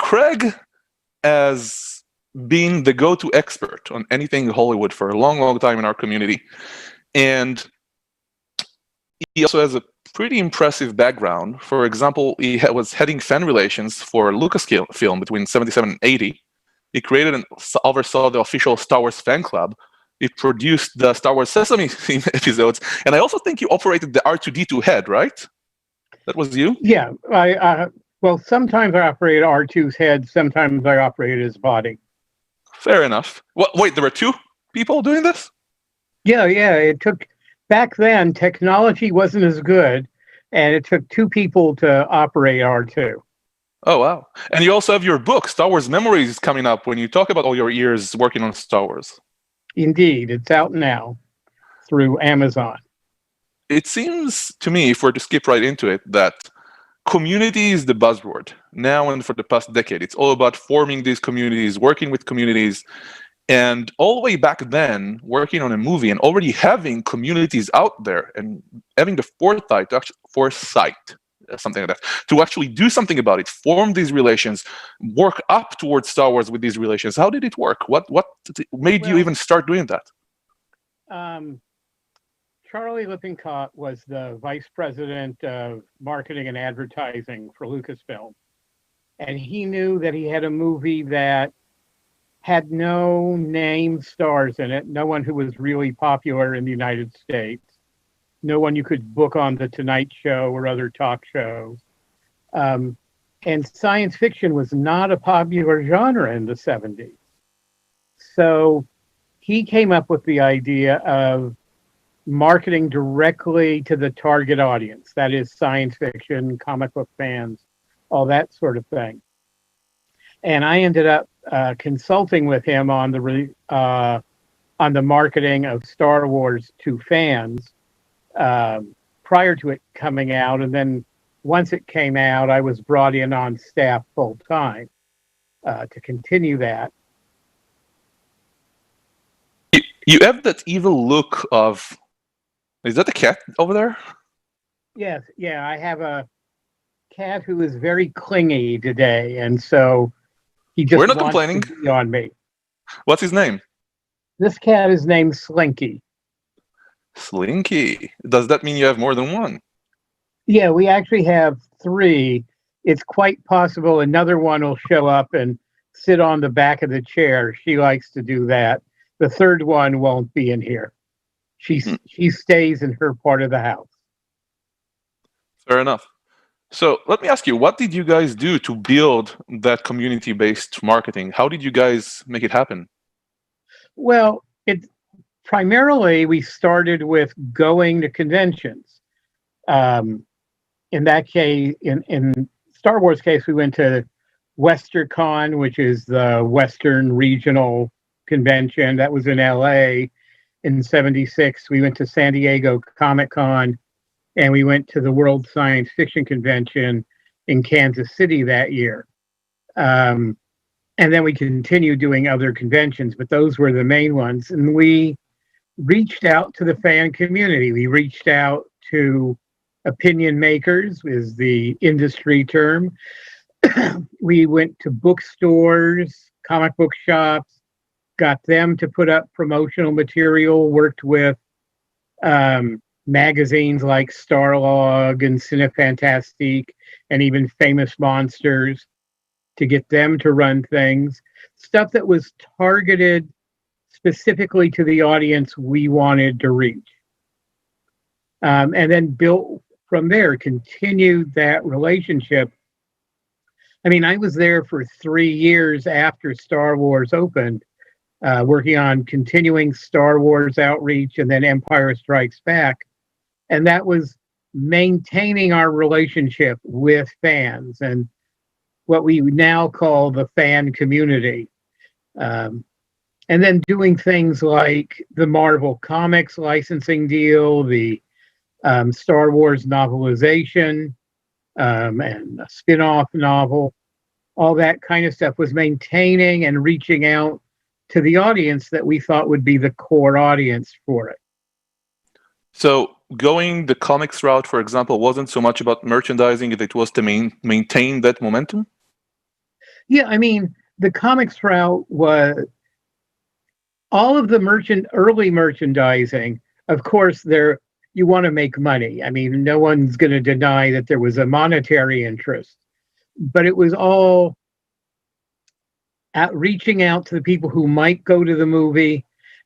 Craig as being the go-to expert on anything Hollywood for a long, long time in our community. And he also has a pretty impressive background. For example, he was heading fan relations for Lucasfilm between 77 and 80. He created and oversaw the official Star Wars fan club. He produced the Star Wars Sesame theme episodes. And I also think you operated the R2-D2 head, right? That was you? Yeah. Well, sometimes I operated R2's head. Sometimes I operated his body. Fair enough. Wait, there were two people doing this? Yeah. It took... Back then, technology wasn't as good, and it took two people to operate R2. Oh, wow. And you also have your book, Star Wars Memories, coming up when you talk about all your years working on Star Wars. Indeed. It's out now through Amazon. It seems to me, if we're to skip right into it, that community is the buzzword now and for the past decade. It's all about forming these communities, working with communities. And all the way back then, working on a movie and already having communities out there and having the foresight, something like that, to actually do something about it, form these relations, work up towards Star Wars with these relations. How did it work? What made you even start doing that? Charlie Lippincott was the vice president of marketing and advertising for Lucasfilm. And he knew that he had a movie that had no name stars in it, no one who was really popular in the United States, no one you could book on The Tonight Show or other talk shows. And science fiction was not a popular genre in the 70s. So he came up with the idea of marketing directly to the target audience, that is science fiction, comic book fans, all that sort of thing. And I ended up consulting with him on the marketing of Star Wars to fans prior to it coming out, and then once it came out, I was brought in on staff full time to continue that. You have that evil look of. Is that the cat over there? Yes, yeah, I have a cat who is very clingy today, and so. We're not complaining. To be on me. What's his name? This cat is named Slinky. Slinky. Does that mean you have more than one? Yeah, we actually have three. It's quite possible another one will show up and sit on the back of the chair. She likes to do that. The third one won't be in here. She stays in her part of the house. Fair enough. So let me ask you, what did you guys do to build that community-based marketing? How did you guys make it happen? Well, primarily we started with going to conventions. In that case, in Star Wars case, we went to WesterCon, which is the Western Regional Convention. That was in LA in '76. We went to San Diego Comic-Con. And we went to the World Science Fiction Convention in Kansas City that year. And then we continued doing other conventions, but those were the main ones. And we reached out to the fan community. We reached out to opinion makers, is the industry term. We went to bookstores, comic book shops, got them to put up promotional material, worked with magazines like Starlog and Cinefantastique and even Famous Monsters to get them to run things. Stuff that was targeted specifically to the audience we wanted to reach. And then built from there, continued that relationship. I mean, I was there for 3 years after Star Wars opened, working on continuing Star Wars outreach and then Empire Strikes Back. And that was maintaining our relationship with fans and what we now call the fan community. And then doing things like the Marvel Comics licensing deal, the Star Wars novelization, and a spin-off novel, all that kind of stuff was maintaining and reaching out to the audience that we thought would be the core audience for it. So going the comics route, for example, wasn't so much about merchandising, it was to maintain that momentum? Yeah, I mean, the comics route was all of the early merchandising. Of course, there you want to make money. I mean, no one's going to deny that there was a monetary interest, but it was all at reaching out to the people who might go to the movie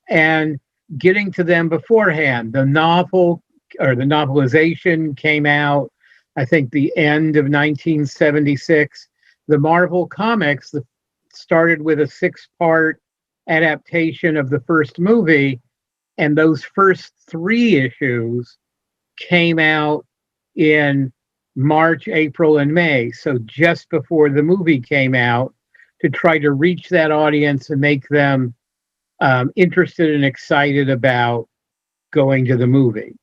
and getting to them beforehand. The novel or the novelization came out, I think, the end of 1976. The Marvel Comics started with a 6-part adaptation of the first movie, and those first 3 issues came out in March, April, and May. So just before the movie came out, to try to reach that audience and make them interested and excited about going to the movie.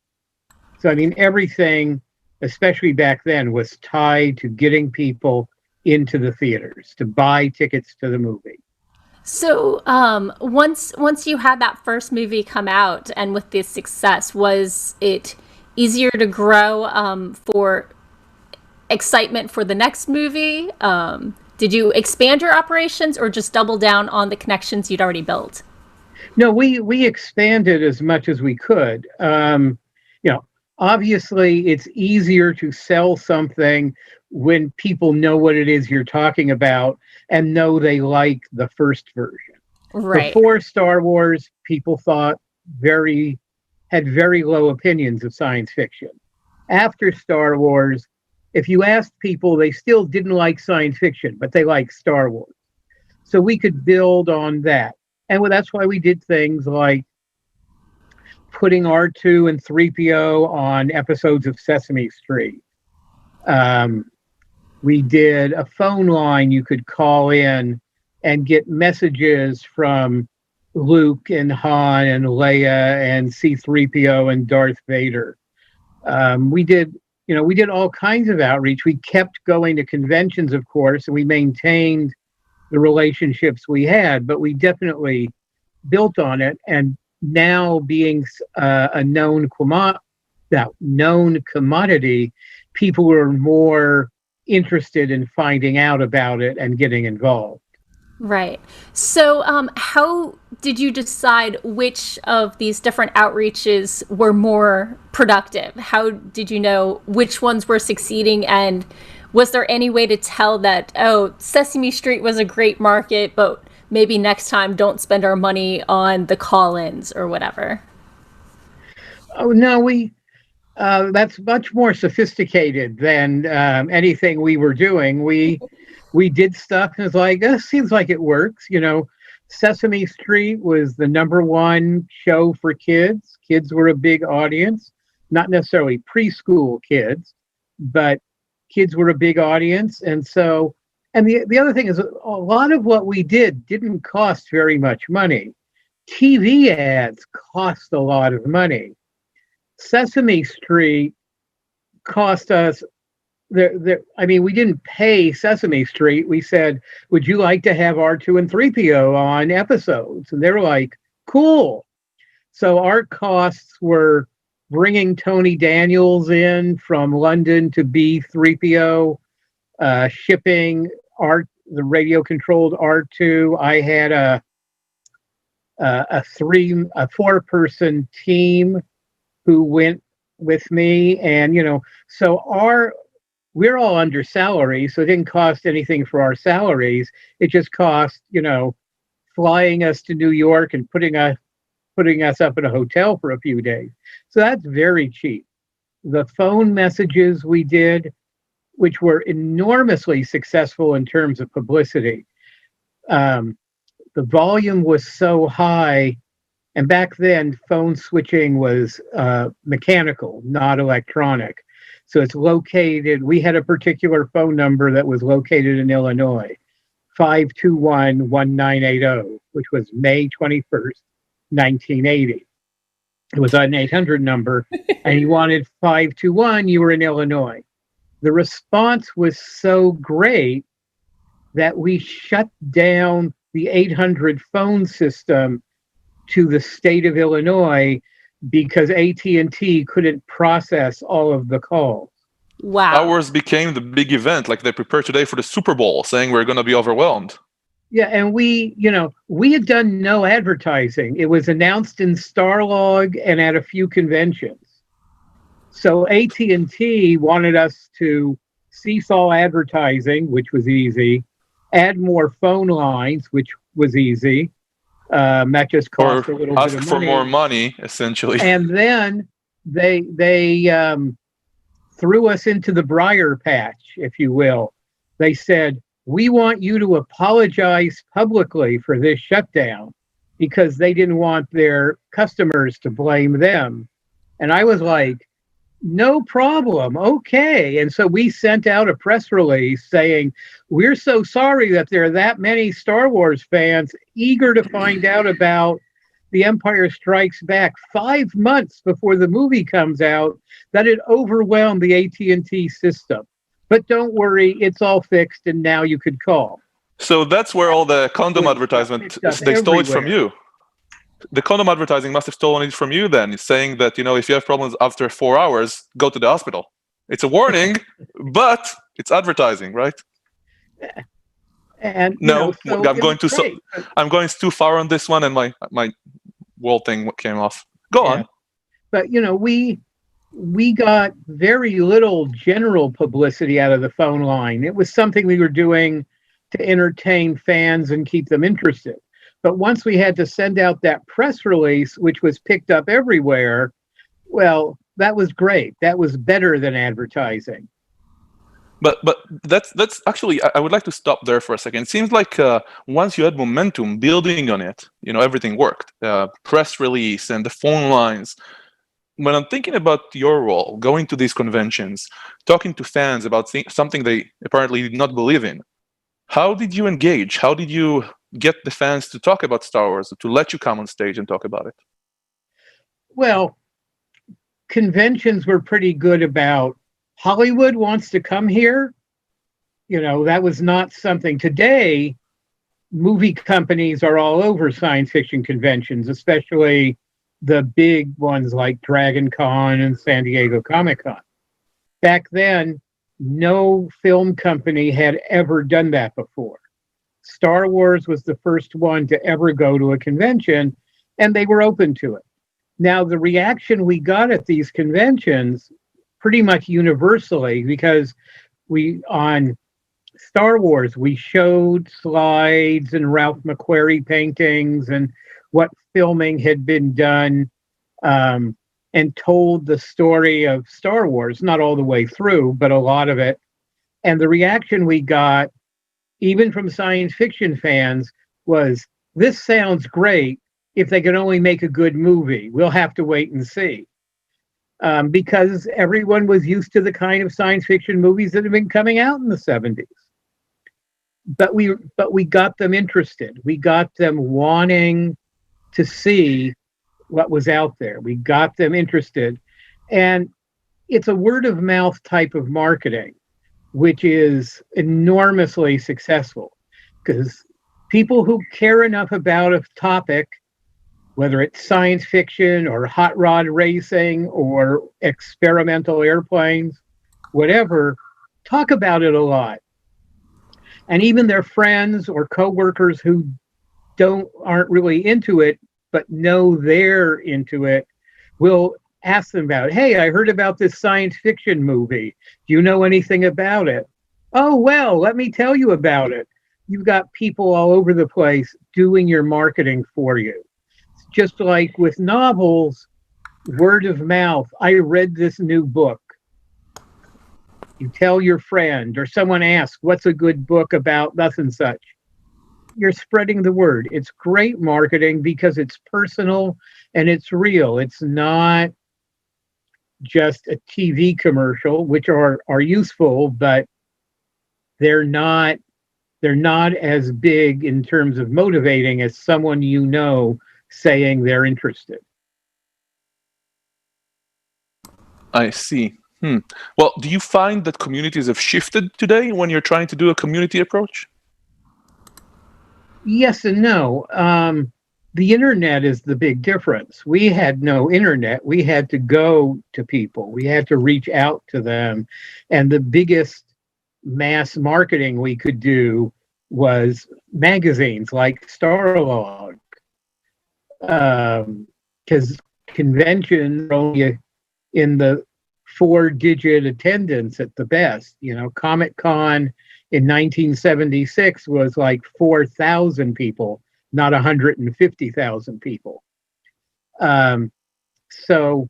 So, I mean, everything, especially back then, was tied to getting people into the theaters to buy tickets to the movie. So once you had that first movie come out, and with this success, was it easier to grow for excitement for the next movie? Did you expand your operations or just double down on the connections you'd already built? No, we expanded as much as we could. Obviously, it's easier to sell something when people know what it is you're talking about and know they like the first version. Right. Before Star Wars, people had very low opinions of science fiction. After Star Wars, if you asked people, they still didn't like science fiction, but they liked Star Wars. So we could build on that. And that's why we did things like putting R2 and 3PO on episodes of Sesame Street. We did a phone line you could call in and get messages from Luke and Han and Leia and C-3PO and Darth Vader. We did all kinds of outreach. We kept going to conventions, of course, and we maintained the relationships we had, but we definitely built on it. And now being a known commodity, people were more interested in finding out about it and getting involved. Right. So how did you decide which of these different outreaches were more productive? How did you know which ones were succeeding? And was there any way to tell that, oh, Sesame Street was a great market, but maybe next time don't spend our money on the call-ins or whatever? Oh, no, that's much more sophisticated than anything we were doing. We did stuff and it's like, seems like it works. Sesame Street was the #1 show for kids. Kids were a big audience, not necessarily preschool kids, but kids were a big audience. And the other thing is a lot of what we did didn't cost very much money. TV ads cost a lot of money. Sesame Street cost us we didn't pay Sesame Street. We said, would you like to have R2 and 3PO on episodes? And they were like, cool. So our costs were bringing Tony Daniels in from London to be 3PO, shipping the radio controlled R2. I had a 4-person team who went with me, and we're all under salary, so it didn't cost anything for our salaries. It just cost, flying us to New York and putting us up in a hotel for a few days. So that's very cheap. The phone messages we did, which were enormously successful in terms of publicity, the volume was so high, and back then phone switching was mechanical, not electronic. So it's located, we had a particular phone number that was located in Illinois, 521-1980, which was May 21st, 1980. It was an 800 number, and you wanted 521, you were in Illinois. The response was so great that we shut down the 800 phone system to the state of Illinois because AT&T couldn't process all of the calls. Wow. Star Wars became the big event, like they prepare today for the Super Bowl, saying we're going to be overwhelmed. Yeah, and we had done no advertising. It was announced in Starlog and at a few conventions. So AT&T wanted us to cease all advertising, which was easy, add more phone lines, which was easy. That just cost a little bit of money. Ask for more money, essentially. And then they threw us into the briar patch, if you will. They said, we want you to apologize publicly for this shutdown, because they didn't want their customers to blame them. And I was like, no problem. Okay. And so we sent out a press release saying, we're so sorry that there are that many Star Wars fans eager to find out about The Empire Strikes Back 5 months before the movie comes out, that it overwhelmed the AT&T system. But don't worry, it's all fixed, and now you could call. So that's where all the condom advertisement, they stole it from you. The condom advertising must have stolen it from you then. It's saying that, if you have problems after 4 hours, go to the hospital. It's a warning, but it's advertising, right? And no, so I'm going too far on this one, and my wall thing came off. Go on. But we got very little general publicity out of the phone line. It was something we were doing to entertain fans and keep them interested. But once we had to send out that press release, which was picked up everywhere, well, that was great. That was better than advertising. But that's actually, I would like to stop there for a second. It seems like once you had momentum building on it, everything worked. Press release and the phone lines. When I'm thinking about your role, going to these conventions, talking to fans about something they apparently did not believe in, how did you engage? How did you get the fans to talk about Star Wars, to let you come on stage and talk about it? Well, conventions were pretty good about Hollywood wants to come here. That was not something. Today, movie companies are all over science fiction conventions, especially the big ones like Dragon Con and San Diego Comic-Con. Back then, no film company had ever done that before. Star Wars was the first one to ever go to a convention, and they were open to it. Now, the reaction we got at these conventions, pretty much universally, because on Star Wars, we showed slides and Ralph McQuarrie paintings and what filming had been done, and told the story of Star Wars, not all the way through, but a lot of it. And the reaction we got, even from science fiction fans, was, this sounds great if they can only make a good movie. We'll have to wait and see. Because everyone was used to the kind of science fiction movies that had been coming out in the 70s. But we got them interested. We got them wanting to see what was out there. We got them interested. And it's a word of mouth type of marketing, which is enormously successful, because people who care enough about a topic, whether it's science fiction or hot rod racing or experimental airplanes, whatever, talk about it a lot. And even their friends or coworkers who aren't really into it, but know they're into it, will ask them about it. Hey, I heard about this science fiction movie. Do you know anything about it? Oh, well, let me tell you about it. You've got people all over the place doing your marketing for you. Just like with novels, word of mouth. I read this new book. You tell your friend, or someone asks, what's a good book about thus and such? You're spreading the word. It's great marketing because it's personal and it's real. It's not just a TV commercial, which are useful, but they're not as big in terms of motivating as someone saying they're interested. I see. Well, do you find that communities have shifted today when you're trying to do a community approach? Yes and no. the internet is the big difference. We had no internet. We had to go to people. We had to reach out to them. And the biggest mass marketing we could do was magazines like Starlog. Because conventions are only in the 4-digit attendance at the best. Comic Con in 1976 was like 4,000 people, not 150,000 people. So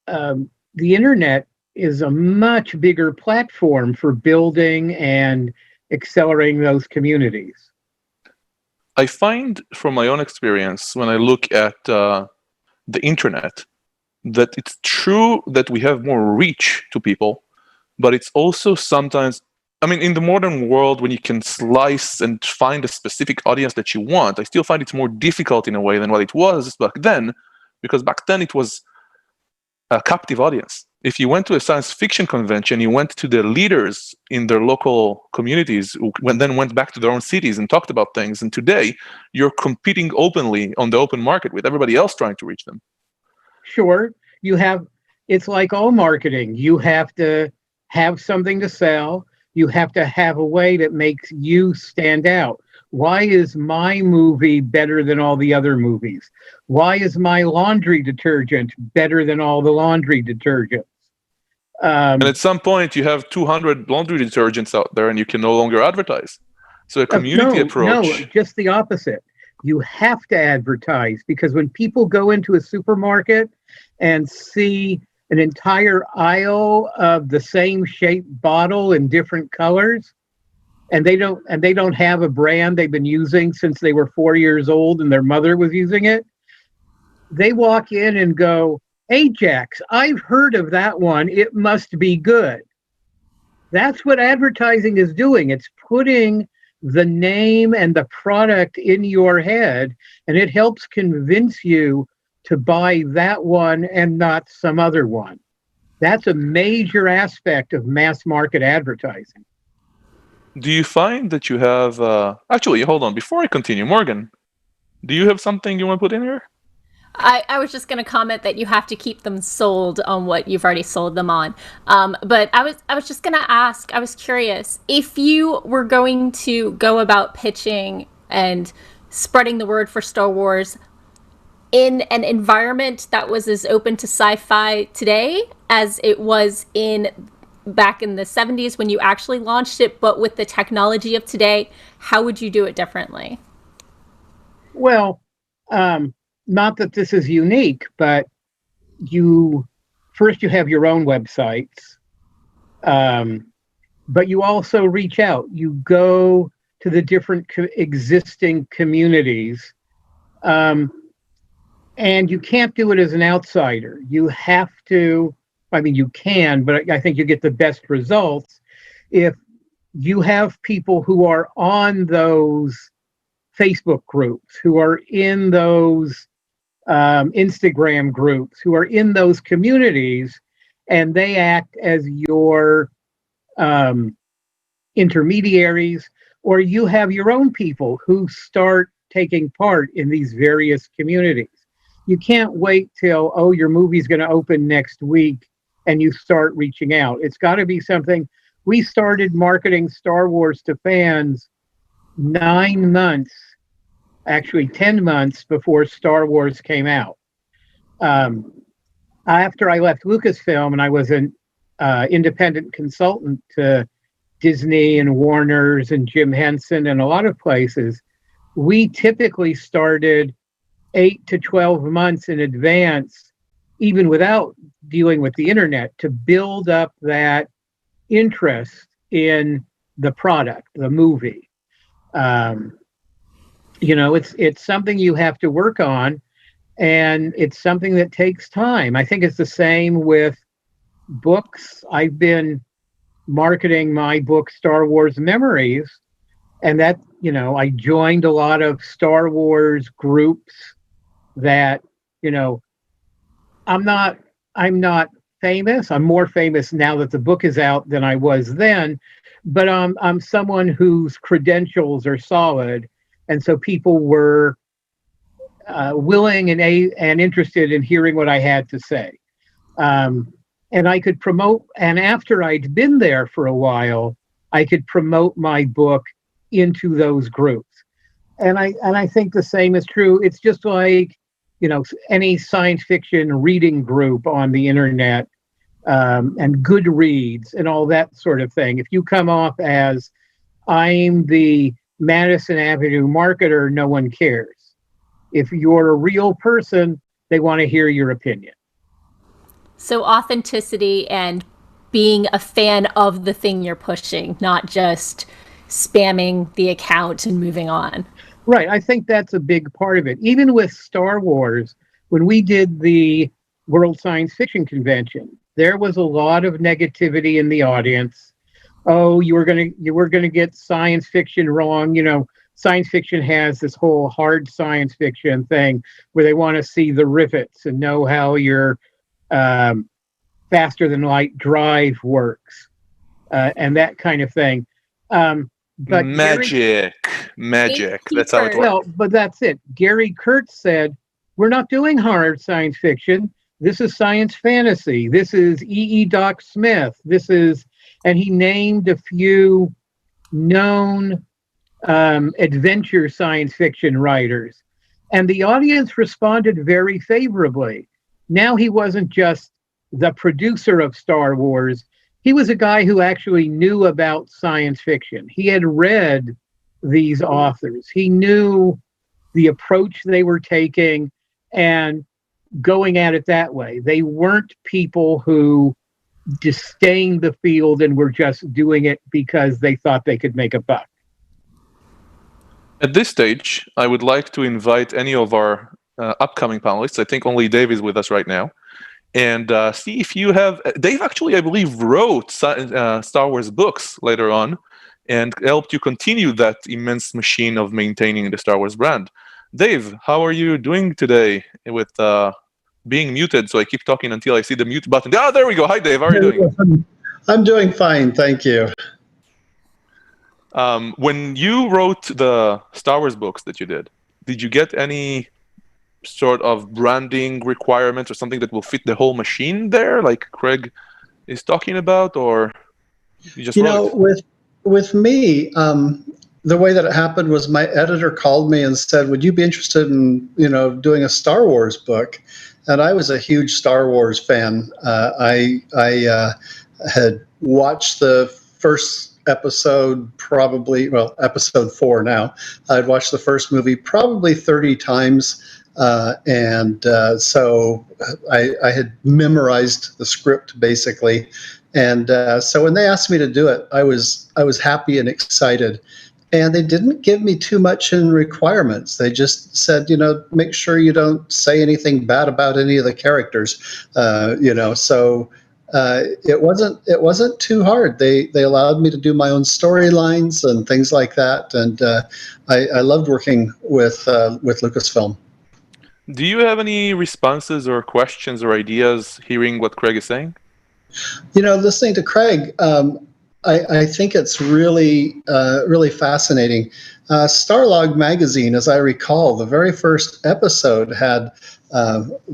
the internet is a much bigger platform for building and accelerating those communities. I find from my own experience when I look at the internet that it's true that we have more reach to people, but it's also sometimes, in the modern world, when you can slice and find a specific audience that you want, I still find it's more difficult in a way than what it was back then, because back then it was a captive audience. If you went to a science fiction convention, you went to the leaders in their local communities who then went back to their own cities and talked about things. And today, you're competing openly on the open market with everybody else trying to reach them. Sure. It's like all marketing. You have to have something to sell. You have to have a way that makes you stand out. Why is my movie better than all the other movies? Why is my laundry detergent better than all the laundry detergents? And at some point, you have 200 laundry detergents out there and you can no longer advertise. So a community approach. No, just the opposite. You have to advertise, because when people go into a supermarket and see an entire aisle of the same shaped bottle in different colors, and they don't have a brand they've been using since they were 4 years old and their mother was using it, they walk in and go, "Ajax, I've heard of that one. It must be good." That's what advertising is doing. It's putting the name and the product in your head, and it helps convince you to buy that one and not some other one. That's a major aspect of mass market advertising. Do you find that you have... Actually, hold on. Before I continue, Morgan, do you have something you want to put in here? I was just going to comment that you have to keep them sold on what you've already sold them on. But I was just going to ask, I was curious, if you were going to go about pitching and spreading the word for Star Wars in an environment that was as open to sci-fi today as it was back in the 70s when you actually launched it, but with the technology of today, how would you do it differently? Well, not that this is unique, but you have your own websites, but you also reach out. You go to the different existing communities, and you can't do it as an outsider. You have to, you can, but I think you get the best results if you have people who are on those Facebook groups, who are in those Instagram groups, who are in those communities, and they act as your intermediaries, or you have your own people who start taking part in these various communities. You can't wait till, your movie's going to open next week and you start reaching out. It's got to be something. We started marketing Star Wars to fans 9 months, actually 10 months before Star Wars came out. After I left Lucasfilm and I was an independent consultant to Disney and Warner's and Jim Henson and a lot of places, we typically started 8 to 12 months in advance, even without dealing with the internet, to build up that interest in the product, the movie. It's something you have to work on, and it's something that takes time. I think it's the same with books. I've been marketing my book, Star Wars Memories, and that, I joined a lot of Star Wars groups that, I'm not famous. I'm more famous now that the book is out than I was then, but I'm someone whose credentials are solid. And so people were willing and interested in hearing what I had to say. And I could promote, and after I'd been there for a while, I could promote my book into those groups. And I think the same is true. It's just like, any science fiction reading group on the internet, and Goodreads and all that sort of thing. If you come off as, I'm the Madison Avenue marketer, no one cares. If you're a real person, they want to hear your opinion. So authenticity and being a fan of the thing you're pushing, not just spamming the account and moving on. Right. I think that's a big part of it. Even with Star Wars, when we did the World Science Fiction Convention, there was a lot of negativity in the audience. Oh, you were gonna get science fiction wrong. Science fiction has this whole hard science fiction thing where they want to see the rivets and know how your faster than light drive works, and that kind of thing. But magic. That's how it works. Well, but that's it. Gary Kurtz said, "We're not doing hard science fiction. This is science fantasy. This is E. Doc Smith. And he named a few known adventure science fiction writers. And the audience responded very favorably. Now he wasn't just the producer of Star Wars. He was a guy who actually knew about science fiction. He had read these authors. He knew the approach they were taking and going at it that way. They weren't people who disdained the field and were just doing it because they thought they could make a buck. At this stage, I would like to invite any of our upcoming panelists. I think only Dave is with us right now. And see if you have... Dave actually, I believe, wrote Star Wars books later on and helped you continue that immense machine of maintaining the Star Wars brand. Dave, how are you doing today with being muted? So I keep talking until I see the mute button. Ah, there we go. Hi, Dave. How are you doing? I'm doing fine. Thank you. When you wrote the Star Wars books that you did you get any sort of branding requirements or something that will fit the whole machine there, like Craig is talking about, or you just with me, the way that it happened was my editor called me and said, "Would you be interested in doing a Star Wars book?" And I was a huge Star Wars fan. I had watched the first episode, episode 4 now. I'd watched the first movie probably 30 times. So I had memorized the script basically. And so when they asked me to do it, I was happy and excited. And they didn't give me too much in requirements. They just said, make sure you don't say anything bad about any of the characters. So it wasn't too hard. They allowed me to do my own storylines and things like that. And I loved working with Lucasfilm. Do you have any responses or questions or ideas hearing what Craig is saying? Listening to Craig, I think it's really, really fascinating. Starlog magazine, as I recall, the very first episode had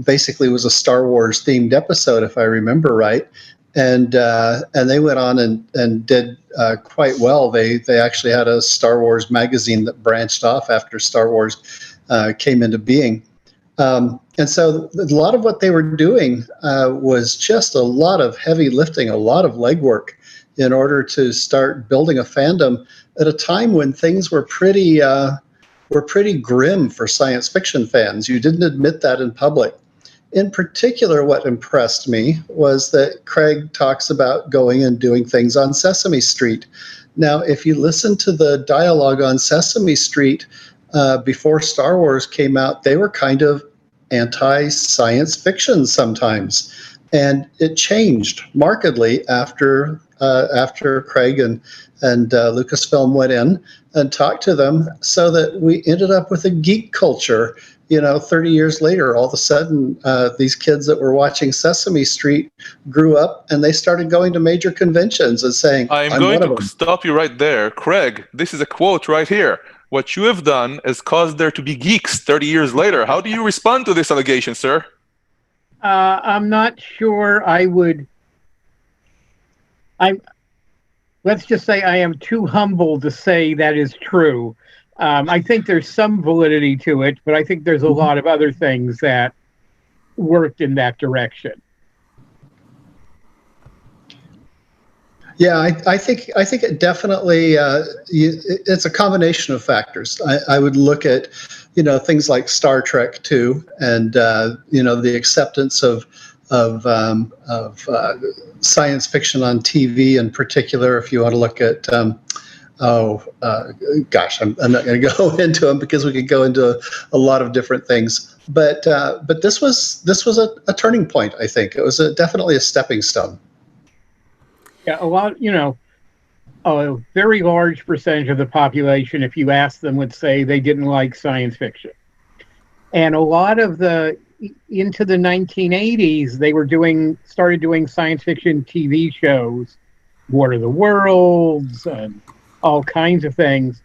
basically was a Star Wars themed episode, if I remember right, and they went on and did quite well. They actually had a Star Wars magazine that branched off after Star Wars came into being. And so a lot of what they were doing was just a lot of heavy lifting, a lot of legwork in order to start building a fandom at a time when things were pretty grim for science fiction fans. You didn't admit that in public. In particular, what impressed me was that Craig talks about going and doing things on Sesame Street. Now, if you listen to the dialogue on Sesame Street before Star Wars came out, they were kind of anti-science fiction sometimes. And it changed markedly after Craig and Lucasfilm went in and talked to them, so that we ended up with a geek culture. 30 years later, all of a sudden, these kids that were watching Sesame Street grew up and they started going to major conventions and saying, I'm going to stop you right there. Craig, this is a quote right here. what you have done has caused there to be geeks 30 years later. How do you respond to this allegation, sir? I'm not sure I would. Let's just say I am too humble to say that is true. I think there's some validity to it, but I think there's a lot of other things that worked in that direction. Yeah, I think it definitely it's a combination of factors. I would look at things like Star Trek 2 and the acceptance of science fiction on TV in particular. If you want to look at gosh, I'm not going to go into them because we could go into a lot of different things. But this was a turning point. I think it was definitely a stepping stone. Yeah, a very large percentage of the population, if you ask them, would say they didn't like science fiction. And a lot of into the 1980s, they started doing science fiction TV shows, War of the Worlds, and all kinds of things.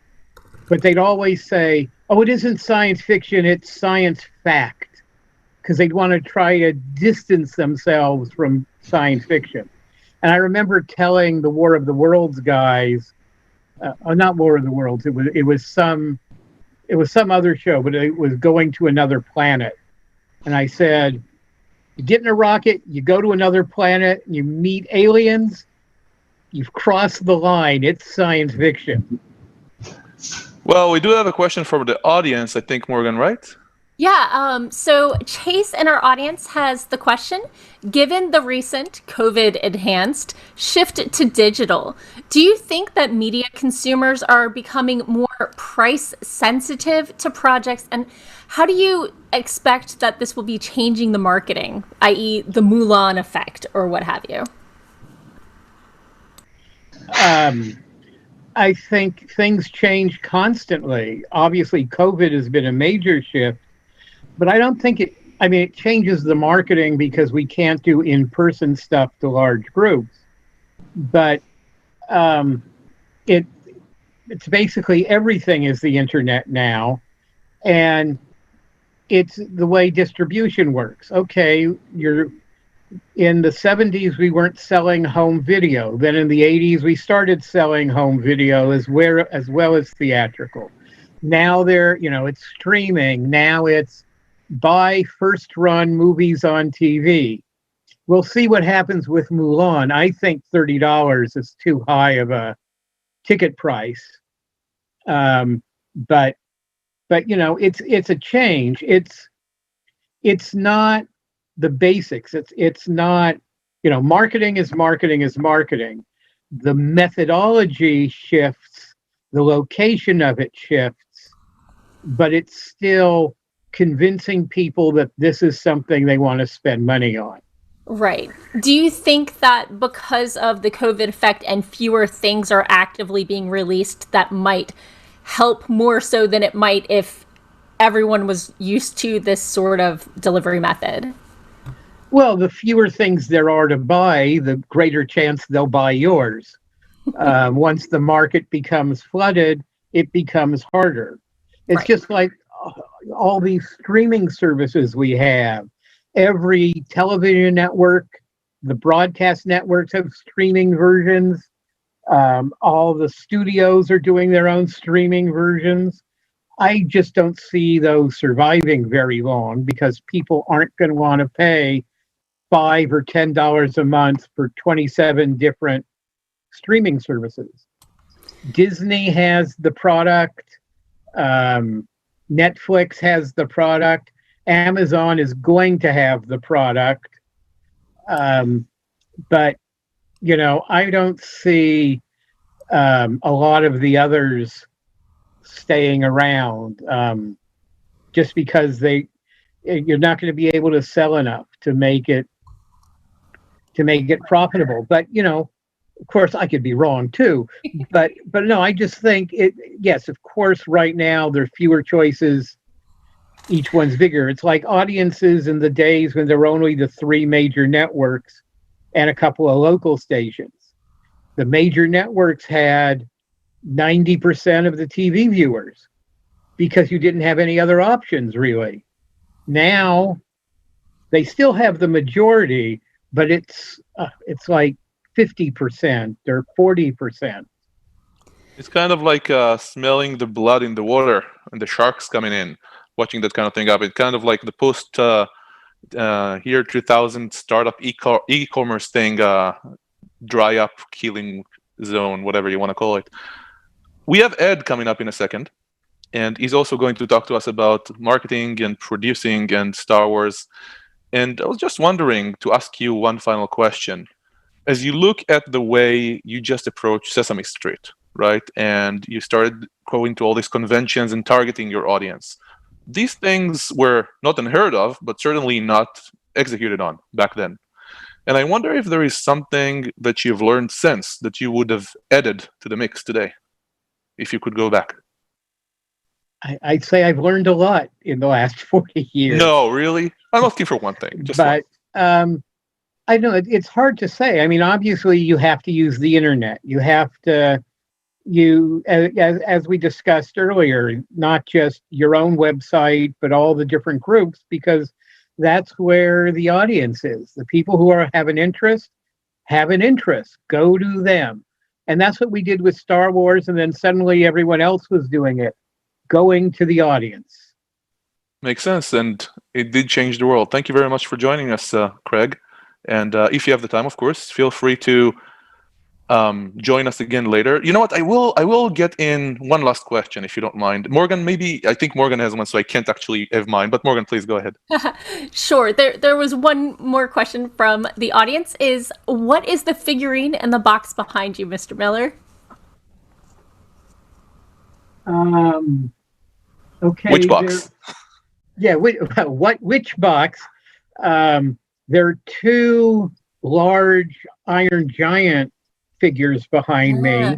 But they'd always say, oh, it isn't science fiction, it's science fact. Because they'd want to try to distance themselves from science fiction. And I remember telling the War of the Worlds guys, not War of the Worlds, it was some other show, but it was going to another planet. And I said, you get in a rocket, you go to another planet, you meet aliens, you've crossed the line. It's science fiction. Well, we do have a question from the audience, I think, Morgan, right? Yeah, so Chase in our audience has the question, given the recent COVID-enhanced shift to digital, do you think that media consumers are becoming more price sensitive to projects? And how do you expect that this will be changing the marketing, i.e. the Mulan effect or what have you? I think things change constantly. Obviously, COVID has been a major shift. But I don't think it changes the marketing because we can't do in-person stuff to large groups. But it's basically everything is the internet now. And it's the way distribution works. Okay, in the 70s, we weren't selling home video. Then in the 80s, we started selling home video as well as theatrical. Now it's streaming. Now it's buy first-run movies on TV. We'll see what happens with Mulan. I think $30 is too high of a ticket price. But it's a change. It's not the basics. It's not, marketing is marketing is marketing. The methodology shifts, the location of it shifts, but it's still convincing people that this is something they want to spend money on. Right. Do you think that because of the COVID effect and fewer things are actively being released, that might help more so than it might if everyone was used to this sort of delivery method? Well, the fewer things there are to buy, the greater chance they'll buy yours. Once the market becomes flooded, it becomes harder. It's right. Just like all these streaming services we have. Every television network, the broadcast networks have streaming versions. All the studios are doing their own streaming versions. I just don't see those surviving very long because people aren't going to want to pay $5 or $10 a month for 27 different streaming services. Disney has the product. Netflix has the product. Amazon is going to have the product. But, I don't see a lot of the others staying around just because you're not going to be able to sell enough to make it profitable. But, of course, I could be wrong too, but no, I just think yes, of course, right now there are fewer choices. Each one's bigger. It's like audiences in the days when there were only the 3 major networks and a couple of local stations. The major networks had 90% of the TV viewers. because you didn't have any other options, really. Now, they still have the majority, but it's like 50% or 40%. It's kind of like smelling the blood in the water and the sharks coming in, watching that kind of thing up. It's kind of like the post year 2000 startup e-commerce thing, dry up killing zone, whatever you want to call it. We have Ed coming up in a second, and he's also going to talk to us about marketing and producing and Star Wars. And I was just wondering to ask you one final question. As you look at the way you just approached Sesame Street, right, and you started going to all these conventions and targeting your audience, these things were not unheard of, but certainly not executed on back then. And I wonder if there is something that you've learned since that you would have added to the mix today, if you could go back. I'd say I've learned a lot in the last 40 years. No, really? I'm asking for one thing. Just but I know it's hard to say. I mean, obviously, you have to use the internet. You have to, as we discussed earlier, not just your own website, but all the different groups, because that's where the audience is. The people who have an interest. Go to them. And that's what we did with Star Wars. And then suddenly everyone else was doing it, going to the audience. Makes sense. And it did change the world. Thank you very much for joining us, Craig. And if you have the time, of course, feel free to join us again later. You know what? I will get in one last question, if you don't mind. Morgan, I think Morgan has one, so I can't actually have mine. But Morgan, please go ahead. Sure. There was one more question from the audience. What is the figurine in the box behind you, Mr. Miller? Okay. Which box? Which box? There are two large Iron Giant figures behind me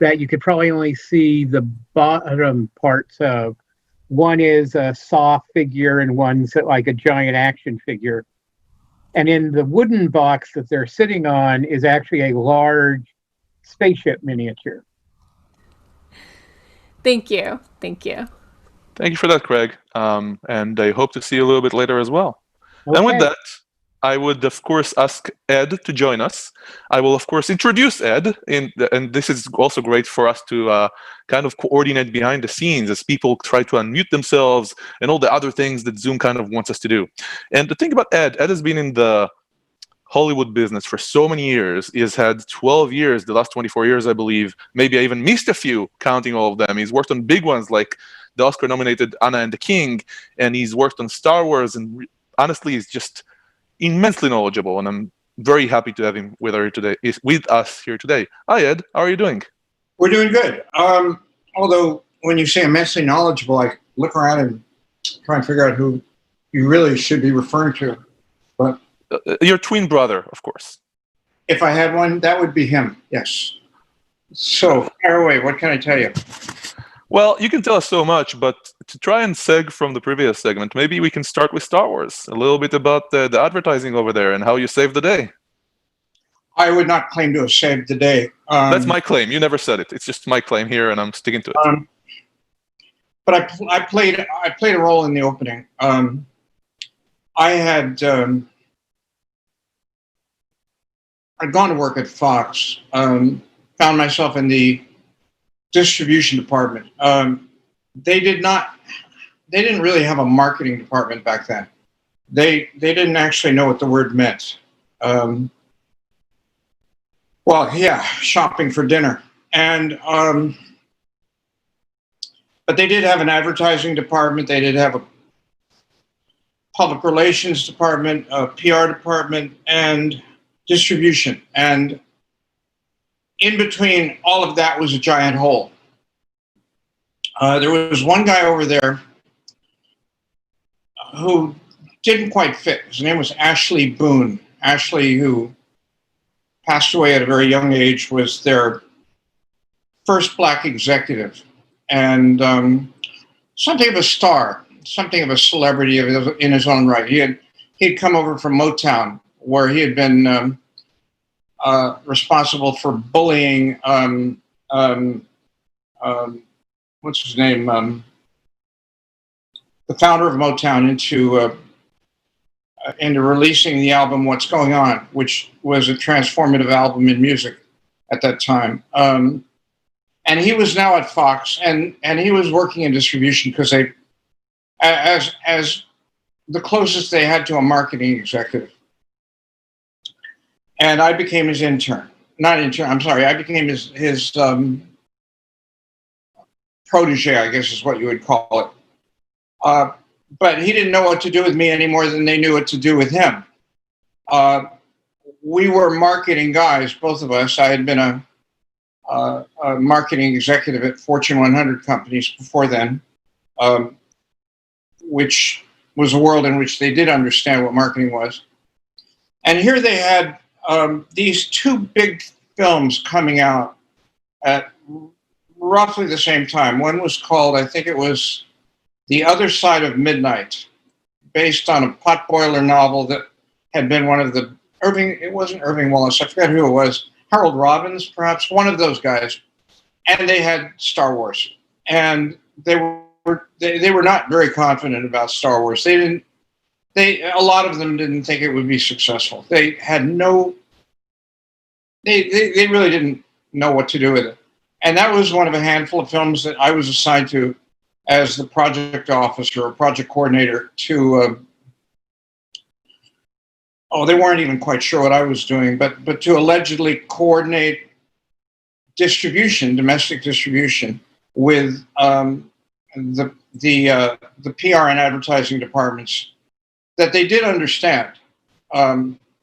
that you could probably only see the bottom parts of. One is a Saw figure and one's like a giant action figure. And in the wooden box that they're sitting on is actually a large spaceship miniature. Thank you. Thank you. Thank you for that, Craig. And I hope to see you a little bit later as well. Okay. And with that, I would, of course, ask Ed to join us. I will, of course, introduce Ed, and this is also great for us to kind of coordinate behind the scenes as people try to unmute themselves and all the other things that Zoom kind of wants us to do. And the thing about Ed has been in the Hollywood business for so many years. He has had 12 years, the last 24 years, I believe. Maybe I even missed a few, counting all of them. He's worked on big ones like the Oscar-nominated Anna and the King, and he's worked on Star Wars, and honestly, he's just immensely knowledgeable, and I'm very happy to have him with us here today. Hi, Ed. How are you doing? We're doing good. Although when you say immensely knowledgeable, I look around and try and figure out who you really should be referring to. But your twin brother, of course. If I had one, that would be him. Yes. So, fire away. What can I tell you? Well, you can tell us so much, but to try and seg from the previous segment, maybe we can start with Star Wars. A little bit about the advertising over there and how you saved the day. I would not claim to have saved the day. That's my claim. You never said it. It's just my claim here, and I'm sticking to it. But I played a role in the opening. I had I'd gone to work at Fox. Found myself in the distribution department. They didn't really have a marketing department back then. They didn't actually know what the word meant. Shopping for dinner. And but they did have an advertising department. They did have a public relations department, a PR department, and distribution. And in between all of that was a giant hole. There was one guy over there who didn't quite fit. His name was Ashley Boone. Ashley, who passed away at a very young age, was their first black executive. And something of a star, something of a celebrity in his own right. He had come over from Motown, where he had been responsible for bullying, what's his name? the founder of Motown into releasing the album What's Going On, which was a transformative album in music at that time. And he was now at Fox, and he was working in distribution because they, as the closest they had to a marketing executive. And I became his intern. Not intern, I'm sorry, I became his protege, I guess is what you would call it. But he didn't know what to do with me any more than they knew what to do with him. We were marketing guys, both of us. I had been a marketing executive at Fortune 100 companies before then, which was a world in which they did understand what marketing was. And here they had these two big films coming out at roughly the same time. One was called, I think it was The Other Side of Midnight, based on a potboiler novel that had been one of the it wasn't Irving Wallace, I forget who it was, Harold Robbins, perhaps, one of those guys. And they had Star Wars. And they were not very confident about Star Wars. A lot of them didn't think it would be successful. They had they really didn't know what to do with it. And that was one of a handful of films that I was assigned to as the project officer or project coordinator to, they weren't even quite sure what I was doing, but to allegedly coordinate distribution, domestic distribution, with the PR and advertising departments that they did understand,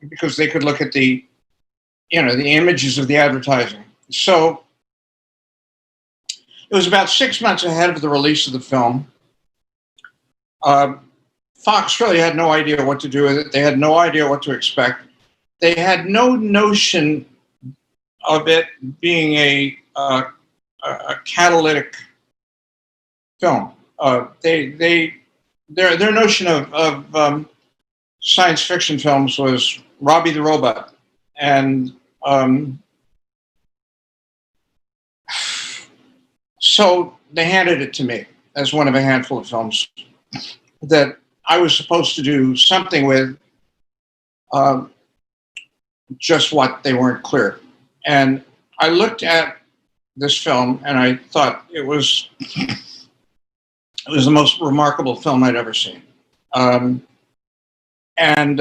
because they could look at the images of the advertising. So it was about 6 months ahead of the release of the film. Fox really had no idea what to do with it. They had no idea what to expect. They had no notion of it being a catalytic film. Their notion of science fiction films was Robbie the Robot, and so they handed it to me as one of a handful of films that I was supposed to do something with, just what they weren't clear. And I looked at this film and I thought it was the most remarkable film I'd ever seen. And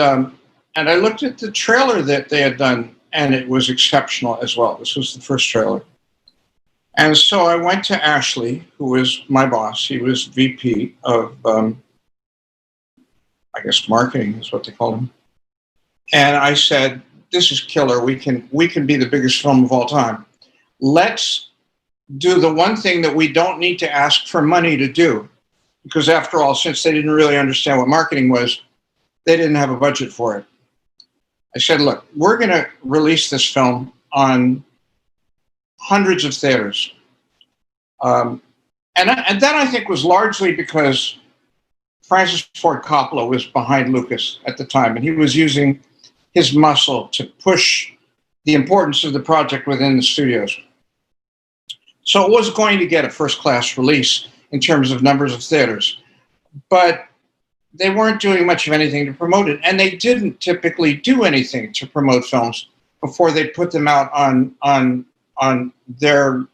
I looked at the trailer that they had done, and it was exceptional as well. This was the first trailer. And so I went to Ashley, who was my boss. He was VP of, I guess, marketing is what they called him. And I said, this is killer. We can be the biggest film of all time. Let's do the one thing that we don't need to ask for money to do. Because after all, since they didn't really understand what marketing was, they didn't have a budget for it. I said, look, we're going to release this film on hundreds of theaters. And that, I think, was largely because Francis Ford Coppola was behind Lucas at the time, and he was using his muscle to push the importance of the project within the studios. So it was going to get a first-class release in terms of numbers of theaters, but they weren't doing much of anything to promote it, and they didn't typically do anything to promote films before they put them out on their,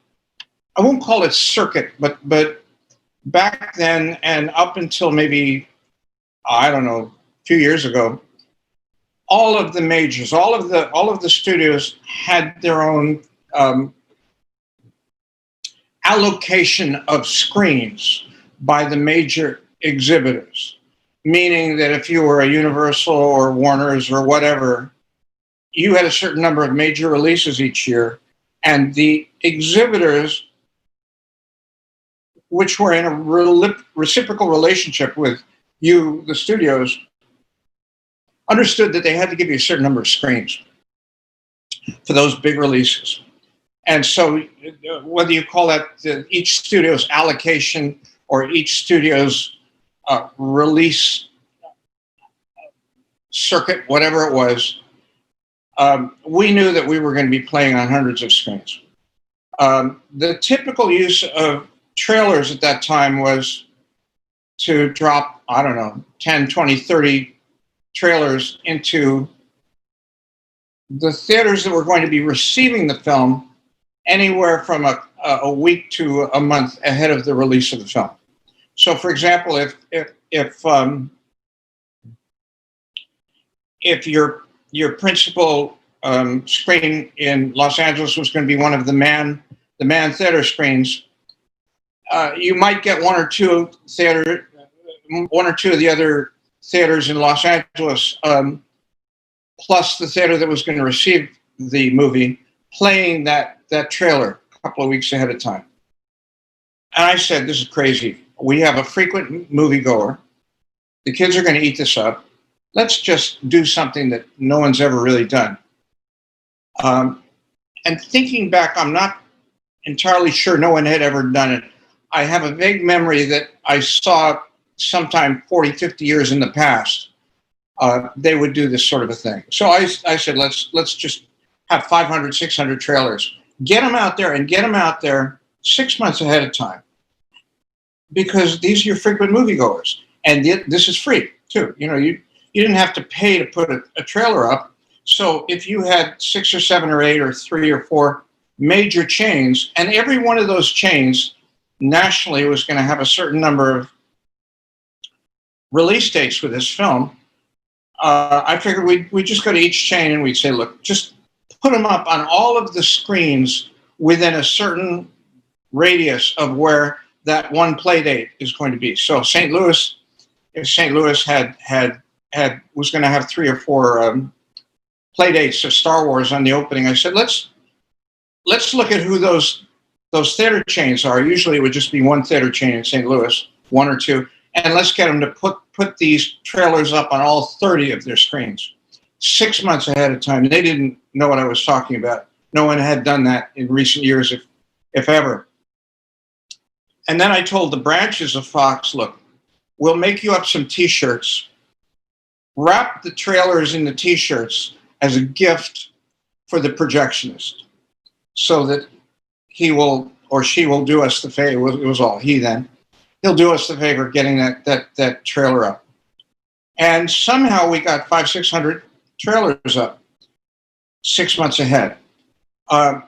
I won't call it circuit, but back then and up until maybe, I don't know, a few years ago, all of the majors, all of the studios had their own allocation of screens by the major exhibitors, meaning that if you were a Universal or Warner's or whatever, you had a certain number of major releases each year, and the exhibitors, which were in a reciprocal relationship with you, the studios, understood that they had to give you a certain number of screens for those big releases. And so whether you call that each studio's allocation or each studio's release circuit, whatever it was, we knew that we were going to be playing on hundreds of screens. The typical use of trailers at that time was to drop, I don't know, 10, 20, 30 trailers into the theaters that were going to be receiving the film anywhere from a week to a month ahead of the release of the film. So, for example, if your principal screen in Los Angeles was going to be one of the Man Theater screens, you might get one or two of the other theaters in Los Angeles, plus the theater that was going to receive the movie, playing that trailer a couple of weeks ahead of time. And I said, this is crazy. We have a frequent moviegoer. The kids are going to eat this up. Let's just do something that no one's ever really done. And thinking back, I'm not entirely sure no one had ever done it. I have a vague memory that I saw sometime 40, 50 years in the past, they would do this sort of a thing. So I said, let's just have 500, 600 trailers. Get them out there and get them out there 6 months ahead of time. Because these are your frequent moviegoers. And this is free, too. You know, you didn't have to pay to put a trailer up. So if you had 6 or 7 or 8 or 3 or 4 major chains, and every one of those chains nationally was going to have a certain number of release dates with this film, I figured we'd just go to each chain and we'd say, look, just put them up on all of the screens within a certain radius of where that one play date is going to be. So St. Louis, if St. Louis was going to have 3 or 4 play dates of Star Wars on the opening, I said, let's look at who those theater chains are. Usually it would just be one theater chain in St. Louis, 1 or 2, and let's get them to put these trailers up on all 30 of their screens 6 months ahead of time. They didn't know what I was talking about. No one had done that in recent years, if ever. And then I told the branches of Fox, look, we'll make you up some T-shirts, wrap the trailers in the T-shirts as a gift for the projectionist so that he will or she will do us the favor. It was all he then. He'll do us the favor getting that trailer up. And somehow we got 500, 600 trailers up 6 months ahead. The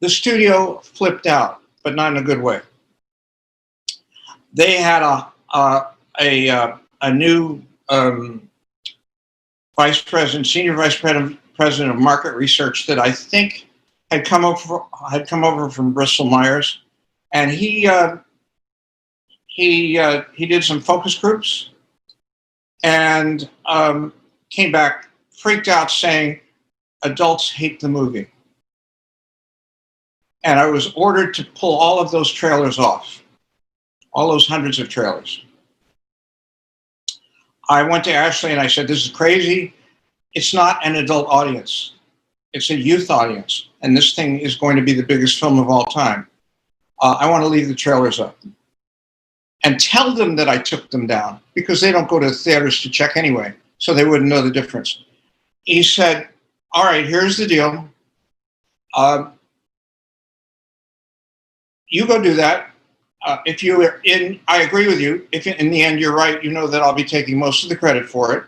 studio flipped out, but not in a good way. They had a new senior vice president of market research that I think had come over from Bristol Myers, and he did some focus groups and came back freaked out saying adults hate the movie. And I was ordered to pull all of those trailers off, all those hundreds of trailers. I went to Ashley and I said, this is crazy. It's not an adult audience. It's a youth audience. And this thing is going to be the biggest film of all time. I want to leave the trailers up. And tell them that I took them down, because they don't go to theaters to check anyway, so they wouldn't know the difference. He said, all right, here's the deal. You go do that. If you are I agree with you. If in the end you're right, you know that I'll be taking most of the credit for it.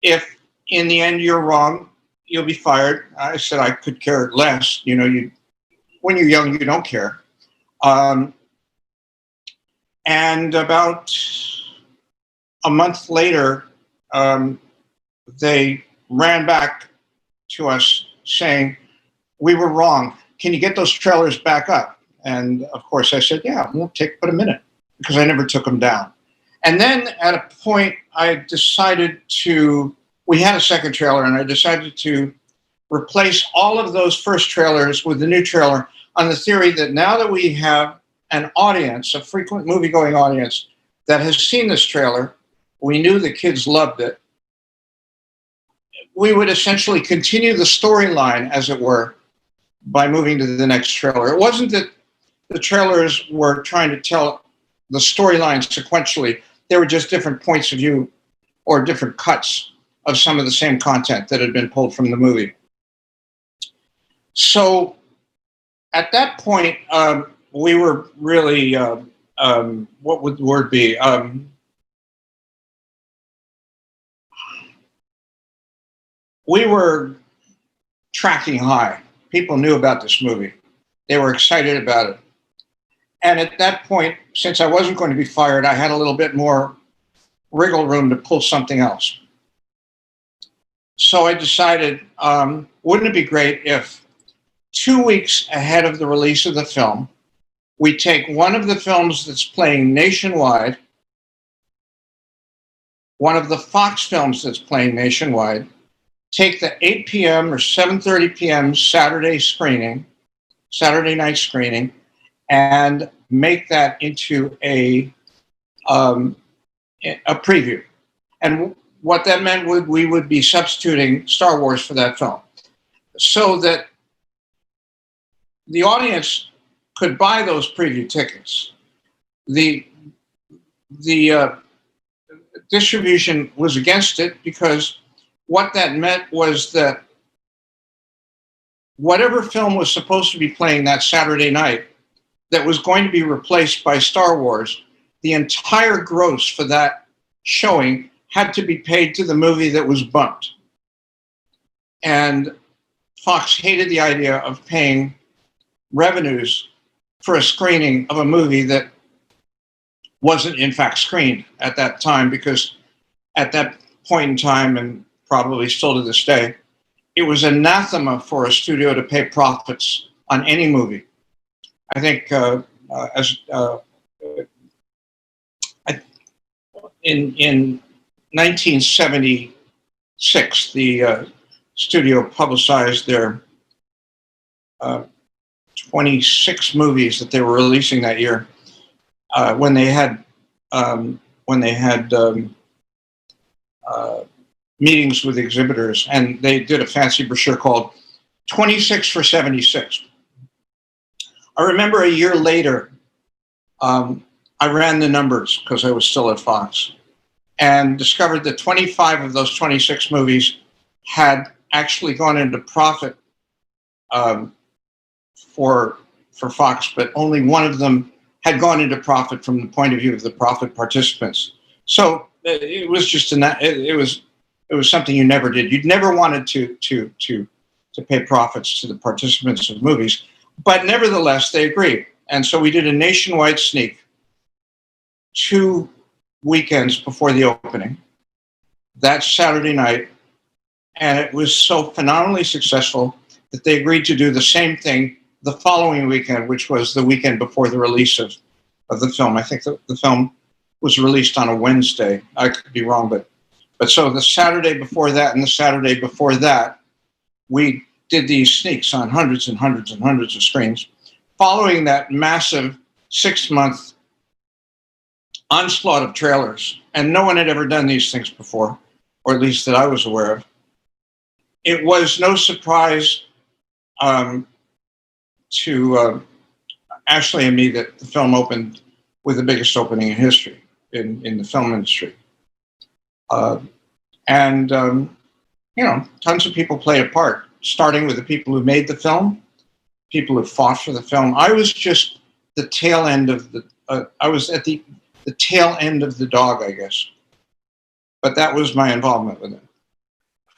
If in the end you're wrong, you'll be fired. I said I could care less. You know, when you're young, you don't care. And about a month later, they ran back to us saying, we were wrong. Can you get those trailers back up? And of course I said, yeah, we'll put a minute, because I never took them down. And then at a point I decided we had a second trailer, and I decided to replace all of those first trailers with the new trailer on the theory that now that we have an audience, a frequent movie-going audience that has seen this trailer, we knew the kids loved it, we would essentially continue the storyline, as it were, by moving to the next trailer. It wasn't that the trailers were trying to tell the storyline sequentially. They were just different points of view or different cuts of some of the same content that had been pulled from the movie. So at that point, we were really what would the word be? We were tracking high. People knew about this movie. They were excited about it. And at that point, since I wasn't going to be fired, I had a little bit more wriggle room to pull something else. So I decided, wouldn't it be great if 2 weeks ahead of the release of the film, we take one of the films that's playing nationwide, one of the Fox films that's playing nationwide, take the 8 p.m. or 7:30 p.m. Saturday night screening, and make that into a preview. And what that meant we would be substituting Star Wars for that film, so that the audience could buy those preview tickets. The distribution was against it, because what that meant was that whatever film was supposed to be playing that Saturday night that was going to be replaced by Star Wars, the entire gross for that showing had to be paid to the movie that was bumped. And Fox hated the idea of paying revenues for a screening of a movie that wasn't in fact screened at that time, because at that point in time, and probably still to this day, it was anathema for a studio to pay profits on any movie. I think in 1976, the studio publicized their 26 movies that they were releasing that year, when they had meetings with exhibitors, and they did a fancy brochure called 26 for 76. I remember a year later, I ran the numbers because I was still at Fox, and discovered that 25 of those 26 movies had actually gone into profit for Fox, but only one of them had gone into profit from the point of view of the profit participants. So it was just it was something you never did. You'd never wanted to pay profits to the participants of movies, but nevertheless they agreed. And so we did a nationwide sneak 2 weekends before the opening, that Saturday night, and it was so phenomenally successful that they agreed to do the same thing the following weekend, which was the weekend before the release of the film. I think the film was released on a Wednesday. I could be wrong, but so the Saturday before that and the Saturday before that, we did these sneaks on hundreds and hundreds and hundreds of screens, following that massive 6-month onslaught of trailers. And no one had ever done these things before, or at least that I was aware of. It was no surprise to Ashley and me that the film opened with the biggest opening in history in the film industry. And tons of people played a part, starting with the people who made the film, people who fought for the film. I was just the tail end of I was at the tail end of the dog, I guess. But that was my involvement with it.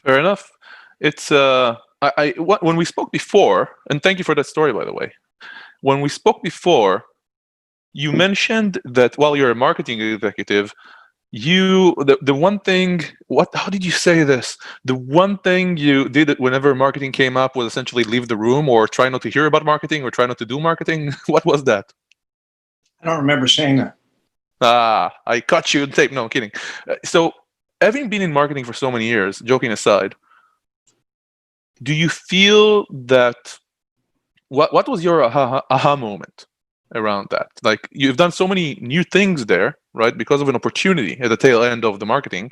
Fair enough. It's when we spoke before, and thank you for that story, by the way. When we spoke before, you mentioned that while you're a marketing executive, the one thing, how did you say this? The one thing you did whenever marketing came up was essentially leave the room, or try not to hear about marketing, or try not to do marketing. What was that? I don't remember saying that. I caught you on tape. No, I'm kidding. So, having been in marketing for so many years, joking aside, do you feel that what was your aha moment around that? Like, you've done so many new things there, right? Because of an opportunity at the tail end of the marketing.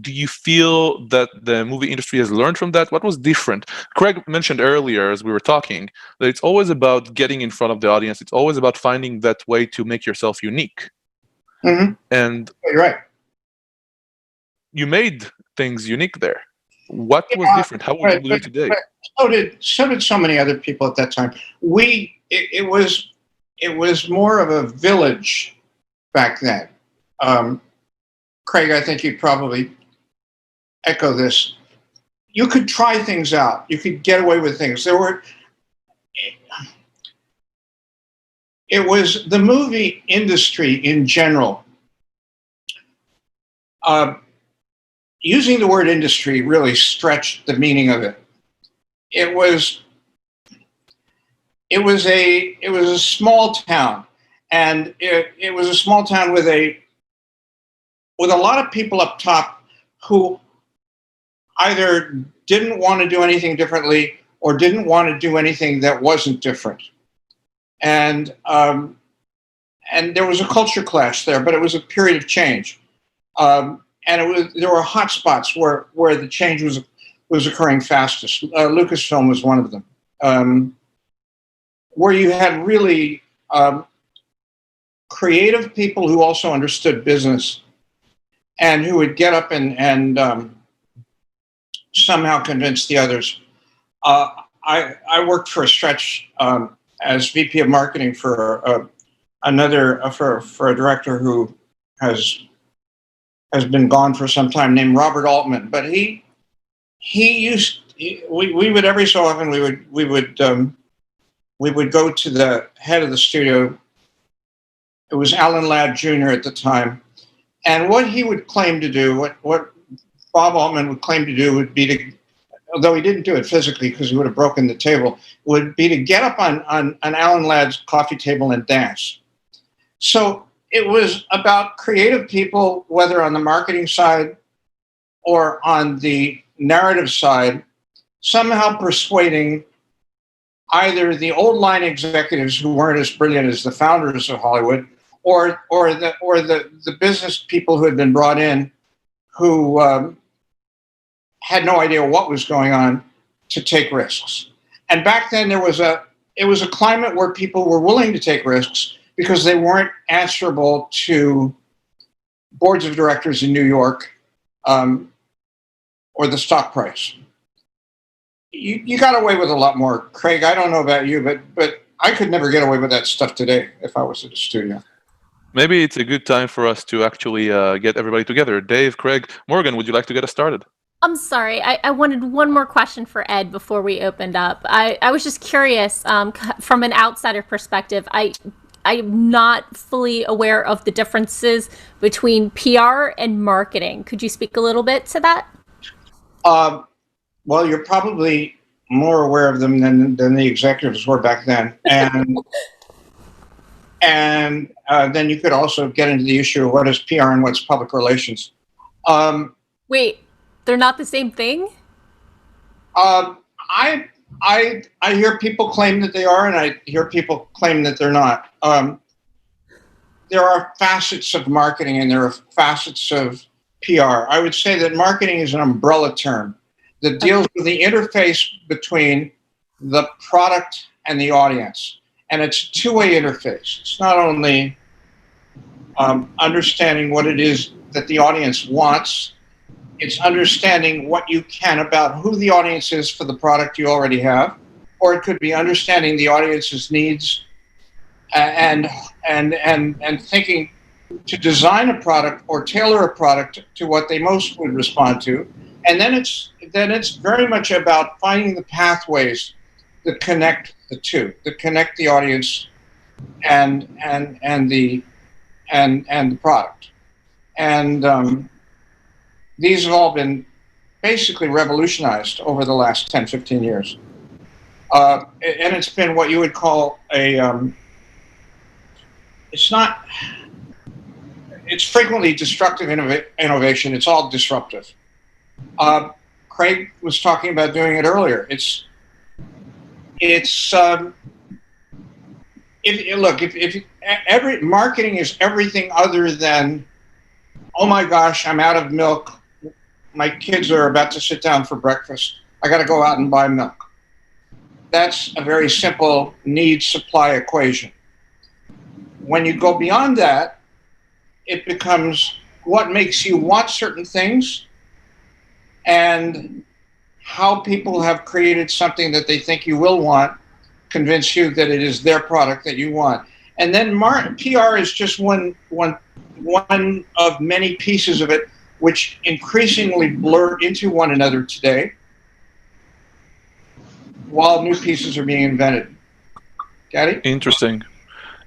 Do you feel that the movie industry has learned from that? What was different? Craig mentioned earlier, as we were talking, that it's always about getting in front of the audience. It's always about finding that way to make yourself unique. Mm-hmm. And you're right. You made things unique there. What was different? How would you do it today? So did so many other people at that time. It it was more of a village back then. Craig, I think you'd probably echo this. You could try things out. You could get away with things. It was the movie industry in general. Using the word industry really stretched the meaning of it. It was a small town, and it was a small town with a lot of people up top who either didn't want to do anything differently or didn't want to do anything that wasn't different. And there was a culture clash there, but it was a period of change. And there were hot spots where the change was occurring fastest. Lucasfilm was one of them, where you had really creative people who also understood business and who would get up and somehow convince the others. I worked for a stretch as VP of marketing for a director who has been gone for some time, named Robert Altman. But we would every so often we would go to the head of the studio. It was Alan Ladd Jr. at the time, and what he would claim to do, what Bob Altman would claim to do, would be to, although he didn't do it physically because he would have broken the table, would be to get up on Alan Ladd's coffee table and dance. So it was about creative people, whether on the marketing side or on the narrative side, somehow persuading either the old line executives who weren't as brilliant as the founders of Hollywood, or the business people who had been brought in who had no idea what was going on, to take risks. And back then it was a climate where people were willing to take risks because they weren't answerable to boards of directors in New York or the stock price. You got away with a lot more, Craig. I don't know about you, but I could never get away with that stuff today if I was at a studio. Maybe it's a good time for us to actually get everybody together. Dave, Craig, Morgan, would you like to get us started? I'm sorry. I wanted one more question for Ed before we opened up. I was just curious, from an outsider perspective, I'm not fully aware of the differences between PR and marketing. Could you speak a little bit to that? Well, you're probably more aware of them than the executives were back then. And then you could also get into the issue of what is PR and what's public relations. Wait. They're not the same thing? I hear people claim that they are, and I hear people claim that they're not. There are facets of marketing and there are facets of PR. I would say that marketing is an umbrella term that deals with the interface between the product and the audience. And it's a two-way interface. It's not only understanding what it is that the audience wants, it's understanding what you can about who the audience is for the product you already have, or it could be understanding the audience's needs and thinking to design a product or tailor a product to what they most would respond to. And then it's very much about finding the pathways that connect the two, that connect the audience and the product. And these have all been basically revolutionized over the last 10, 15 years. And it's been what you would call it's frequently destructive innovation. It's all disruptive. Craig was talking about doing it earlier. Every marketing is everything other than, oh my gosh, I'm out of milk. My kids are about to sit down for breakfast. I got to go out and buy milk. That's a very simple need-supply equation. When you go beyond that, it becomes what makes you want certain things and how people have created something that they think you will want, convince you that it is their product that you want. And then PR is just one of many pieces of it, which increasingly blur into one another today, while new pieces are being invented. Gadi? Interesting.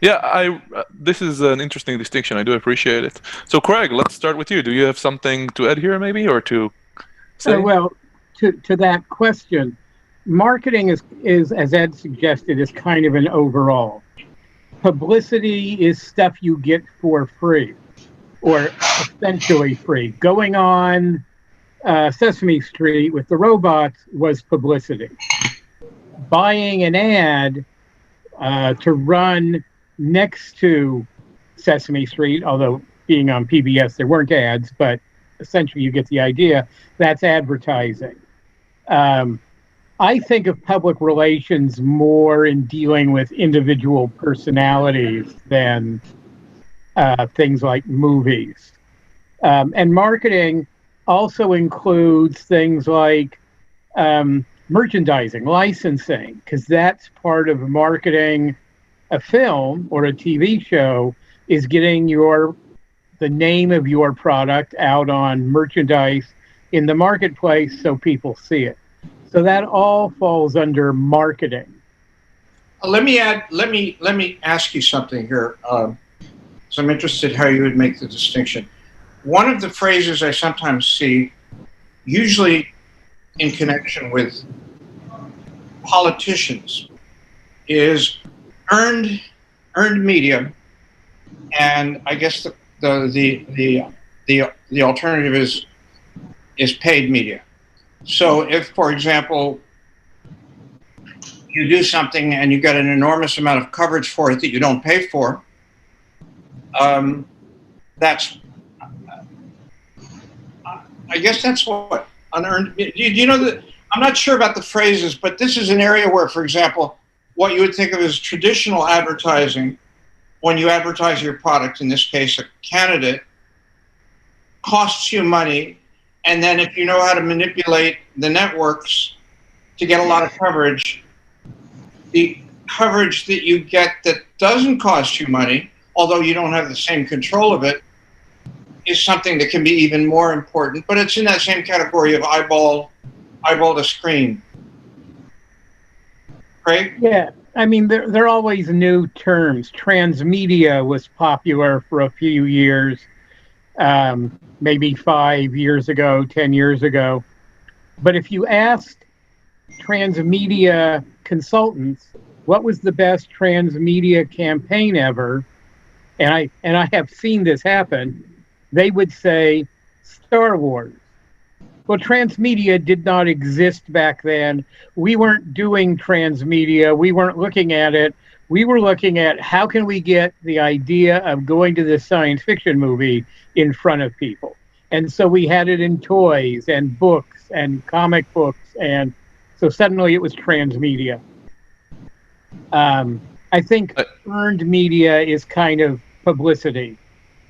Yeah, this is an interesting distinction. I do appreciate it. So, Craig, let's start with you. Do you have something to add here, maybe, or to say? Well, to that question, marketing is, as Ed suggested, is kind of an overall. Publicity is stuff you get for free, or essentially free. Going on Sesame Street with the robots was publicity. Buying an ad to run next to Sesame Street, although being on PBS there weren't ads, but essentially you get the idea, that's advertising. I think of public relations more in dealing with individual personalities than things like movies. And marketing also includes things like merchandising, licensing, because that's part of marketing a film or a TV show, is getting the name of your product out on merchandise in the marketplace so people see it. So that all falls under marketing. Let me ask you something here. So I'm interested how you would make the distinction. One of the phrases I sometimes see, usually in connection with politicians, is earned media, and I guess the alternative is paid media. So if, for example, you do something and you get an enormous amount of coverage for it that you don't pay for, that's, I guess that's what unearned. Do you know that? I'm not sure about the phrases, but this is an area where, for example, what you would think of as traditional advertising, when you advertise your product, in this case, a candidate, costs you money. And then if you know how to manipulate the networks to get a lot of coverage, the coverage that you get that doesn't cost you money, although you don't have the same control of it, is something that can be even more important. But it's in that same category of eyeball to screen. Craig? Yeah, I mean, there are always new terms. Transmedia was popular for a few years, maybe 5 years ago, 10 years ago. But if you asked transmedia consultants, what was the best transmedia campaign ever, and I have seen this happen, they would say Star Wars. Well, transmedia did not exist back then. We weren't doing transmedia. We weren't looking at it. We were looking at how can we get the idea of going to this science fiction movie in front of people. And so we had it in toys and books and comic books. And so suddenly it was transmedia. I think earned media is kind of publicity,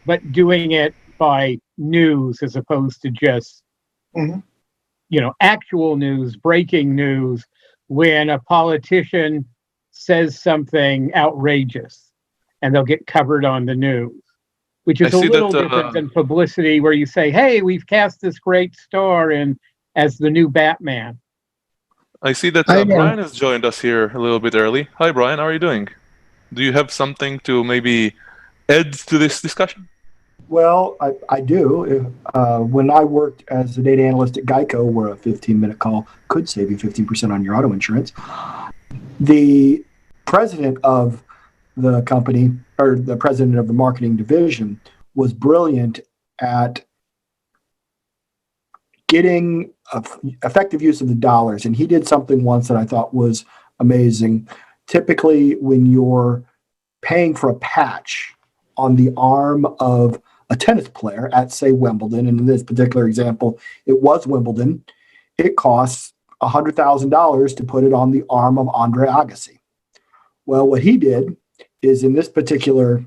but doing it by news as opposed to just actual news, breaking news, when a politician says something outrageous and they'll get covered on the news, which is a little different than publicity where you say, hey, we've cast this great star in as the new Batman. I see that Brian has joined us here a little bit early. Hi, Brian. How are you doing? Do you have something to maybe add to this discussion? Well, I do. When I worked as a data analyst at Geico, where a 15-minute call could save you 15% on your auto insurance, the president of the company, or the president of the marketing division, was brilliant at getting effective use of the dollars. And he did something once that I thought was amazing. Typically, when you're paying for a patch on the arm of a tennis player at, say, Wimbledon, and in this particular example, it was Wimbledon, it costs $100,000 to put it on the arm of Andre Agassi. Well, what he did is, in this particular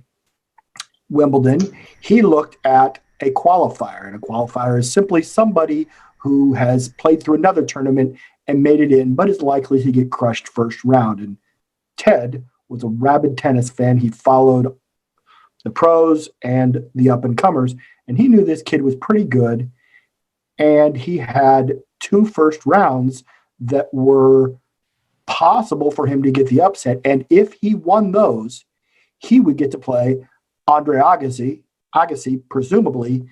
Wimbledon, he looked at a qualifier, and a qualifier is simply somebody who has played through another tournament and made it in, but is likely to get crushed first round. And Ted was a rabid tennis fan. He followed the pros and the up-and-comers, and he knew this kid was pretty good, and he had 2 first rounds that were possible for him to get the upset, and if he won those, he would get to play Andre Agassi, presumably,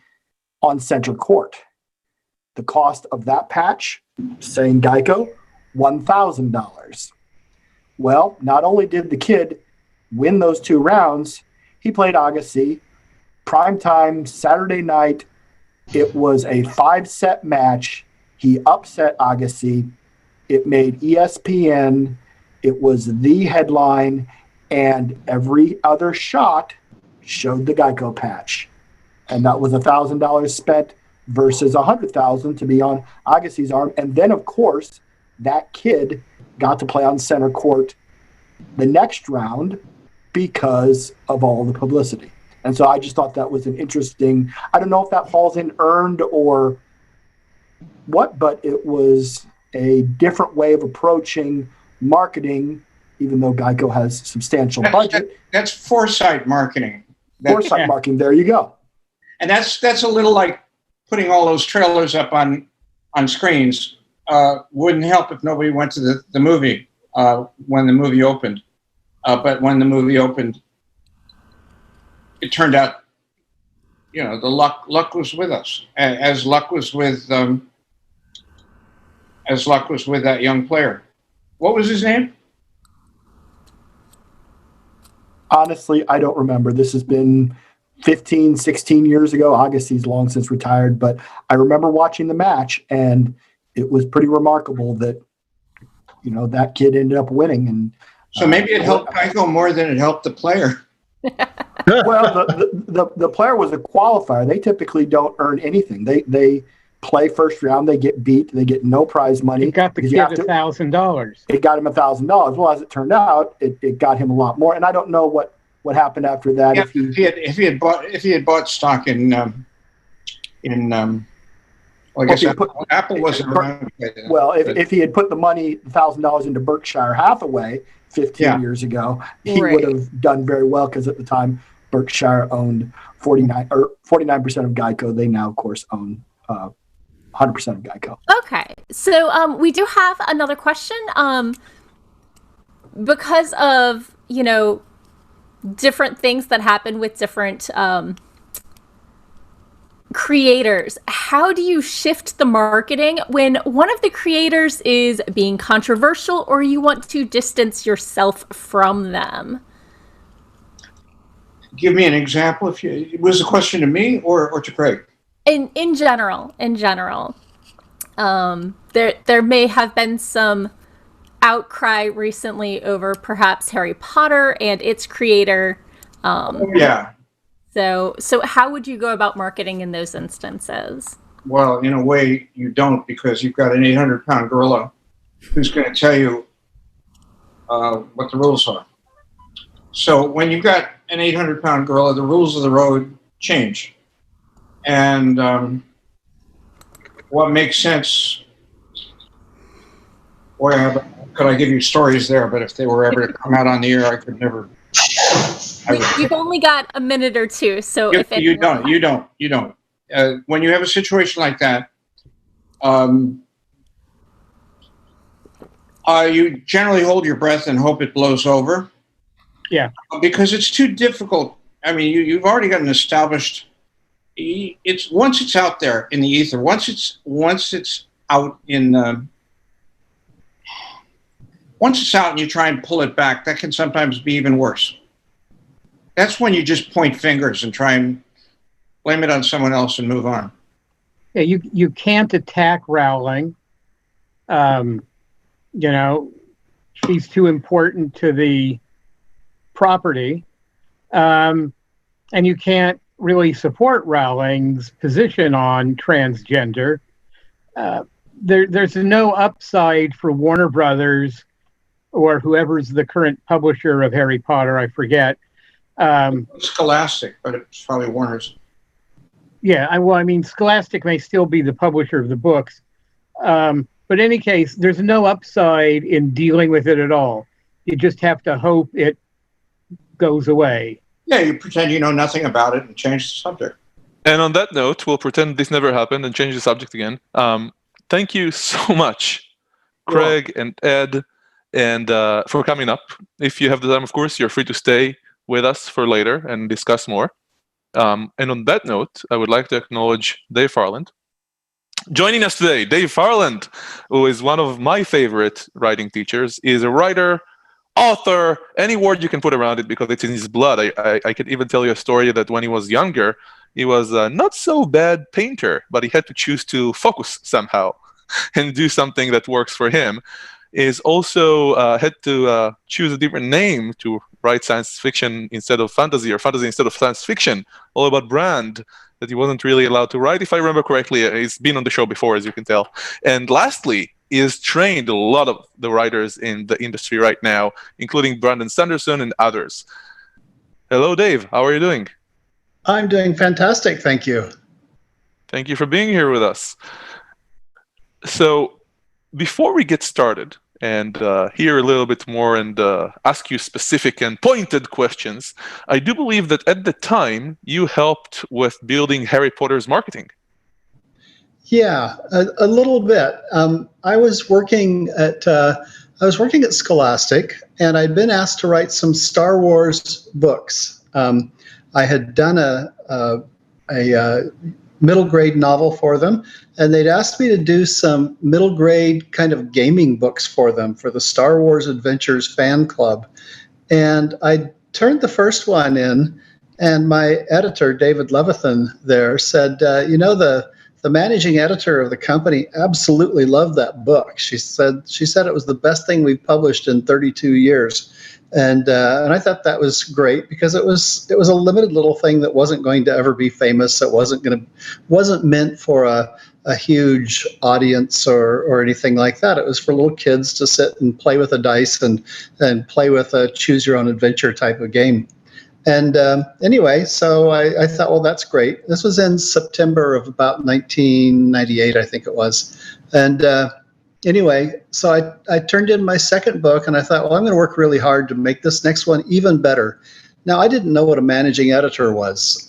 on center court. The cost of that patch, saying Geico, $1,000. Well, not only did the kid win those 2 rounds, he played Agassi, primetime Saturday night. It was a 5-set match. He upset Agassi. It made ESPN. It was the headline, and every other shot showed the Geico patch. And that was $1,000 spent versus $100,000 to be on Agassi's arm. And then, of course, that kid got to play on center court the next round because of all the publicity. And so I just thought that was an interesting, I don't know if that falls in earned or what, but it was a different way of approaching marketing, even though Geico has substantial budget. That's foresight marketing. Foresight marketing, there you go. And that's a little like putting all those trailers up on screens. Wouldn't help if nobody went to the movie when the movie opened. But when the movie opened, it turned out, the luck was with us, as luck was with that young player. What was his name? Honestly, I don't remember. This has been 15, 16 years ago. Agassi's long since retired, but I remember watching the match, and it was pretty remarkable that, that kid ended up winning. And so maybe it helped Geico more than it helped the player. Well, the player was a qualifier. They typically don't earn anything. They play first round. They get beat. They get no prize money. It got the kid $1,000. It got him $1,000. Well, as it turned out, it got him a lot more. And I don't know what happened after that. Yeah, if he had bought stock in I guess Apple wasn't around. Well, if he had put the money $1,000 into Berkshire Hathaway 15 years ago, he would have done very well, because at the time Berkshire owned 49% of Geico. They now, of course, own 100% of Geico. Okay, so we do have another question. Because of different things that happen with different creators, how do you shift the marketing when one of the creators is being controversial or you want to distance yourself from them? Give me an example. Was the question to me or to Craig? In general, there may have been some outcry recently over perhaps Harry Potter and its creator. So how would you go about marketing in those instances? Well, in a way, you don't, because you've got an 800-pound gorilla who's going to tell you what the rules are. So when you've got an 800-pound gorilla, the rules of the road change. And what makes sense, could I give you stories there, but if they were ever to come out on the air, I could never. You've only got a minute or two, so you don't. When you have a situation like that, you generally hold your breath and hope it blows over. Yeah. Because it's too difficult. I mean, you've already got an established. Once it's out there in the ether, once it's out in. Once it's out and you try and pull it back, that can sometimes be even worse. That's when you just point fingers and try and blame it on someone else and move on. Yeah, you can't attack Rowling. She's too important to the property. And you can't really support Rowling's position on transgender. There's no upside for Warner Brothers or whoever's the current publisher of Harry Potter, I forget. Scholastic, but it's probably Warner's. Yeah, Scholastic may still be the publisher of the books. But in any case, there's no upside in dealing with it at all. You just have to hope it goes away. Yeah, you pretend you know nothing about it and change the subject. And on that note, we'll pretend this never happened and change the subject again. Thank you so much, Craig and Ed, and for coming up. If you have the time, of course, you're free to stay with us for later and discuss more. And on that note, I would like to acknowledge Dave Farland. Joining us today, Dave Farland, who is one of my favorite writing teachers, is a writer, author, any word you can put around it because it's in his blood. I can even tell you a story that when he was younger, he was a not so bad painter, but he had to choose to focus somehow and do something that works for him. Is also had to choose a different name to write science fiction instead of fantasy, or fantasy instead of science fiction, all about brand that he wasn't really allowed to write. If I remember correctly, he's been on the show before, as you can tell. And lastly, he has trained a lot of the writers in the industry right now, including Brandon Sanderson and others. Hello, Dave. How are you doing? I'm doing fantastic, thank you. Thank you for being here with us. So before we get started and hear a little bit more and ask you specific and pointed questions, I do believe that at the time you helped with building Harry Potter's marketing. Yeah, a little bit. I was working at Scholastic, and I'd been asked to write some Star Wars books. I had done a middle grade novel for them, and they'd asked me to do some middle grade kind of gaming books for them for the Star Wars Adventures fan club. And I turned the first one in, and my editor, David Levithan, there said, the managing editor of the company absolutely loved that book. She said it was the best thing we've published in 32 years. And I thought that was great because it was a limited little thing that wasn't going to ever be famous. It wasn't meant for a huge audience or anything like that. It was for little kids to sit and play with the dice and play with a choose your own adventure type of game. And anyway, so I thought, well, that's great. This was in September of about 1998, I think it was. And anyway, so I turned in my second book, and I thought, well, I'm going to work really hard to make this next one even better. Now, I didn't know what a managing editor was.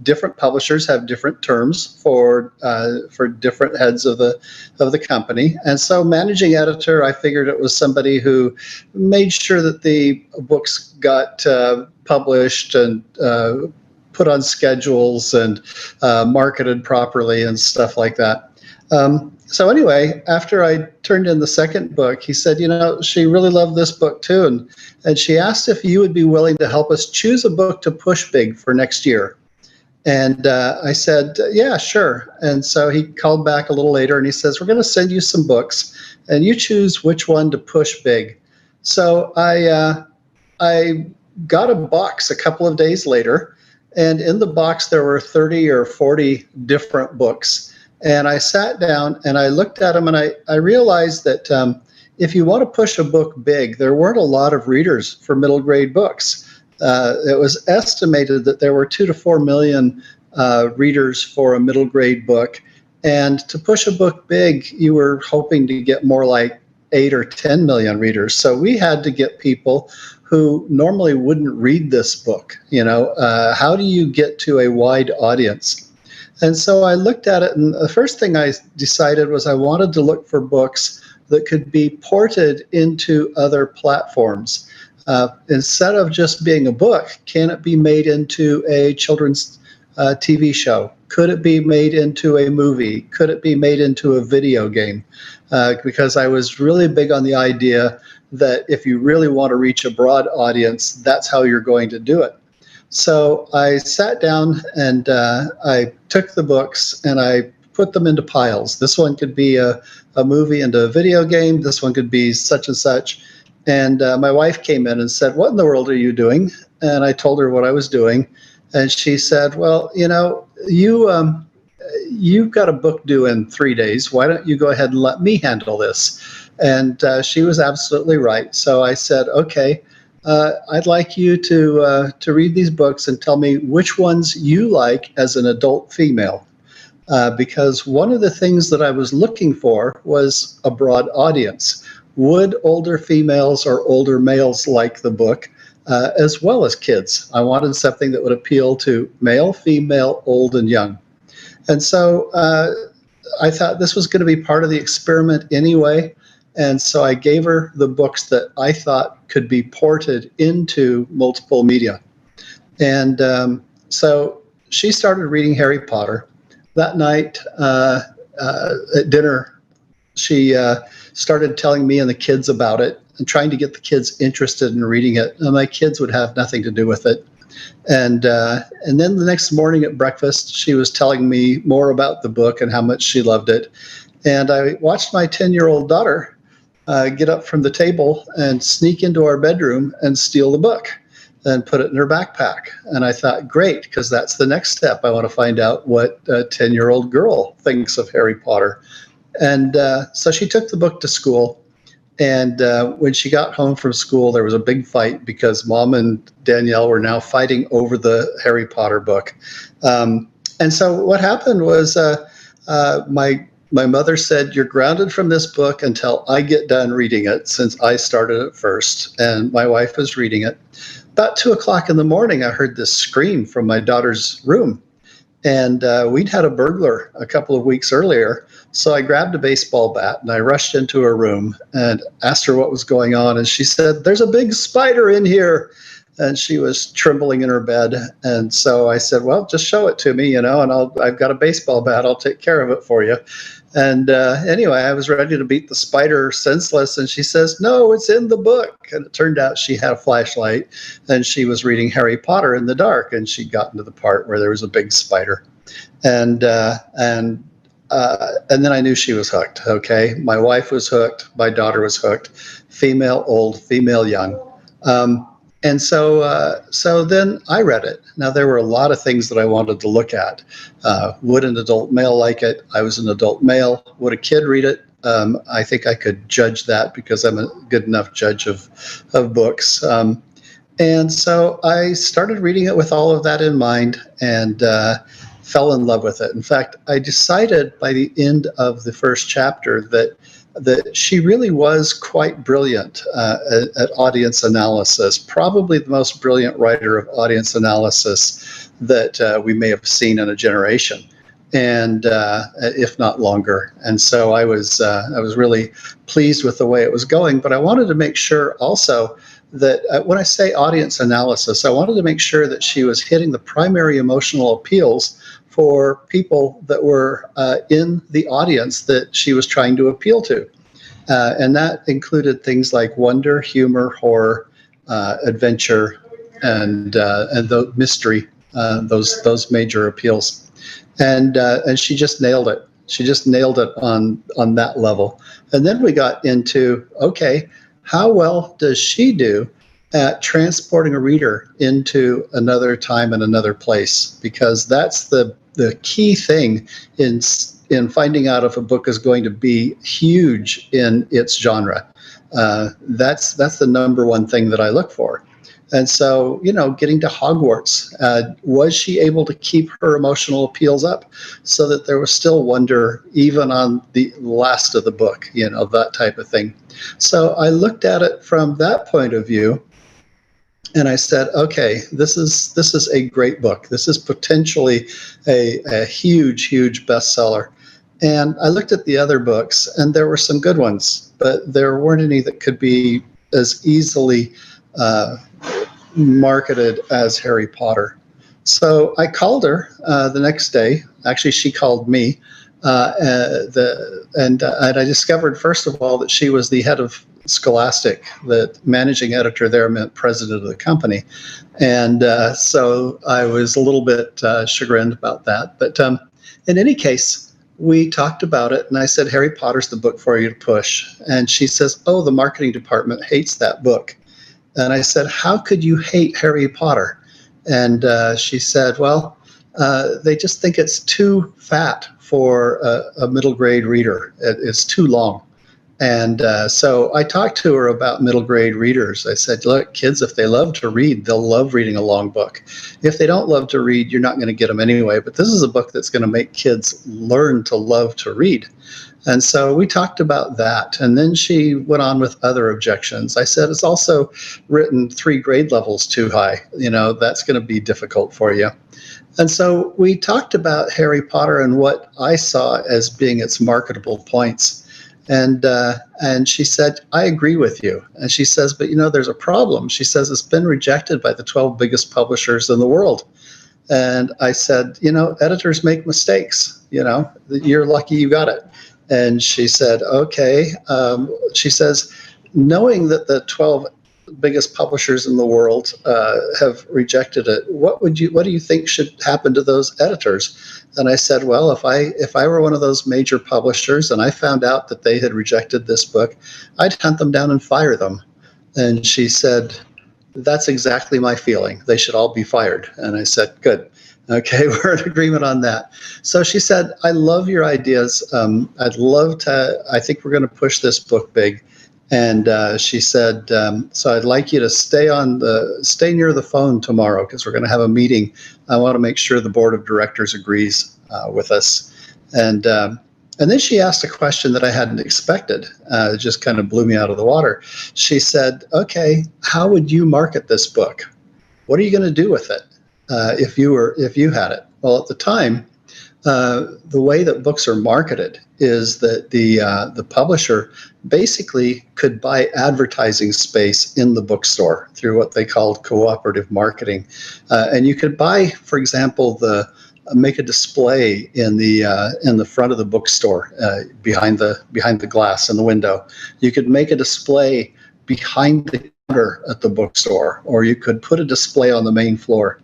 Different publishers have different terms for different heads of the company, and so managing editor, I figured it was somebody who made sure that the books got published and put on schedules and marketed properly and stuff like that. So anyway, after I turned in the second book, he said, she really loved this book too. And she asked if you would be willing to help us choose a book to push big for next year. And I said, yeah, sure. And so he called back a little later and he says, we're going to send you some books and you choose which one to push big. So I got a box a couple of days later, and in the box there were 30 or 40 different books. And I sat down and I looked at them, and I realized that if you want to push a book big, there weren't a lot of readers for middle grade books. It was estimated that there were 2 to 4 million readers for a middle grade book. And to push a book big, you were hoping to get more like 8 or 10 million readers. So we had to get people who normally wouldn't read this book. How do you get to a wide audience? And so I looked at it, and the first thing I decided was I wanted to look for books that could be ported into other platforms. Instead of just being a book, can it be made into a children's TV show? Could it be made into a movie? Could it be made into a video game? Because I was really big on the idea that if you really want to reach a broad audience, that's how you're going to do it. So I sat down and I took the books and I put them into piles. This one could be a movie and a video game. This one could be such and such. And my wife came in and said, what in the world are you doing? And I told her what I was doing. And she said, well, you've got a book due in 3 days. Why don't you go ahead and let me handle this? And she was absolutely right. So I said, okay. I'd like you to read these books and tell me which ones you like as an adult female, because one of the things that I was looking for was a broad audience. Would older females or older males like the book? as well as kids. I wanted something that would appeal to male, female, old, and young. And so I thought this was going to be part of the experiment anyway. And so I gave her the books that I thought could be ported into multiple media. And so she started reading Harry Potter. That night at dinner, she started telling me and the kids about it and trying to get the kids interested in reading it. And my kids would have nothing to do with it. And then the next morning at breakfast, she was telling me more about the book and how much she loved it. And I watched my 10-year-old daughter get up from the table and sneak into our bedroom and steal the book and put it in her backpack. And I thought, great, because that's the next step. I want to find out what a 10-year-old girl thinks of Harry Potter. And so she took the book to school. And when she got home from school, there was a big fight because Mom and Danielle were now fighting over the Harry Potter book. And so what happened was my mother said, you're grounded from this book until I get done reading it, since I started it first. And my wife was reading it. About 2 o'clock in the morning, I heard this scream from my daughter's room. And we'd had a burglar a couple of weeks earlier. So I grabbed a baseball bat and I rushed into her room and asked her what was going on. And she said, there's a big spider in here. And she was trembling in her bed. And so I said, well, just show it to me, and I've got a baseball bat. I'll take care of it for you. And anyway, I was ready to beat the spider senseless. And she says, no, it's in the book. And it turned out she had a flashlight and she was reading Harry Potter in the dark. And she'd gotten to the part where there was a big spider. And then I knew she was hooked. Okay. My wife was hooked. My daughter was hooked. Female, old, female, young. And so then I read it. Now, there were a lot of things that I wanted to look at. Would an adult male like it? I was an adult male. Would a kid read it? I think I could judge that because I'm a good enough judge of books. And so I started reading it with all of that in mind and fell in love with it. In fact, I decided by the end of the first chapter that she really was quite brilliant at audience analysis, probably the most brilliant writer of audience analysis that we may have seen in a generation, and if not longer. And so I was really pleased with the way it was going, but I wanted to make sure also that when I say audience analysis, I wanted to make sure that she was hitting the primary emotional appeals for people that were in the audience that she was trying to appeal to. And that included things like wonder, humor, horror, adventure, and the mystery, those major appeals. And she just nailed it. She just nailed it on that level. And then we got into, okay, how well does she do at transporting a reader into another time and another place? Because that's the key thing in finding out if a book is going to be huge in its genre. That's the number one thing that I look for. And so, getting to Hogwarts, was she able to keep her emotional appeals up so that there was still wonder even on the last of the book, that type of thing. So I looked at it from that point of view. And I said, okay, this is a great book. This is potentially a huge, huge bestseller. And I looked at the other books, and there were some good ones, but there weren't any that could be as easily marketed as Harry Potter. So I called her the next day. Actually, she called me. And I discovered, first of all, that she was the head of Scholastic. The managing editor there meant president of the company. And so I was a little bit chagrined about that. But in any case, we talked about it, and I said, Harry Potter's the book for you to push. And she says, oh, the marketing department hates that book. And I said, how could you hate Harry Potter? And she said, well, they just think it's too fat for a middle grade reader. It's too long. And so I talked to her about middle grade readers. I said, look, kids, if they love to read, they'll love reading a long book. If they don't love to read, you're not going to get them anyway. But this is a book that's going to make kids learn to love to read. And so we talked about that. And then she went on with other objections. I said, it's also written 3 grade levels too high. That's going to be difficult for you. And so we talked about Harry Potter and what I saw as being its marketable points. And she said, I agree with you. And she says, but there's a problem. She says, it's been rejected by the 12 biggest publishers in the world. And I said, editors make mistakes. You're lucky you got it. And she said, okay. She says, knowing that the 12 biggest publishers in the world have rejected it, what do you think should happen to those editors? And I said, well, if I were one of those major publishers and I found out that they had rejected this book, I'd hunt them down and fire them. And she said, that's exactly my feeling. They should all be fired. And I said, good. Okay, we're in agreement on that. So she said, I love your ideas. I think we're going to push this book big. And she said, so I'd like you to stay near the phone tomorrow because we're going to have a meeting. I want to make sure the board of directors agrees with us. And then she asked a question that I hadn't expected. It just kind of blew me out of the water. She said, okay, how would you market this book? What are you going to do with it if you had it? Well, at the time, the way that books are marketed is that the publisher basically could buy advertising space in the bookstore through what they called cooperative marketing, and you could buy, for example, make a display in the front of the bookstore behind the glass in the window. You could make a display behind the counter at the bookstore, or you could put a display on the main floor.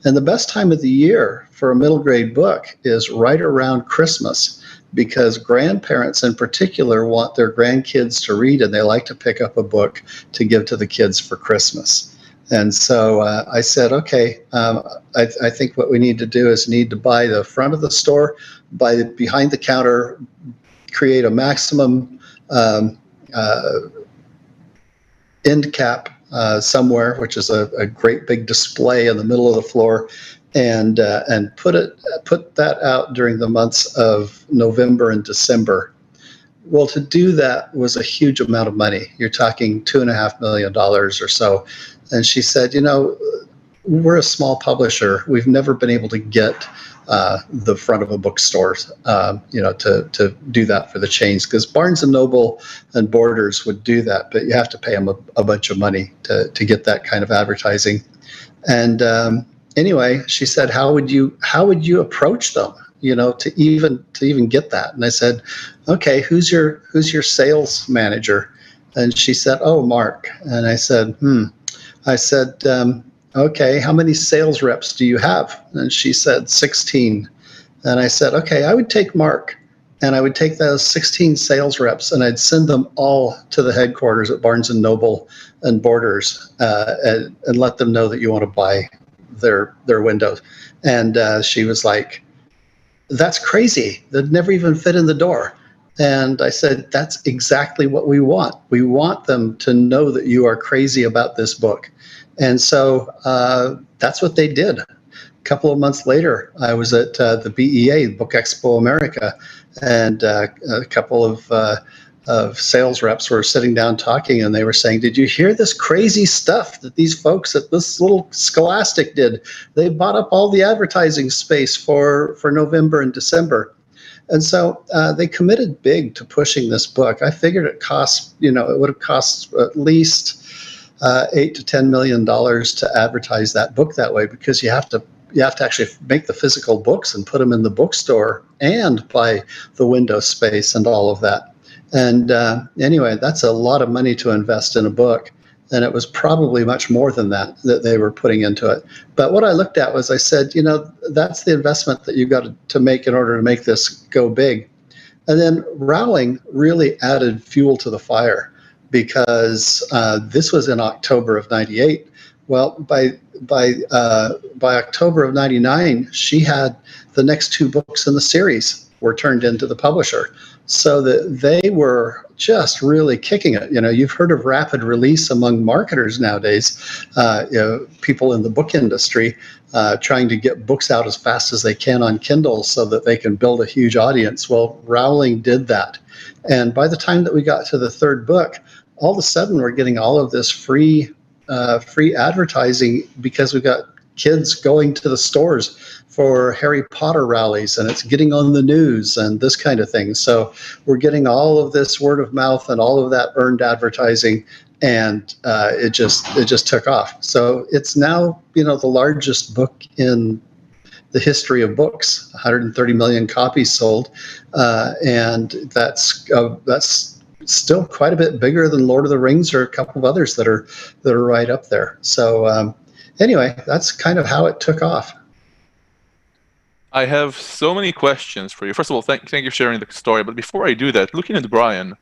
And the best time of the year for a middle grade book is right around Christmas, because grandparents in particular want their grandkids to read, and they like to pick up a book to give to the kids for Christmas. And so I said, okay, I think what we need to do is buy the front of the store, buy behind the counter, create a maximum end cap somewhere, which is a great big display in the middle of the floor, and put that out during the months of November and December. Well, to do that was a huge amount of money. You're talking $2.5 million or so. And she said, we're a small publisher. We've never been able to get the front of a bookstore, to do that for the chains, because Barnes and Noble and Borders would do that, but you have to pay them a bunch of money to get that kind of advertising. And anyway, she said, how would you approach them, to even get that? And I said, okay, who's your sales manager? And she said, oh, Mark. And I said, okay, how many sales reps do you have? And she said 16. And I said, okay, I would take Mark, and I would take those 16 sales reps, and I'd send them all to the headquarters at Barnes and Noble and Borders, and let them know that you want to buy their windows. And she was like, that's crazy. They'd never even fit in the door. And I said, that's exactly what we want. We want them to know that you are crazy about this book. And so that's what they did. A couple of months later, I was at the BEA, Book Expo America, and a couple of sales reps were sitting down talking, and they were saying, did you hear this crazy stuff that these folks at this little Scholastic did? They bought up all the advertising space for November and December. And so they committed big to pushing this book. I figured it would have cost at least $8 to $10 million to advertise that book that way, because you have to actually make the physical books and put them in the bookstore and buy the window space and all of that. And anyway, that's a lot of money to invest in a book. And it was probably much more than that they were putting into it. But what I looked at was, I said, that's the investment that you've got to make in order to make this go big. And then Rowling really added fuel to the fire, because this was in October of '98. Well, by October of '99, she had the next 2 books in the series. were turned into the publisher. So that they were just really kicking it. You've heard of rapid release among marketers nowadays, people in the book industry trying to get books out as fast as they can on Kindle so that they can build a huge audience. Well, Rowling did that. And by the time that we got to the third book, all of a sudden we're getting all of this free advertising because we've got kids going to the stores for Harry Potter rallies, and it's getting on the news and this kind of thing. So we're getting all of this word of mouth and all of that earned advertising, and it just took off. So it's now the largest book in the history of books. 130 million copies sold, and that's still quite a bit bigger than Lord of the Rings or a couple of others that are right up there. So anyway, that's kind of how it took off. I have so many questions for you. First of all, thank you for sharing the story. But before I do that, looking at Brian,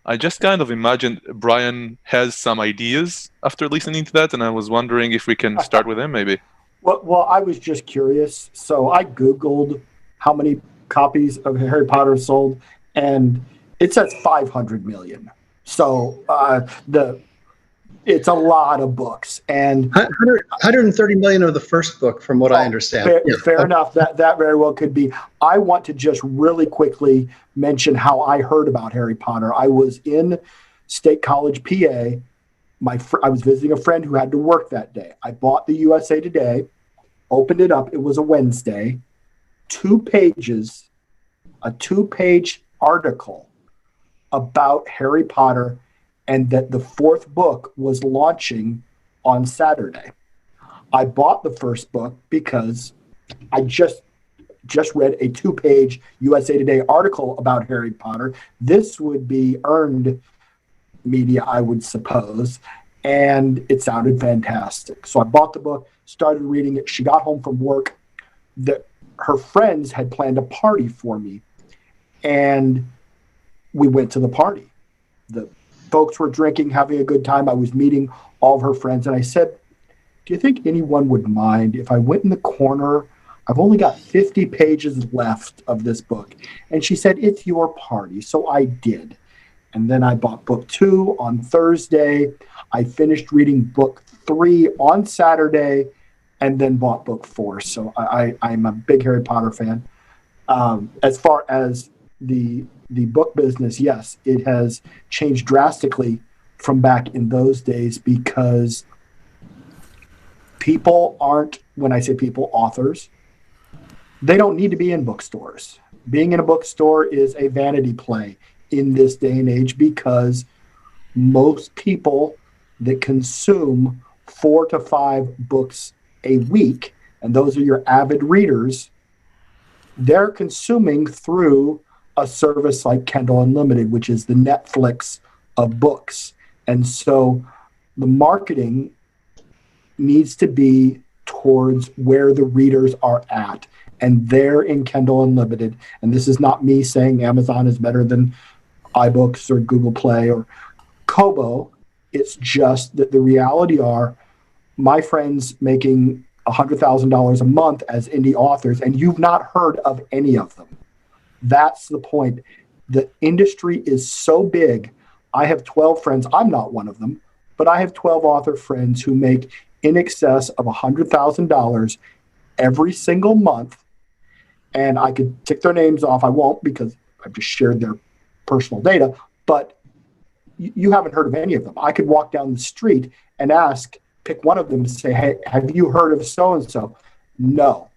I just kind of imagined Brian has some ideas after listening to that, and I was wondering if we can start with him, maybe. Well, I was just curious. So I Googled how many copies of Harry Potter sold, and it says 500 million. So it's a lot of books. And 130 million of the first book, from what I understand. Fair enough. That very well could be. I want to just really quickly mention how I heard about Harry Potter. I was in State College, PA. I was visiting a friend who had to work that day. I bought the USA Today, opened it up. It was a Wednesday. 2 pages, a 2-page article about Harry Potter, and that the 4th book was launching on Saturday. I bought the first book because I just read a 2-page USA Today article about Harry Potter. This would be earned media, I would suppose, and it sounded fantastic. So I bought the book, started reading it. She got home from work. Her friends had planned a party for me, and we went to the party. The folks were drinking, having a good time. I was meeting all of her friends, and I said, do you think anyone would mind if I went in the corner? I've only got 50 pages left of this book. And she said, it's your party. So I did. And then I bought book 2 on Thursday. I finished reading book 3 on Saturday, and then bought book 4. So I'm a big Harry Potter fan. As far as the book business, yes, it has changed drastically from back in those days, because people aren't, when I say people, authors, they don't need to be in bookstores. Being in a bookstore is a vanity play in this day and age, because most people that consume 4 to 5 books a week, and those are your avid readers, they're consuming through a service like Kindle Unlimited, which is the Netflix of books. And so the marketing needs to be towards where the readers are at, and they're in Kindle Unlimited. And this is not me saying Amazon is better than iBooks or Google Play or Kobo. It's just that the reality are my friends making $100,000 a month as indie authors, and you've not heard of any of them. That's the point. The industry is so big. I have 12 friends. I'm not one of them, but I have 12 author friends who make in excess of $100,000 every single month. And I could tick their names off. I won't, because I've just shared their personal data, but you haven't heard of any of them. I could walk down the street and pick one of them to say, hey, have you heard of so-and-so? No.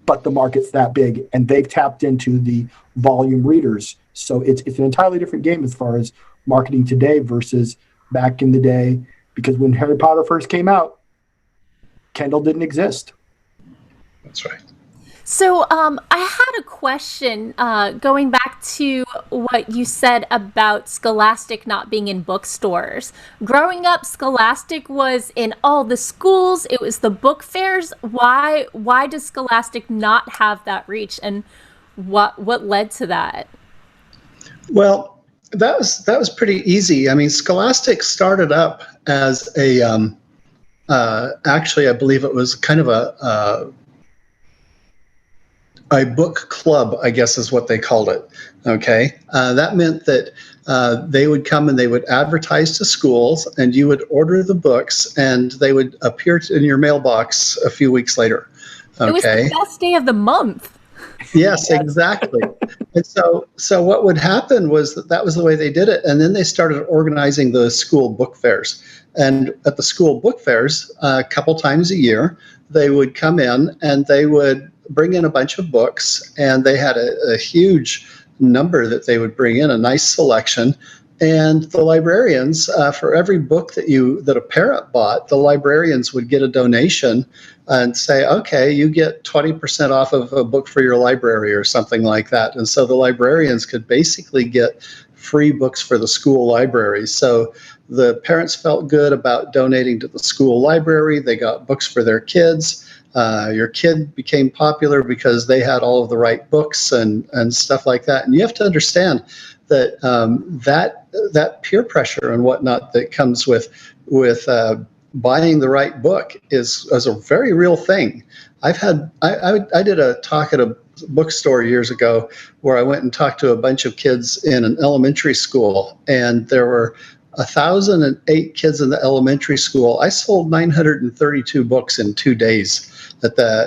But the market's that big, and they've tapped into the volume readers. So it's an entirely different game as far as marketing today versus back in the day, because when Harry Potter first came out, Kindle didn't exist. That's right. So I had a question going back to what you said about Scholastic not being in bookstores. Growing up, Scholastic was in all the schools. It was the book fairs. Why does Scholastic not have that reach, and what led to that? Well, that was pretty easy. I mean, Scholastic started up as a actually, I believe it was kind of a book club, I guess is what they called it. Okay. That meant that they would come and they would advertise to schools, and you would order the books, and they would appear in your mailbox a few weeks later. Okay. It was the best day of the month. Yes, exactly. And so what would happen was that was the way they did it. And then they started organizing the school book fairs. And at the school book fairs, a couple times a year, they would come in and they would bring in a bunch of books, and they had a huge number that they would bring in, a nice selection. And the librarians, for every book that a parent bought, the librarians would get a donation and say, okay, you get 20% off of a book for your library or something like that. And so the librarians could basically get free books for the school library. So the parents felt good about donating to the school library. They got books for their kids. Your kid became popular because they had all of the right books and stuff like that. And you have to understand that that peer pressure and whatnot that comes with buying the right book is a very real thing. I did a talk at a bookstore years ago where I went and talked to a bunch of kids in an elementary school, and there were 1,008 kids in the elementary school. I sold 932 books in 2 days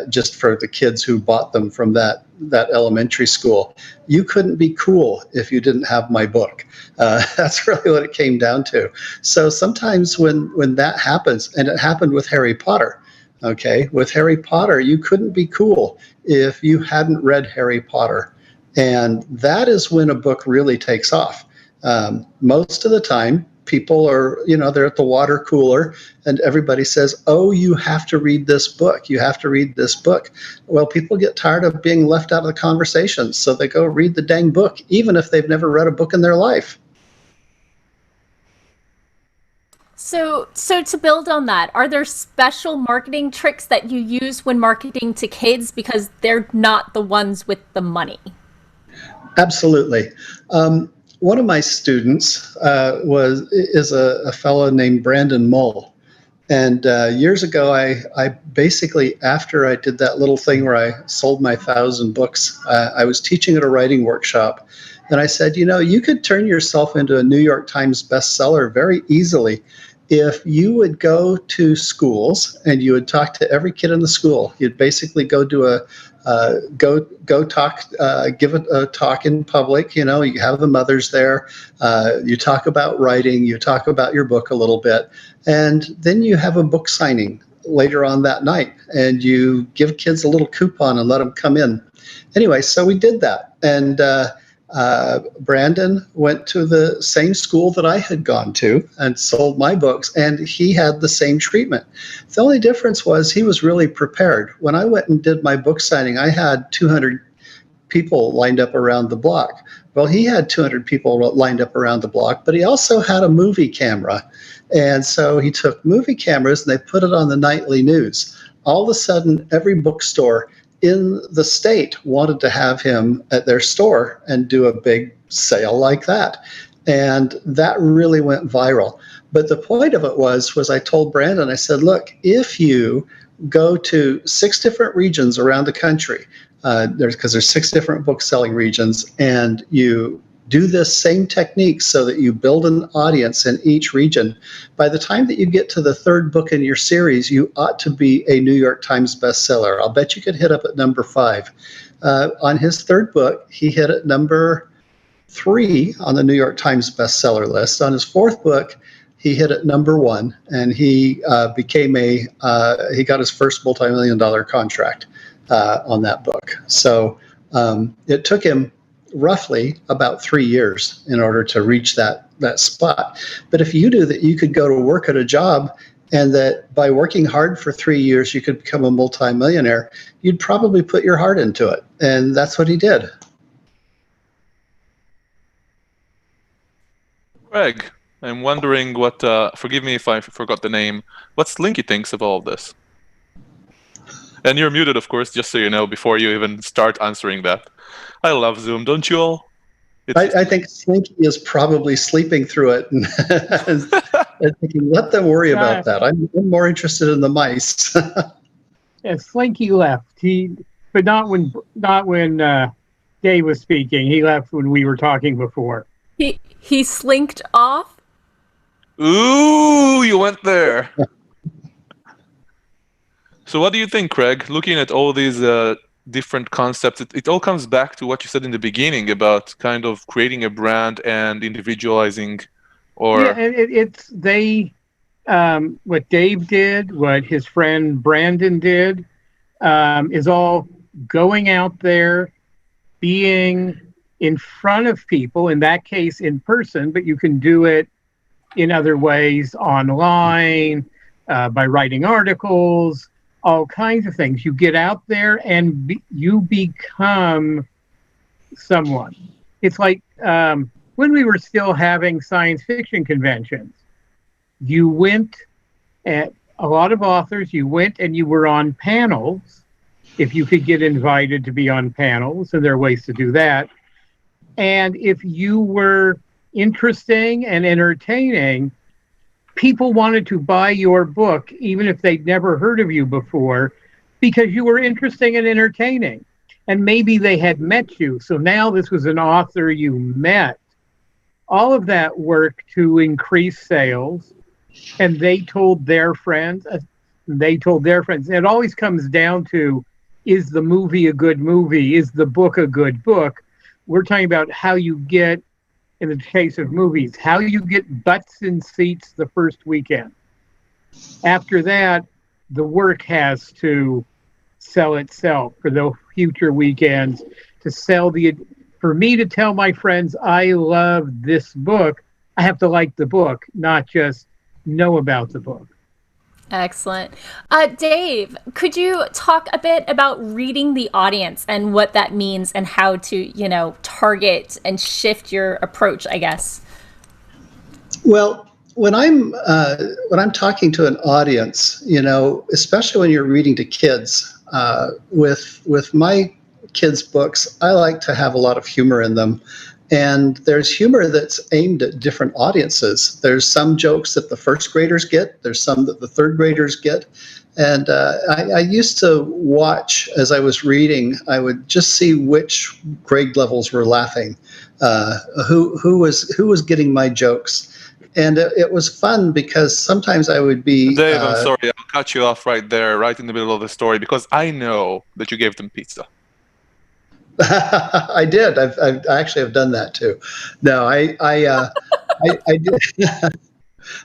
just for the kids who bought them from that elementary school. You couldn't be cool if you didn't have my book. That's really what it came down to. So sometimes when that happens, and it happened with Harry Potter, okay, with Harry Potter, you couldn't be cool if you hadn't read Harry Potter. And that is when a book really takes off. Most of the time, people are, they're at the water cooler and everybody says, oh, you have to read this book. You have to read this book. Well, people get tired of being left out of the conversation, so they go read the dang book, even if they've never read a book in their life. So to build on that, are there special marketing tricks that you use when marketing to kids because they're not the ones with the money? Absolutely. One of my students is a fellow named Brandon Mull. And years ago, I basically, after I did that little thing where I sold my 1,000 books, I was teaching at a writing workshop. And I said, you could turn yourself into a New York Times bestseller very easily if you would go to schools and you would talk to every kid in the school. You'd basically go do give a talk in public. You have the mothers there. You talk about writing. You talk about your book a little bit, and then you have a book signing later on that night, and you give kids a little coupon and let them come in. Anyway, so we did that, and Brandon went to the same school that I had gone to and sold my books, and he had the same treatment. The only difference was he was really prepared. When I went and did my book signing, I had 200 people lined up around the block. Well, he had 200 people lined up around the block, but he also had a movie camera. And so he took movie cameras and they put it on the nightly news. All of a sudden, every bookstore in the state wanted to have him at their store and do a big sale like that. And that really went viral. But the point of it was I told Brandon, I said, look, if you go to 6 different regions around the country, because there's 6 different book selling regions, and you do this same technique so that you build an audience in each region, by the time that you get to the 3rd book in your series, you ought to be a New York Times bestseller. I'll bet you could hit up at number 5. On his 3rd book, he hit at number 3 on the New York Times bestseller list. On his 4th book, he hit at number 1, and he he got his first multi-million-dollar contract on that book. So it took him roughly about 3 years in order to reach that spot. But if you knew that you could go to work at a job and that by working hard for 3 years you could become a multimillionaire, you'd probably put your heart into it. And that's what he did. Greg, I'm wondering what, forgive me if I forgot the name, what Slinky thinks of all of this. And you're muted, of course, just so you know, before you even start answering that. I love Zoom, don't you all? I think Slinky is probably sleeping through it and thinking, let them worry about that. I'm more interested in the mice. Yeah, Slinky left. He but not when Dave was speaking. He left when we were talking before. He slinked off. Ooh, you went there. So what do you think, Craig? Looking at all these different concepts, it all comes back to what you said in the beginning about kind of creating a brand and individualizing, or yeah, what Dave did, what his friend Brandon did, is all going out there, being in front of people, in that case in person, but you can do it in other ways, online, by writing articles, all kinds of things. You get out there and you become someone. It's like when we were still having science fiction conventions, you went at a lot of authors, you went and you were on panels, if you could get invited to be on panels, and there are ways to do that. And if you were interesting and entertaining, people wanted to buy your book, even if they'd never heard of you before, because you were interesting and entertaining. And maybe they had met you. So now this was an author you met. All of that worked to increase sales. And they told their friends. It always comes down to, is the movie a good movie? Is the book a good book? We're talking about how you get, in the case of movies, how you get butts in seats the first weekend. After that, the work has to sell itself for the future weekends, to sell for me to tell my friends I love this book, I have to like the book, not just know about the book. Excellent. Dave, could you talk a bit about reading the audience and what that means and how to, target and shift your approach, I guess? Well, when I'm talking to an audience, especially when you're reading to kids, with my kids' books, I like to have a lot of humor in them. And there's humor that's aimed at different audiences. There's some jokes that the first graders get. There's some that the third graders get. And I used to watch as I was reading. I would just see which grade levels were laughing, who was getting my jokes. And it was fun because sometimes I would be... Dave, I'm sorry, I'll cut you off right there, right in the middle of the story, because I know that you gave them pizza. I did. I actually have done that too. No, I did.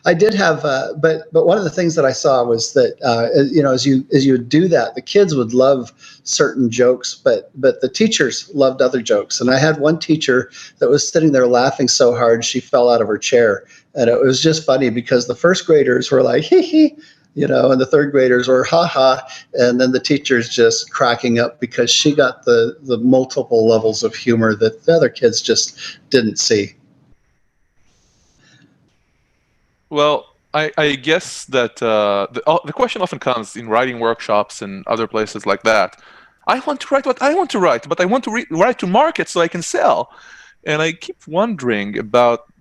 I did have, but one of the things that I saw was that as you would do that, the kids would love certain jokes, but the teachers loved other jokes. And I had one teacher that was sitting there laughing so hard she fell out of her chair, and it was just funny because the first graders were like hee hee, and the third graders were ha ha, and then the teacher's just cracking up because she got the multiple levels of humor that the other kids just didn't see. Well, I guess that the question often comes in writing workshops and other places like that. I want to write what I want to write, but I want to write to market so I can sell. And I keep wondering about,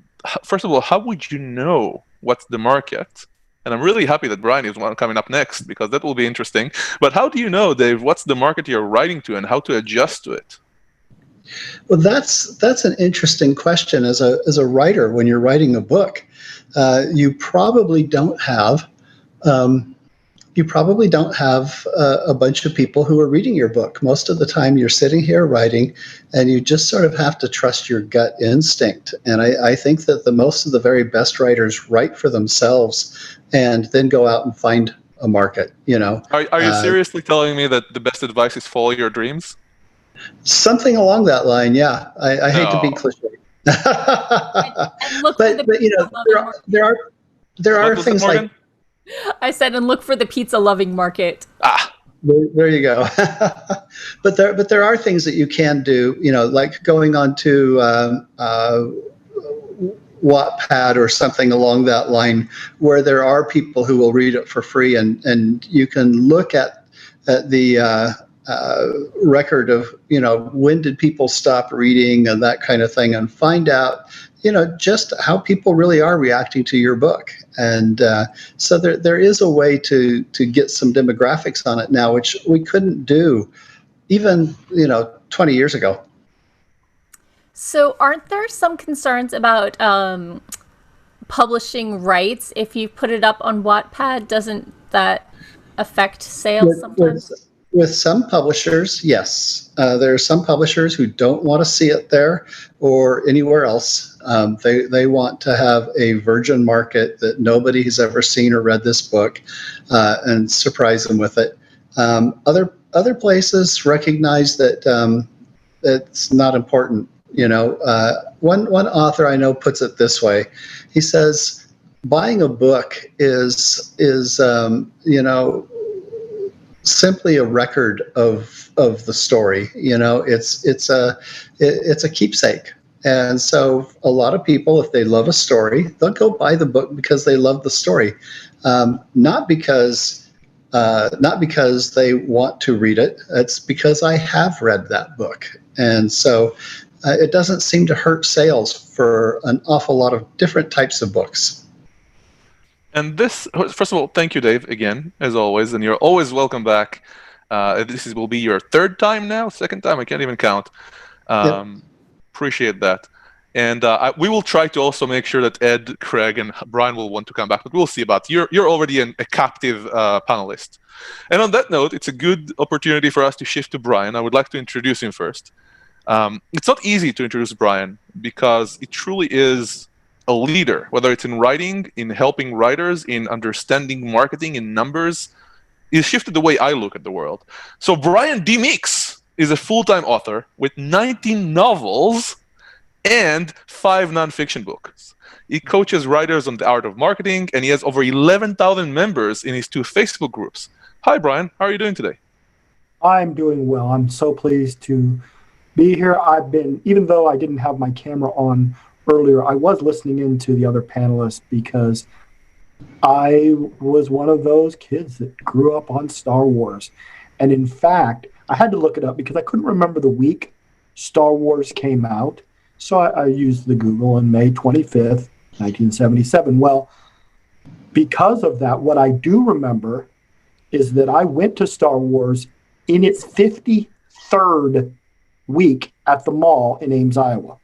first of all, how would you know what's the market? And I'm really happy that Brian is one coming up next because that will be interesting. But how do you know, Dave, what's the market you're writing to and how to adjust to it? Well, that's an interesting question as a writer when you're writing a book. You probably don't have a bunch of people who are reading your book. Most of the time you're sitting here writing and you just sort of have to trust your gut instinct. And I think that most of the very best writers write for themselves and then go out and find a market, Are you seriously telling me that the best advice is follow your dreams? Something along that line, yeah. I hate to be cliche. and look but there are things like... I said, and look for the pizza-loving market. There you go. But there are things that you can do, like going on to Wattpad or something along that line, where there are people who will read it for free, and you can look at the record of when did people stop reading and that kind of thing, and find out just how people really are reacting to your book. And so there is a way to get some demographics on it now, which we couldn't do even 20 years ago. So aren't there some concerns about publishing rights? If you put it up on Wattpad, doesn't that affect sales sometimes? With some publishers, yes. There are some publishers who don't want to see it there or anywhere else. They want to have a virgin market that nobody has ever seen or read this book, and surprise them with it. Other places recognize that it's not important. One author I know puts it this way. He says, buying a book is simply a record of the story. It's a keepsake. And so a lot of people, if they love a story, they'll go buy the book because they love the story, not because they want to read it. It's because I have read that book. And so it doesn't seem to hurt sales for an awful lot of different types of books. And this, first of all, thank you, Dave, again, as always, and you're always welcome back. This will be your third time now, second time, I can't even count. Yep. Appreciate that. And we will try to also make sure that Ed, Craig, and Brian will want to come back, but we'll see about it. You're already a captive panelist. And on that note, it's a good opportunity for us to shift to Brian. I would like to introduce him first. It's not easy to introduce Brian because it truly is a leader, whether it's in writing, in helping writers, in understanding marketing, in numbers. He's shifted the way I look at the world. So Brian D. Meeks is a full-time author with 19 novels and 5 nonfiction books. He coaches writers on the art of marketing, and he has over 11,000 members in his 2 Facebook groups. Hi, Brian. How are you doing today? I'm doing well. I'm so pleased to be here. Even though I didn't have my camera on earlier, I was listening in to the other panelists because I was one of those kids that grew up on Star Wars. And in fact, I had to look it up because I couldn't remember the week Star Wars came out. So I used the Google on May 25th, 1977. Well, because of that, what I do remember is that I went to Star Wars in its 53rd week at the mall in Ames, Iowa.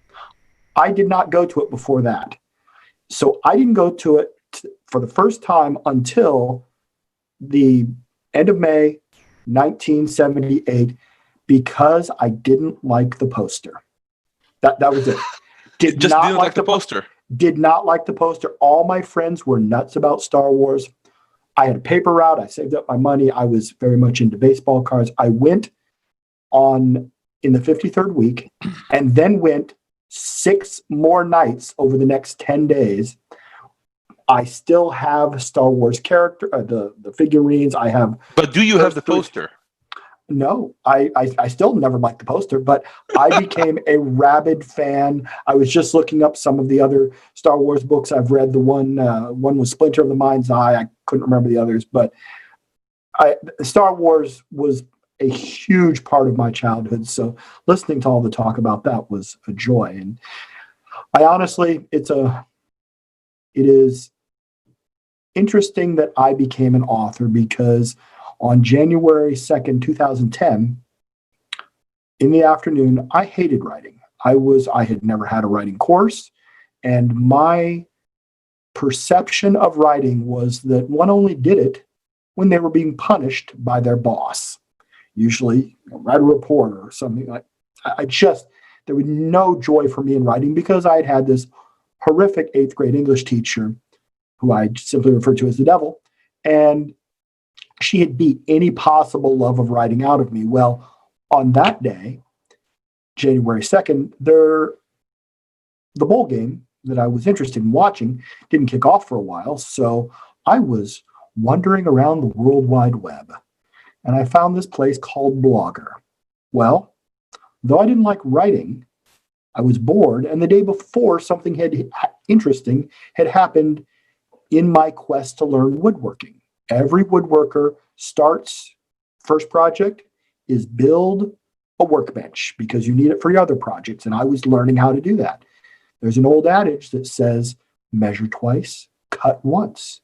I did not go to it before that. So I didn't go to it for the first time until the end of May 1978 because I didn't like the poster. That was it. Didn't like the poster. Did not like the poster. All my friends were nuts about Star Wars. I had a paper route. I saved up my money. I was very much into baseball cards. I went in the 53rd week and then went 6 more nights over the next 10 days. I still have Star Wars character, the figurines. I have. But do you have the poster? No, I still never liked the poster, but I became a rabid fan. I was just looking up some of the other Star Wars books I've read. The one was Splinter of the Mind's Eye. I couldn't remember the others, but Star Wars was a huge part of my childhood. So listening to all the talk about that was a joy. And I honestly, it is interesting that I became an author because on January 2nd, 2010, in the afternoon, I hated writing. I had never had a writing course, and my perception of writing was that one only did it when they were being punished by their boss. Usually, write a report or something like. There was no joy for me in writing because I had this horrific 8th grade English teacher, who I simply referred to as the devil, and she had beat any possible love of writing out of me. Well, on that day, January 2nd, the bowl game that I was interested in watching didn't kick off for a while, so I was wandering around the World Wide Web, and I found this place called Blogger. Well, though I didn't like writing, I was bored, and the day before, something interesting had happened in my quest to learn woodworking. Every woodworker first project is build a workbench because you need it for your other projects. And I was learning how to do that. There's an old adage that says, measure twice, cut once.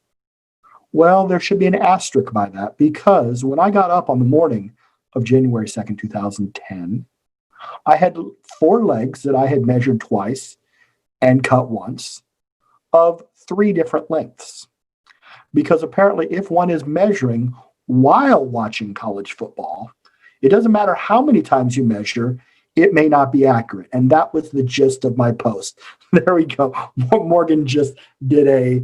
Well, there should be an asterisk by that because when I got up on the morning of January 2nd, 2010, I had 4 legs that I had measured twice and cut once of 3 different lengths. Because apparently if one is measuring while watching college football, it doesn't matter how many times you measure, it may not be accurate. And that was the gist of my post. There we go. Morgan just did a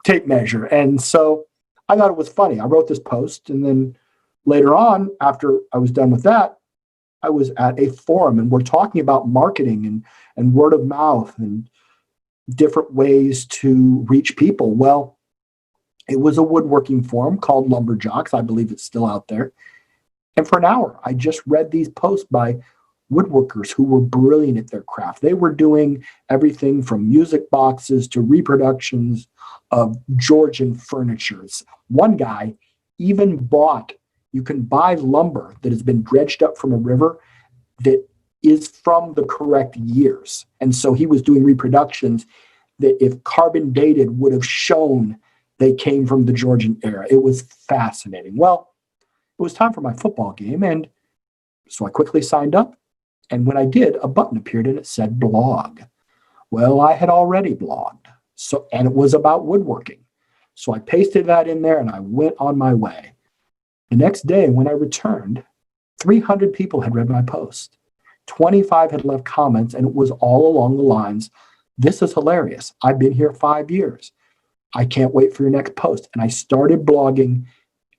tape measure. And so I thought it was funny. I wrote this post, and then later on, after I was done with that, I was at a forum, and we're talking about marketing and word of mouth and different ways to reach people. Well, it was a woodworking forum called Lumberjocks. I believe it's still out there. And for an hour, I just read these posts by woodworkers who were brilliant at their craft. They were doing everything from music boxes to reproductions of Georgian furnitures. One guy even bought, you can buy lumber that has been dredged up from a river that is from the correct years. And so he was doing reproductions that, if carbon dated, would have shown they came from the Georgian era. It was fascinating. Well, it was time for my football game, and so I quickly signed up. And when I did, a button appeared and it said blog. Well, I had already blogged, and it was about woodworking. So I pasted that in there and I went on my way. The next day, when I returned, 300 people had read my post. 25 had left comments, and it was all along the lines, "This is hilarious. I've been here 5 years. I can't wait for your next post." And I started blogging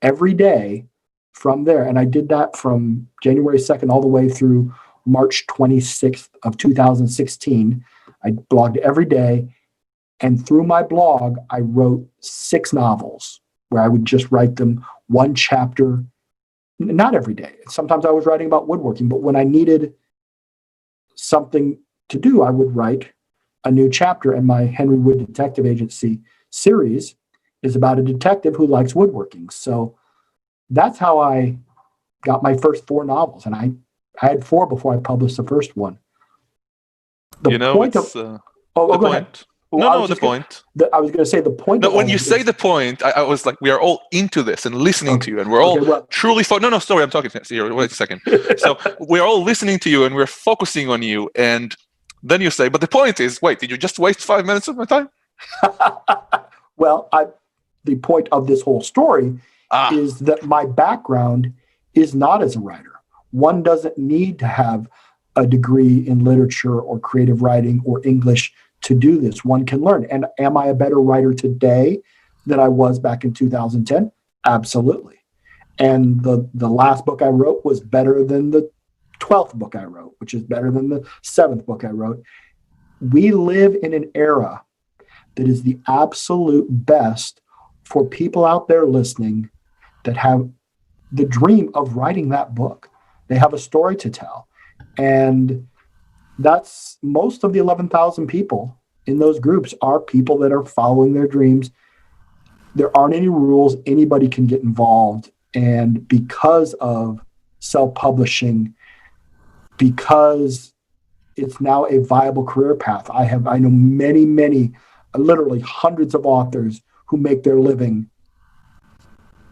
every day from there. And I did that from January 2nd all the way through March 26th of 2016. I blogged every day. And through my blog, I wrote 6 novels where I would just write them one chapter, not every day. Sometimes I was writing about woodworking, but when I needed something to do, I would write a new chapter. And my Henry Wood Detective Agency series is about a detective who likes woodworking. So that's how I got my first 4 novels. And I had 4 before I published the first one. The point. No, the point. I was going to say the point. No, when you say the point, I was like, we are all into this and listening to you, and we're all truly. No, sorry, I'm talking to you. Wait a second. So we're all listening to you, and we're focusing on you. And then you say, but the point is, wait, did you just waste 5 minutes of my time? Well, the point of this whole story is that my background is not as a writer. One doesn't need to have a degree in literature or creative writing or English to do this. One can learn. And am I a better writer today than I was back in 2010? Absolutely. And the last book I wrote was better than the 12th book I wrote, which is better than the 7th book I wrote. We live in an era that is the absolute best for people out there listening that have the dream of writing that book. They have a story to tell. And that's most of the 11,000 people in those groups are people that are following their dreams. There aren't any rules. Anybody can get involved. And because of self-publishing, because it's now a viable career path, I know many, literally hundreds of authors who make their living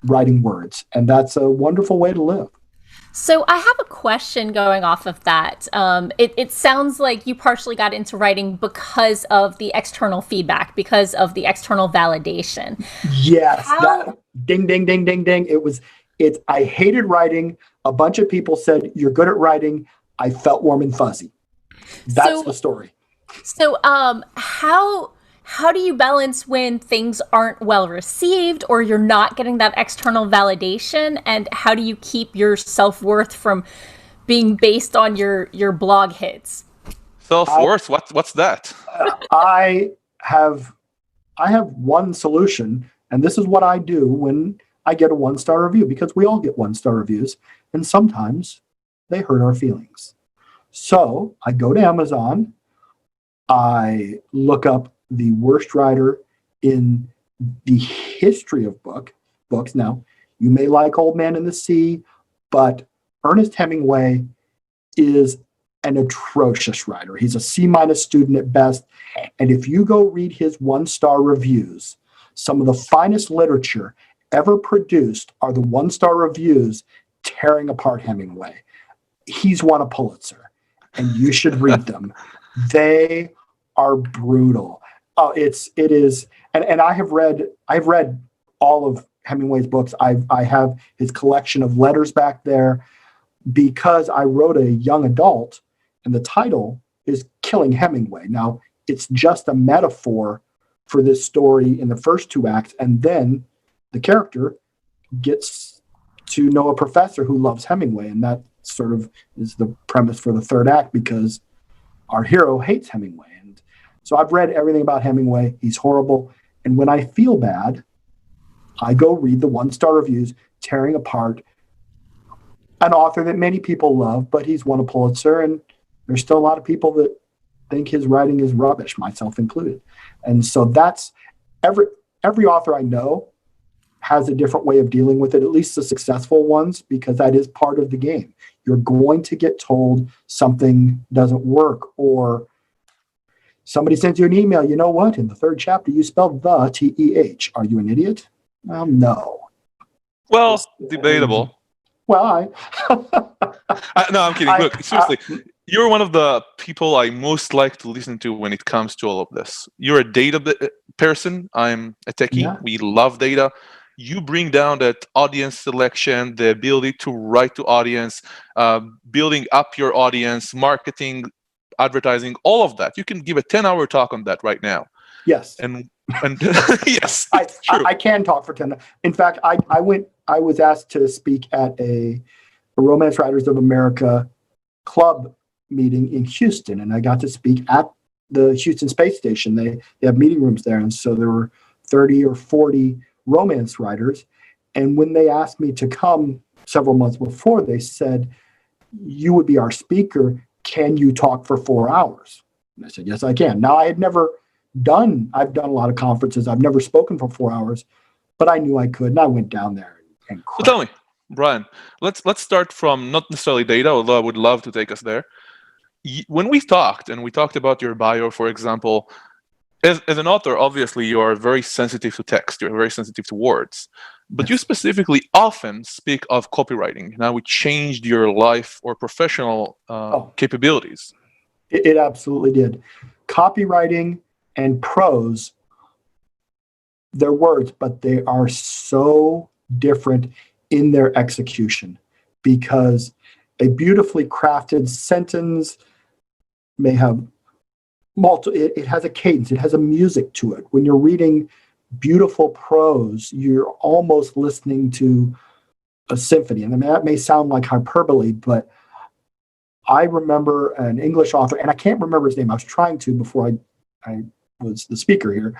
writing words. And that's a wonderful way to live. So I have a question going off of that. It sounds like you partially got into writing because of the external feedback, because of the external validation. Yes. Ding, ding, ding, ding, ding. I hated writing. A bunch of people said, "You're good at writing." I felt warm and fuzzy. That's the story. So how do you balance when things aren't well received or you're not getting that external validation? And how do you keep your self-worth from being based on your blog hits? Self-worth? What's that? I have one solution, and this is what I do when I get a 1-star review, because we all get 1-star reviews, and sometimes they hurt our feelings. So I go to Amazon, I look up the worst writer in the history of books. Now, you may like Old Man and the Sea, but Ernest Hemingway is an atrocious writer. He's a C- student at best. And if you go read his 1-star reviews, some of the finest literature ever produced are the 1-star reviews tearing apart Hemingway. He's won a Pulitzer, and you should read them. They are brutal. It is, and I've read all of Hemingway's books. I have his collection of letters back there because I wrote a young adult, and the title is Killing Hemingway. Now, it's just a metaphor for this story in the first 2 acts, and then the character gets to know a professor who loves Hemingway, and that sort of is the premise for the 3rd act, because our hero hates Hemingway. And so I've read everything about Hemingway. He's horrible. And when I feel bad, I go read the 1-star reviews tearing apart an author that many people love, but he's won a Pulitzer, and there's still a lot of people that think his writing is rubbish, myself included. And so that's every author I know has a different way of dealing with it, at least the successful ones, because that is part of the game. You're going to get told something doesn't work, or somebody sends you an email. You know what? In the 3rd chapter, you spelled the T-E-H. Are you an idiot? Well, no. Well, debatable. Well, No, I'm kidding. Look, seriously, you're one of the people I most like to listen to when it comes to all of this. You're a data person. I'm a techie. Yeah. We love data. You bring down that audience selection, the ability to write to audience, building up your audience, marketing, advertising, all of that. You can give a 10-hour talk on that right now. Yes. And yes, I can talk for 10. In fact, I was asked to speak at a Romance Writers of America club meeting in Houston, and I got to speak at the Houston Space Station. They have meeting rooms there, and so there were 30 or 40 romance writers. And when they asked me to come several months before, they said, "You would be our speaker. Can you talk for 4 hours?" And I said, "Yes, I can." Now, I've done a lot of conferences. I've never spoken for 4 hours, but I knew I could, and I went down there and So tell me, Brian, let's start from not necessarily data, although I would love to take us there. When we talked about your bio, for example, as an author, obviously you are very sensitive to text, you're very sensitive to words, but you specifically often speak of copywriting. Now it changed your life or professional capabilities. It absolutely did. Copywriting and prose, they're words, but they are so different in their execution, because a beautifully crafted sentence may have it has a cadence, it has a music to it. When you're reading beautiful prose, you're almost listening to a symphony. And that may sound like hyperbole, but I remember an English author, and I can't remember his name. I was trying to before I was the speaker here,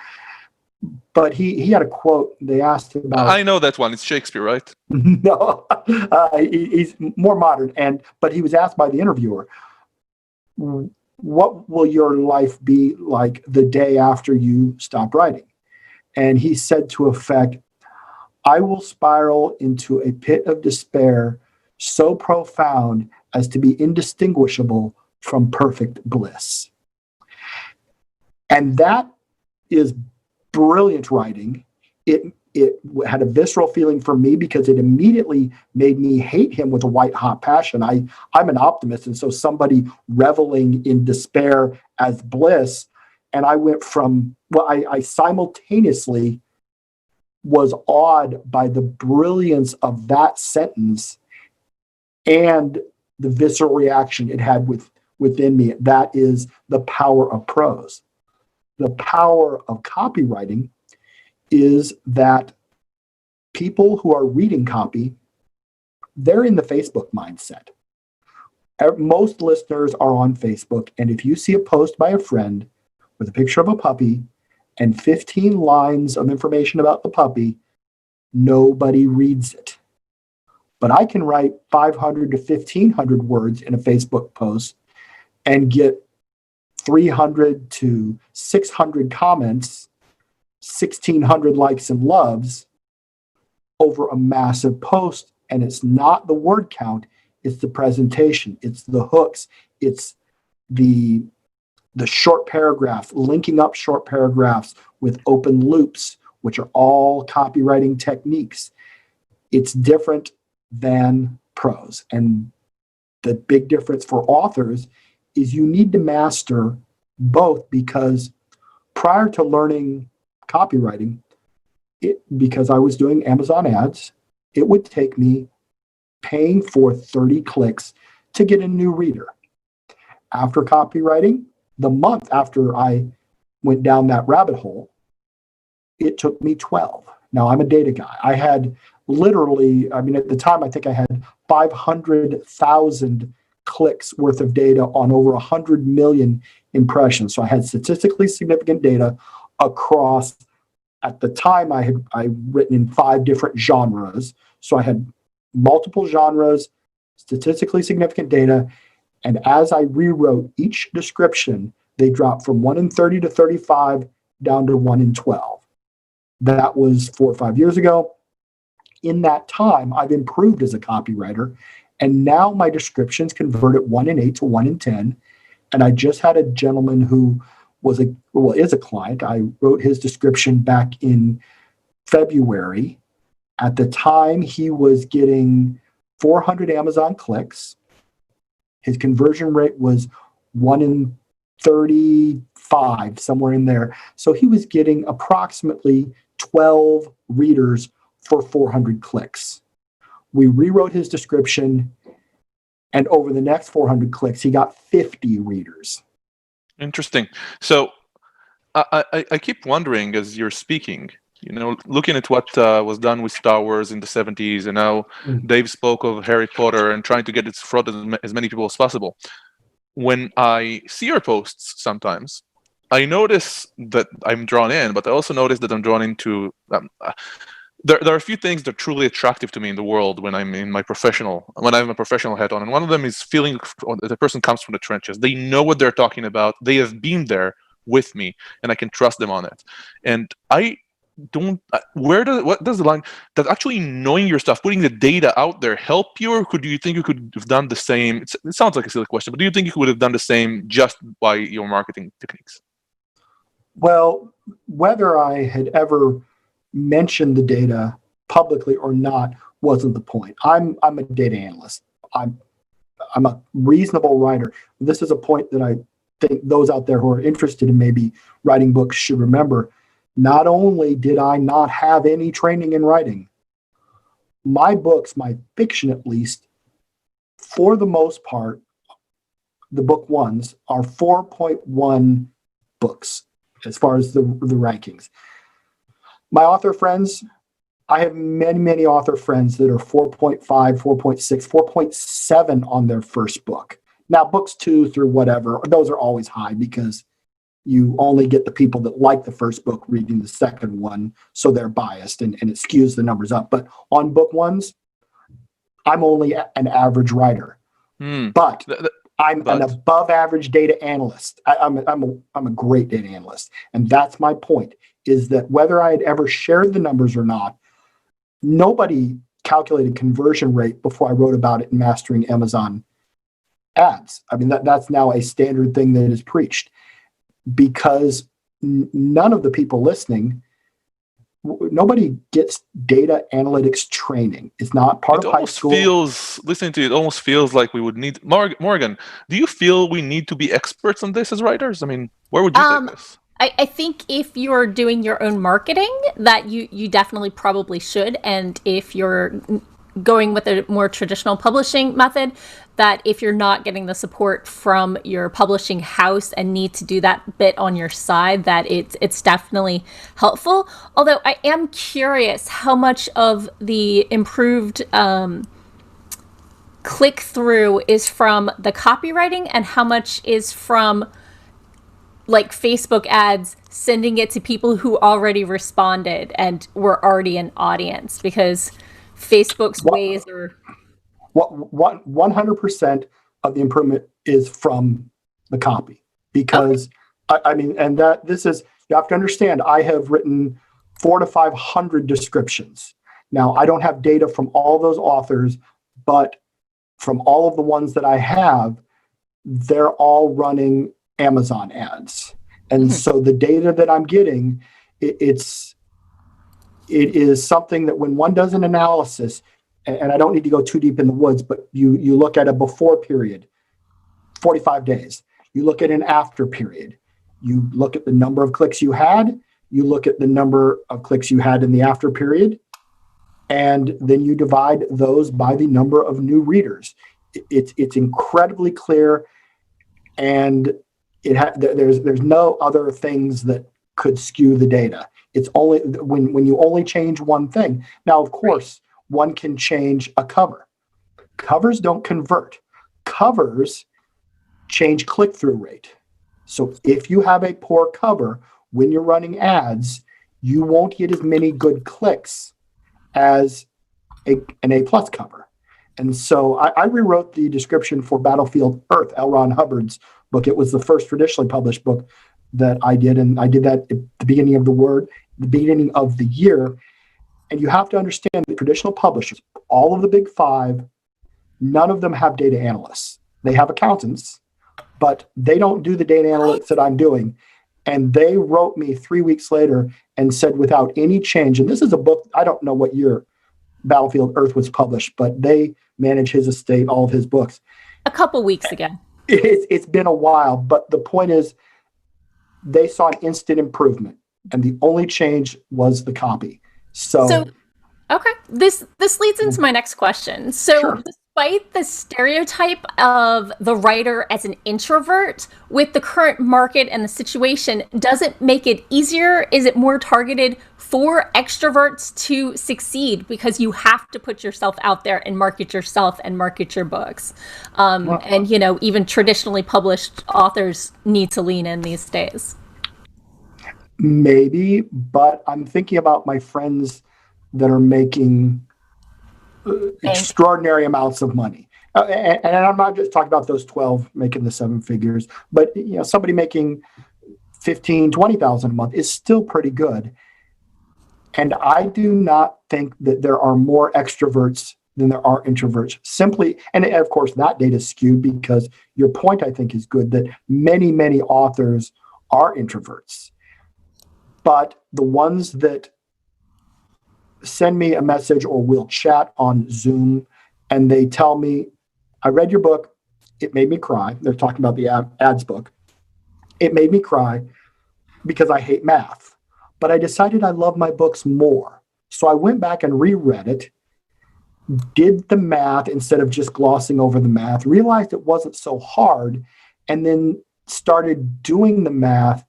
but he had a quote. They asked him about. I know that one. It's Shakespeare, right? No, he's more modern. But he was asked by the interviewer, "What will your life be like the day after you stop writing?" And he said to effect, "I will spiral into a pit of despair so profound as to be indistinguishable from perfect bliss." And that is brilliant writing. It had a visceral feeling for me because it immediately made me hate him with a white hot passion. I'm an optimist, and so somebody reveling in despair as bliss, and I went from, well, I simultaneously was awed by the brilliance of that sentence and the visceral reaction it had within me. That is the power of prose. The power of copywriting is that people who are reading copy, they're in the Facebook mindset. Most listeners are on Facebook, and if you see a post by a friend with a picture of a puppy and 15 lines of information about the puppy, nobody reads it. But I can write 500 to 1,500 words in a Facebook post and get 300 to 600 comments, 1,600 likes and loves over a massive post. And it's not the word count, it's the presentation, it's the hooks, it's the short paragraph, linking up short paragraphs with open loops, which are all copywriting techniques. It's different than prose. And the big difference for authors is you need to master both, because prior to learning copywriting, because I was doing Amazon ads, it would take me paying for 30 clicks to get a new reader. After copywriting, the month after I went down that rabbit hole, it took me 12. Now, I'm a data guy. I had literally, at the time, I think I had 500,000 clicks worth of data on over 100 million impressions. So I had statistically significant data across, at the time, I written in 5 different genres. So I had multiple genres, statistically significant data. And as I rewrote each description, they dropped from 1 in 30 to 35 down to 1 in 12. That was 4 or 5 years ago. In that time, I've improved as a copywriter. And now my descriptions convert at 1 in 8 to 1 in 10. And I just had a gentleman who is a client. I wrote his description back in February. At the time, he was getting 400 Amazon clicks. His conversion rate was 1 in 35, somewhere in there. So he was getting approximately 12 readers for 400 clicks. We rewrote his description, and over the next 400 clicks, he got 50 readers. Interesting. So I keep wondering as you're speaking, looking at what was done with Star Wars in the 70s, and now Dave spoke of Harry Potter and trying to get it in front of as many people as possible. When I see your posts sometimes, I notice that I'm drawn in, but I also notice that I'm drawn into... There are a few things that are truly attractive to me in the world when I'm a professional hat on, and one of them is feeling that the person comes from the trenches. They know what they're talking about. They have been there with me, and I can trust them on it. And I don't. What does the line that actually knowing your stuff, putting the data out there, help you, or do you think you could have done the same? It sounds like a silly question, but do you think you would have done the same just by your marketing techniques? Well, whether I had ever mention the data publicly or not wasn't the point. I'm a data analyst. I'm a reasonable writer. This is a point that I think those out there who are interested in maybe writing books should remember. Not only did I not have any training in writing, my books, my fiction at least, for the most part, the book ones are 4.1 books as far as the rankings. My author friends, I have many, many author friends that are 4.5, 4.6, 4.7 on their first book. Now, books 2 through whatever, those are always high because you only get the people that like the first book reading the second one, so they're biased and it skews the numbers up. But on book ones, I'm only an average writer. But I'm an above average data analyst. I'm a great data analyst. And that's my point. Is that whether I had ever shared the numbers or not, nobody calculated conversion rate before I wrote about it in Mastering Amazon Ads. That's now a standard thing that is preached because none of the people listening, nobody gets data analytics training. It's not part of high school. Listening to it almost feels like we would need... Morgan, do you feel we need to be experts on this as writers? Where would you take this? I think if you're doing your own marketing, that you definitely probably should. And if you're going with a more traditional publishing method, that if you're not getting the support from your publishing house and need to do that bit on your side, that it's definitely helpful. Although I am curious how much of the improved click-through is from the copywriting and how much is from like Facebook ads, sending it to people who already responded and were already an audience, because Facebook's ways are... 100% of the improvement is from the copy, because this is, you have to understand, I have written 400 to 500 descriptions. Now, I don't have data from all those authors, but from all of the ones that I have, they're all running Amazon ads. And so the data that I'm getting, it is something that when one does an analysis, and I don't need to go too deep in the woods, but you look at a before period, 45 days. You look at an after period. You look at the number of clicks you had. You look at the number of clicks you had in the after period. And then you divide those by the number of new readers. It's incredibly clear, and there's no other things that could skew the data. It's only when you only change one thing. Now, of course, one can change a cover. Covers don't convert. Covers change click-through rate. So if you have a poor cover, when you're running ads, you won't get as many good clicks as an A+ cover. And so I rewrote the description for Battlefield Earth, L. Ron Hubbard's book. It was the first traditionally published book that I did, and I did that at the beginning of the year. And you have to understand that traditional publishers, all of the big five, none of them have data analysts. They have accountants, but they don't do the data analytics that I'm doing. And they wrote me 3 weeks later and said, without any change, and this is a book, I don't know what year Battlefield Earth was published, but they manage his estate, all of his books. A couple weeks ago. It's been a while, but the point is they saw an instant improvement, and the only change was the copy. So okay, this leads into my next question. So Sure. Despite the stereotype of the writer as an introvert, with the current market and the situation, does it make it easier? Is it more targeted for extroverts to succeed because you have to put yourself out there and market yourself and market your books? And even traditionally published authors need to lean in these days. Maybe, but I'm thinking about my friends that are making extraordinary amounts of money. And I'm not just talking about those 12 making the 7 figures, but somebody making 15, 20,000 a month is still pretty good. And I do not think that there are more extroverts than there are introverts. Simply, and of course that data is skewed because your point, I think, is good, that many, many authors are introverts. But the ones that send me a message or will chat on Zoom and they tell me, I read your book, it made me cry. They're talking about the ads book. It made me cry because I hate math, but I decided I love my books more. So I went back and reread it, did the math instead of just glossing over the math, realized it wasn't so hard, and then started doing the math,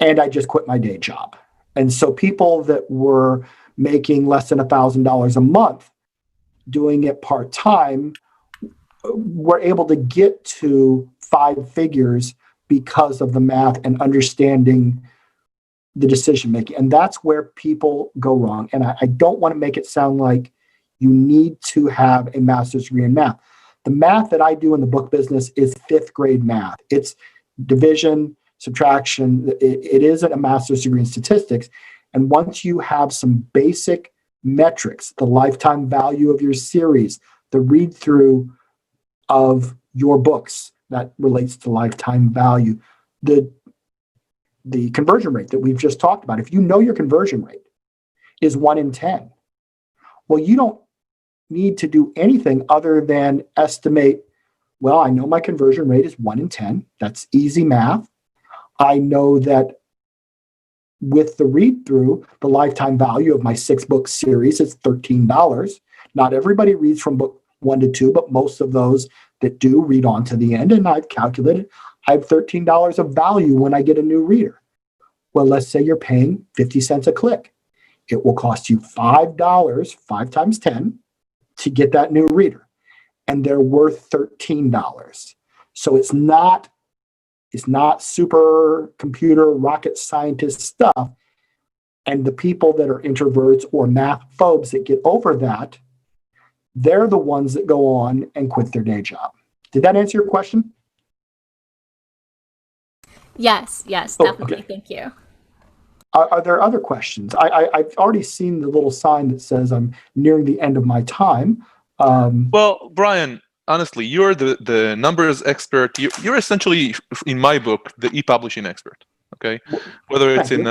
and I just quit my day job. And so people that were making less than $1,000 a month doing it part-time were able to get to 5 figures because of the math and understanding the decision-making. And that's where people go wrong. And I don't want to make it sound like you need to have a master's degree in math. The math that I do in the book business is 5th grade math. It's division, subtraction. It isn't a master's degree in statistics. And once you have some basic metrics, the lifetime value of your series, the read-through of your books that relates to lifetime value, the conversion rate that we've just talked about, if you know your conversion rate is 1 in 10, well, you don't need to do anything other than estimate, well, I know my conversion rate is 1 in 10. That's easy math. I know that with the read-through, the lifetime value of my 6-book series is $13. Not everybody reads from book 1 to 2, but most of those that do read on to the end. And I've calculated I have $13 of value when I get a new reader. Well, let's say you're paying 50 cents a click. It will cost you $5, 5 times 10, to get that new reader. And they're worth $13. So it's not super computer rocket scientist stuff. And the people that are introverts or math phobes that get over that, they're the ones that go on and quit their day job. Did that answer your question? Yes, definitely. Okay. Thank you. Are there other questions? I've already seen the little sign that says I'm nearing the end of my time. Well, Brian, honestly, you're the numbers expert. You're essentially, in my book, the e-publishing expert. Okay, whether it's in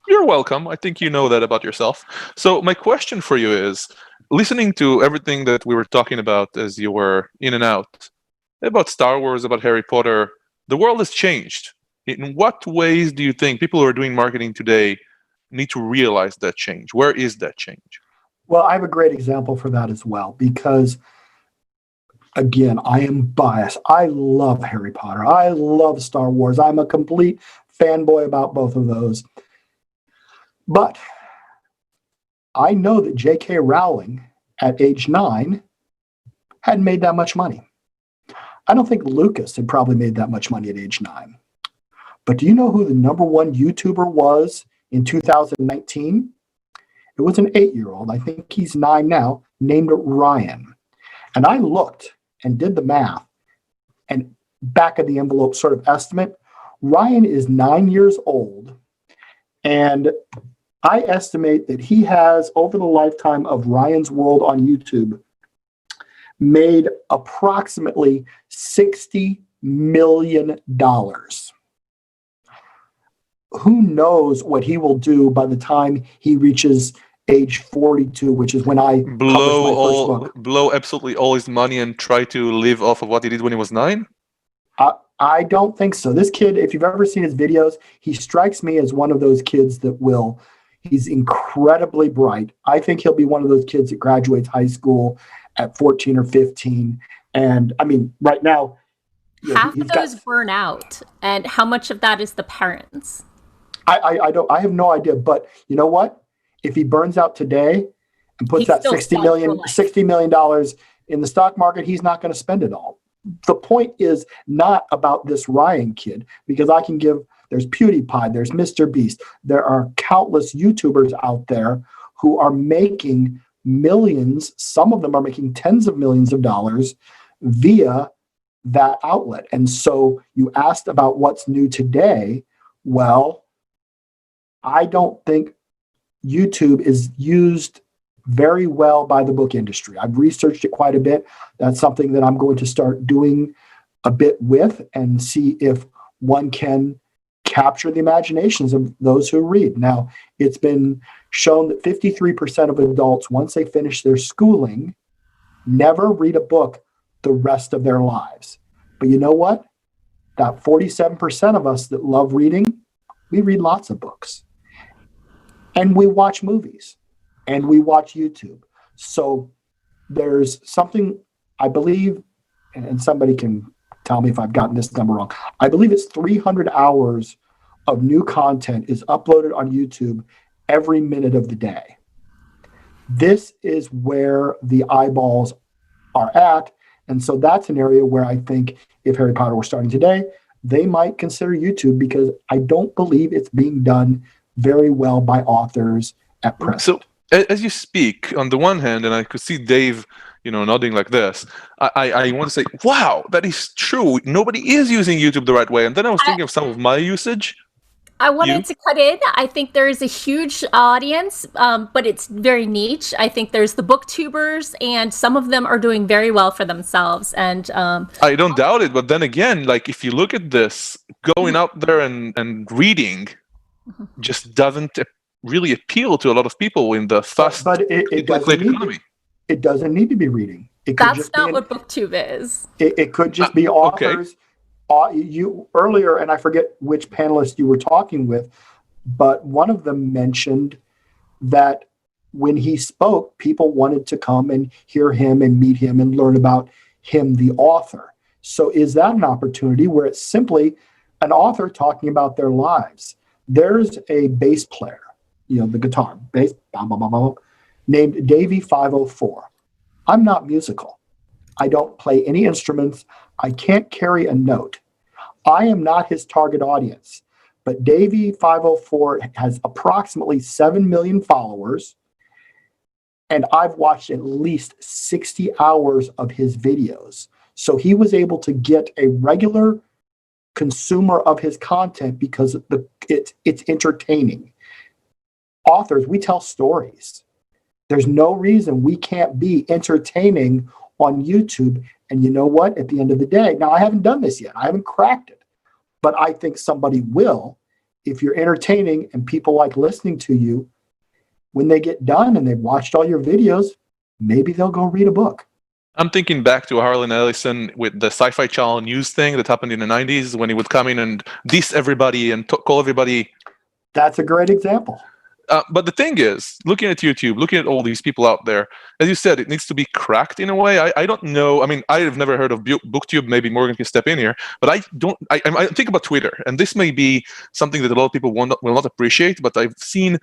You're welcome. I think you know that about yourself. So my question for you is, listening to everything that we were talking about as you were in and out, about Star Wars, about Harry Potter, the world has changed. In what ways do you think people who are doing marketing today need to realize that change? Where is that change? Well, I have a great example for that as well, because again, I am biased. I love Harry Potter. I love Star Wars. I'm a complete fanboy about both of those. But I know that J.K. Rowling at age 9 hadn't made that much money. I don't think Lucas had probably made that much money at age 9. But do you know who the number one YouTuber was in 2019? It was an 8-year-old. I think he's 9 now, named Ryan. And I looked and did the math, and back of the envelope sort of estimate, Ryan is 9 years old, and I estimate that he has, over the lifetime of Ryan's World on YouTube, made approximately $60 million. Who knows what he will do by the time he reaches age 42, which is when I published my first book. Blow absolutely all his money and try to live off of what he did when he was 9? I don't think so. This kid, if you've ever seen his videos, he strikes me as one of those kids that will. He's incredibly bright. I think he'll be one of those kids that graduates high school at 14 or 15. And I mean, right now, half of those burn out. And how much of that is the parents? I have no idea. But you know what? If he burns out today and puts that $60 million in the stock market, he's not going to spend it all. The point is not about this Ryan kid, because there's PewDiePie, there's Mr. Beast. There are countless YouTubers out there who are making millions. Some of them are making tens of millions of dollars via that outlet. And so you asked about what's new today. Well, I don't think YouTube is used very well by the book industry. I've researched it quite a bit. That's something that I'm going to start doing a bit with and see if one can capture the imaginations of those who read. Now, it's been shown that 53% of adults, once they finish their schooling, never read a book the rest of their lives. But you know what? That 47% of us that love reading, we read lots of books. And we watch movies. And we watch YouTube. So there's something, I believe, and somebody can tell me if I've gotten this number wrong. I believe it's 300 hours of new content is uploaded on YouTube every minute of the day. This is where the eyeballs are at. And so that's an area where I think if Harry Potter were starting today, they might consider YouTube, because I don't believe it's being done very well by authors at present. So as you speak, on the one hand, and I could see Dave, nodding like this, I want to say, wow, that is true. Nobody is using YouTube the right way. And then I was thinking of some of my usage. I wanted to cut in. I think there is a huge audience, but it's very niche. I think there's the booktubers, and some of them are doing very well for themselves. And I don't doubt it. But then again, like if you look at this, going out there and reading just doesn't really appeal to a lot of people in the fast economy. It doesn't need to be reading. That's not what BookTube is. It could just be authors. Okay. You earlier, and I forget which panelist you were talking with, but one of them mentioned that when he spoke, people wanted to come and hear him and meet him and learn about him, the author. So is that an opportunity where it's simply an author talking about their lives? There's a bass player, the guitar, bass, named Davey 504. I'm not musical. I don't play any instruments. I can't carry a note. I am not his target audience. But Davey 504 has approximately 7 million followers, and I've watched at least 60 hours of his videos. So he was able to get a regular consumer of his content because it's entertaining. Authors, we tell stories. There's no reason we can't be entertaining on YouTube. And you know what? At the end of the day, now I haven't done this yet. I haven't cracked it. But I think somebody will if you're entertaining and people like listening to you, when they get done and they've watched all your videos, maybe they'll go read a book. I'm thinking back to Harlan Ellison with the Sci-Fi Channel news thing that happened in the 90s when he would come in and diss everybody and call everybody. That's a great example. But the thing is, looking at YouTube, looking at all these people out there, as you said, it needs to be cracked in a way. I don't know. I mean, I have never heard of BookTube. Maybe Morgan can step in here. But I think about Twitter. And this may be something that a lot of people will not appreciate. But I've seen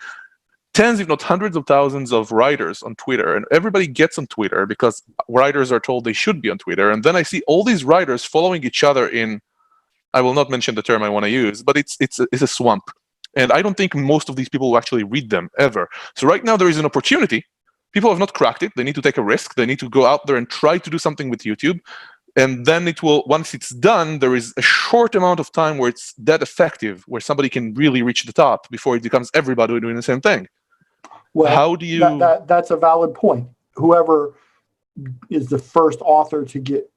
tens, if not hundreds of thousands of writers on Twitter. And everybody gets on Twitter because writers are told they should be on Twitter. And then I see all these writers following each other in, I will not mention the term I want to use, but it's a swamp. And I don't think most of these people will actually read them ever. So right now there is an opportunity. People have not cracked it. They need to take a risk. They need to go out there and try to do something with YouTube. And then it will, once it's done, there is a short amount of time where it's that effective, where somebody can really reach the top before it becomes everybody doing the same thing. Well, how do you... That's a valid point. Whoever is the first author to get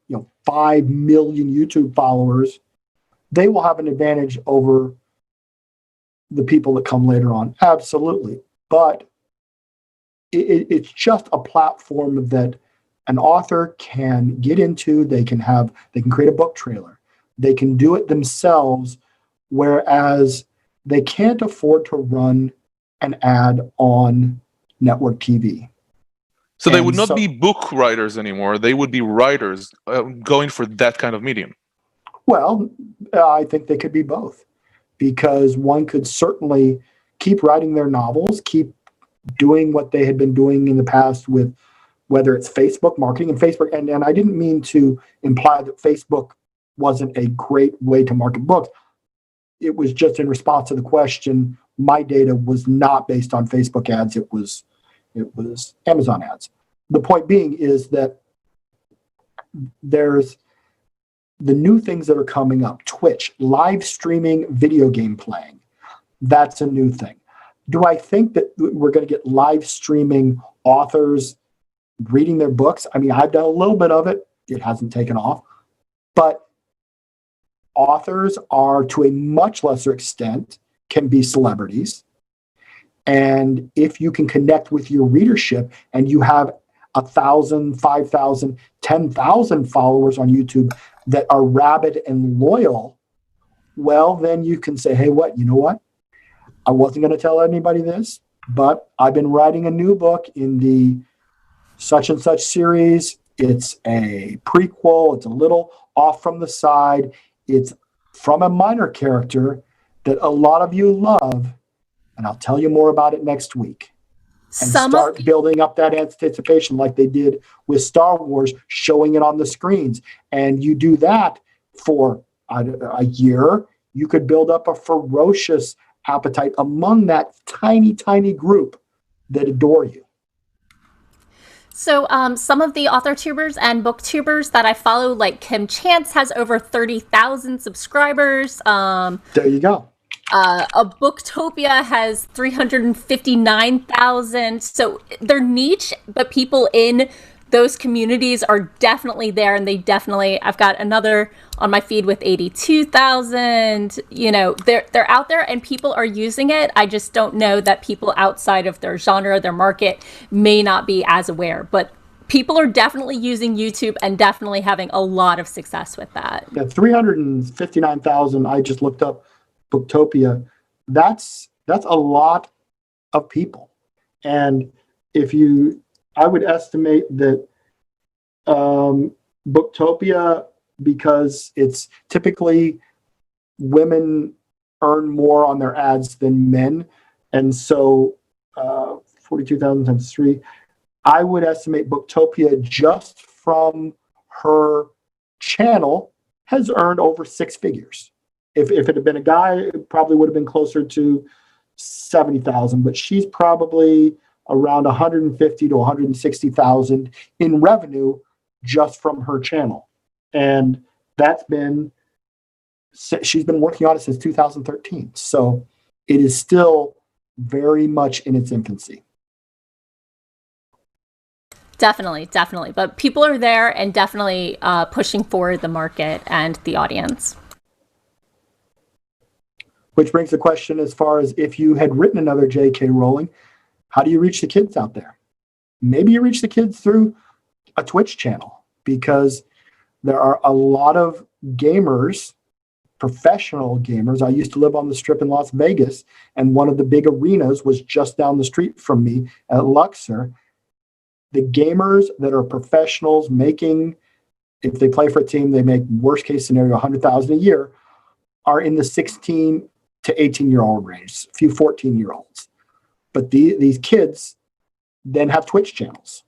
5 million YouTube followers, they will have an advantage over the people that come later on. Absolutely. But it's just a platform that an author can get into. They can create a book trailer. They can do it themselves, whereas they can't afford to run an ad on network TV. So they would not be book writers anymore. They would be writers going for that kind of medium. Well, I think they could be both, because one could certainly keep writing their novels, keep doing what they had been doing in the past with whether it's Facebook marketing and Facebook. And I didn't mean to imply that Facebook wasn't a great way to market books. It was just in response to the question. My data was not based on Facebook ads. It was Amazon ads. The point being is that there's the new things that are coming up. Twitch, live streaming video game playing. That's a new thing. Do I think that we're going to get live streaming authors reading their books? I mean, I've done a little bit of it. It hasn't taken off. But authors are, to a much lesser extent, can be celebrities. And if you can connect with your readership and you have 1,000, 5,000, 10,000 followers on YouTube that are rabid and loyal, well, then you can say, hey, you know what? I wasn't going to tell anybody this, but I've been writing a new book in the such and such series. It's a prequel. It's a little off from the side. It's from a minor character that a lot of you love, and I'll tell you more about it next week. And start building up that anticipation like they did with Star Wars, showing it on the screens. And you do that for a year, you could build up a ferocious appetite among that tiny, tiny group that adore you. So some of the author tubers and booktubers that I follow, like Kim Chance, has over 30,000 subscribers. There you go. A Booktopia has 359,000. So they're niche, but people in those communities are definitely there, and I've got another on my feed with 82,000. They're out there and people are using it. I just don't know that people outside of their genre, their market, may not be as aware, but people are definitely using YouTube and definitely having a lot of success with that. Yeah, 359,000. I just looked up Booktopia. That's a lot of people. And I would estimate that Booktopia, because it's typically women earn more on their ads than men, and so 42,000 times 3, I would estimate Booktopia just from her channel has earned over 6 figures. If it had been a guy, it probably would have been closer to 70,000, but she's probably around 150 to 160,000 in revenue just from her channel. And she's been working on it since 2013. So it is still very much in its infancy. Definitely. But people are there and definitely pushing forward the market and the audience. Which brings the question as far as if you had written another J.K. Rowling, how do you reach the kids out there? Maybe you reach the kids through a Twitch channel, because there are a lot of gamers, professional gamers. I used to live on the Strip in Las Vegas, and one of the big arenas was just down the street from me at Luxor. The gamers that are professionals making, if they play for a team, they make worst case scenario $100,000 a year, are in the 16 to 18-year-old range, a few 14-year-olds. But these kids then have Twitch channels,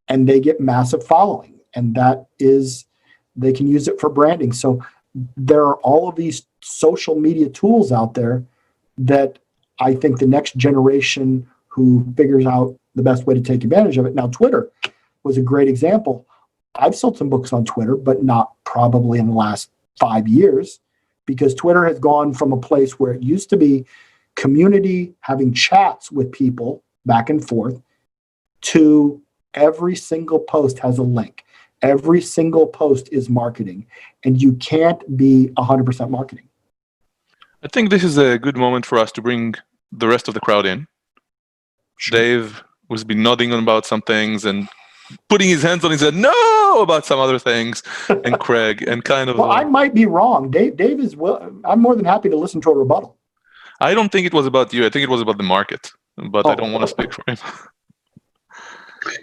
and they get massive following, and that is, they can use it for branding. So there are all of these social media tools out there that I think the next generation who figures out the best way to take advantage of it. Now, Twitter was a great example. I've sold some books on Twitter, but not probably in the last 5 years, because Twitter has gone from a place where it used to be community, having chats with people back and forth, to every single post has a link. Every single post is marketing, and you can't be 100% marketing. I think this is a good moment for us to bring the rest of the crowd in. Sure. Dave was been nodding on about some things and putting his hands on his head, no, about some other things, and Craig, and kind of... Well, I might be wrong. Dave is, well, I'm more than happy to listen to a rebuttal. I don't think it was about you. I think it was about the market, but I don't want to speak for him.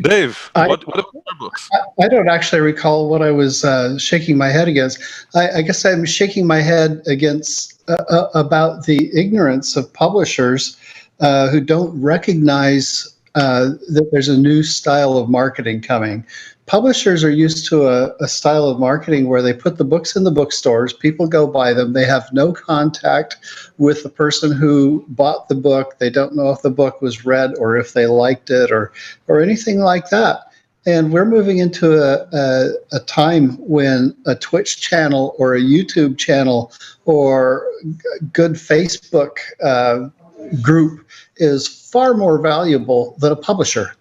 Dave, what about your books? I don't actually recall what I was shaking my head against. I guess I'm shaking my head against about the ignorance of publishers who don't recognize that there's a new style of marketing coming. Publishers are used to a style of marketing where they put the books in the bookstores, people go buy them, they have no contact with the person who bought the book, they don't know if the book was read or if they liked it or anything like that. And we're moving into a time when a Twitch channel or a YouTube channel or good Facebook group is far more valuable than a publisher.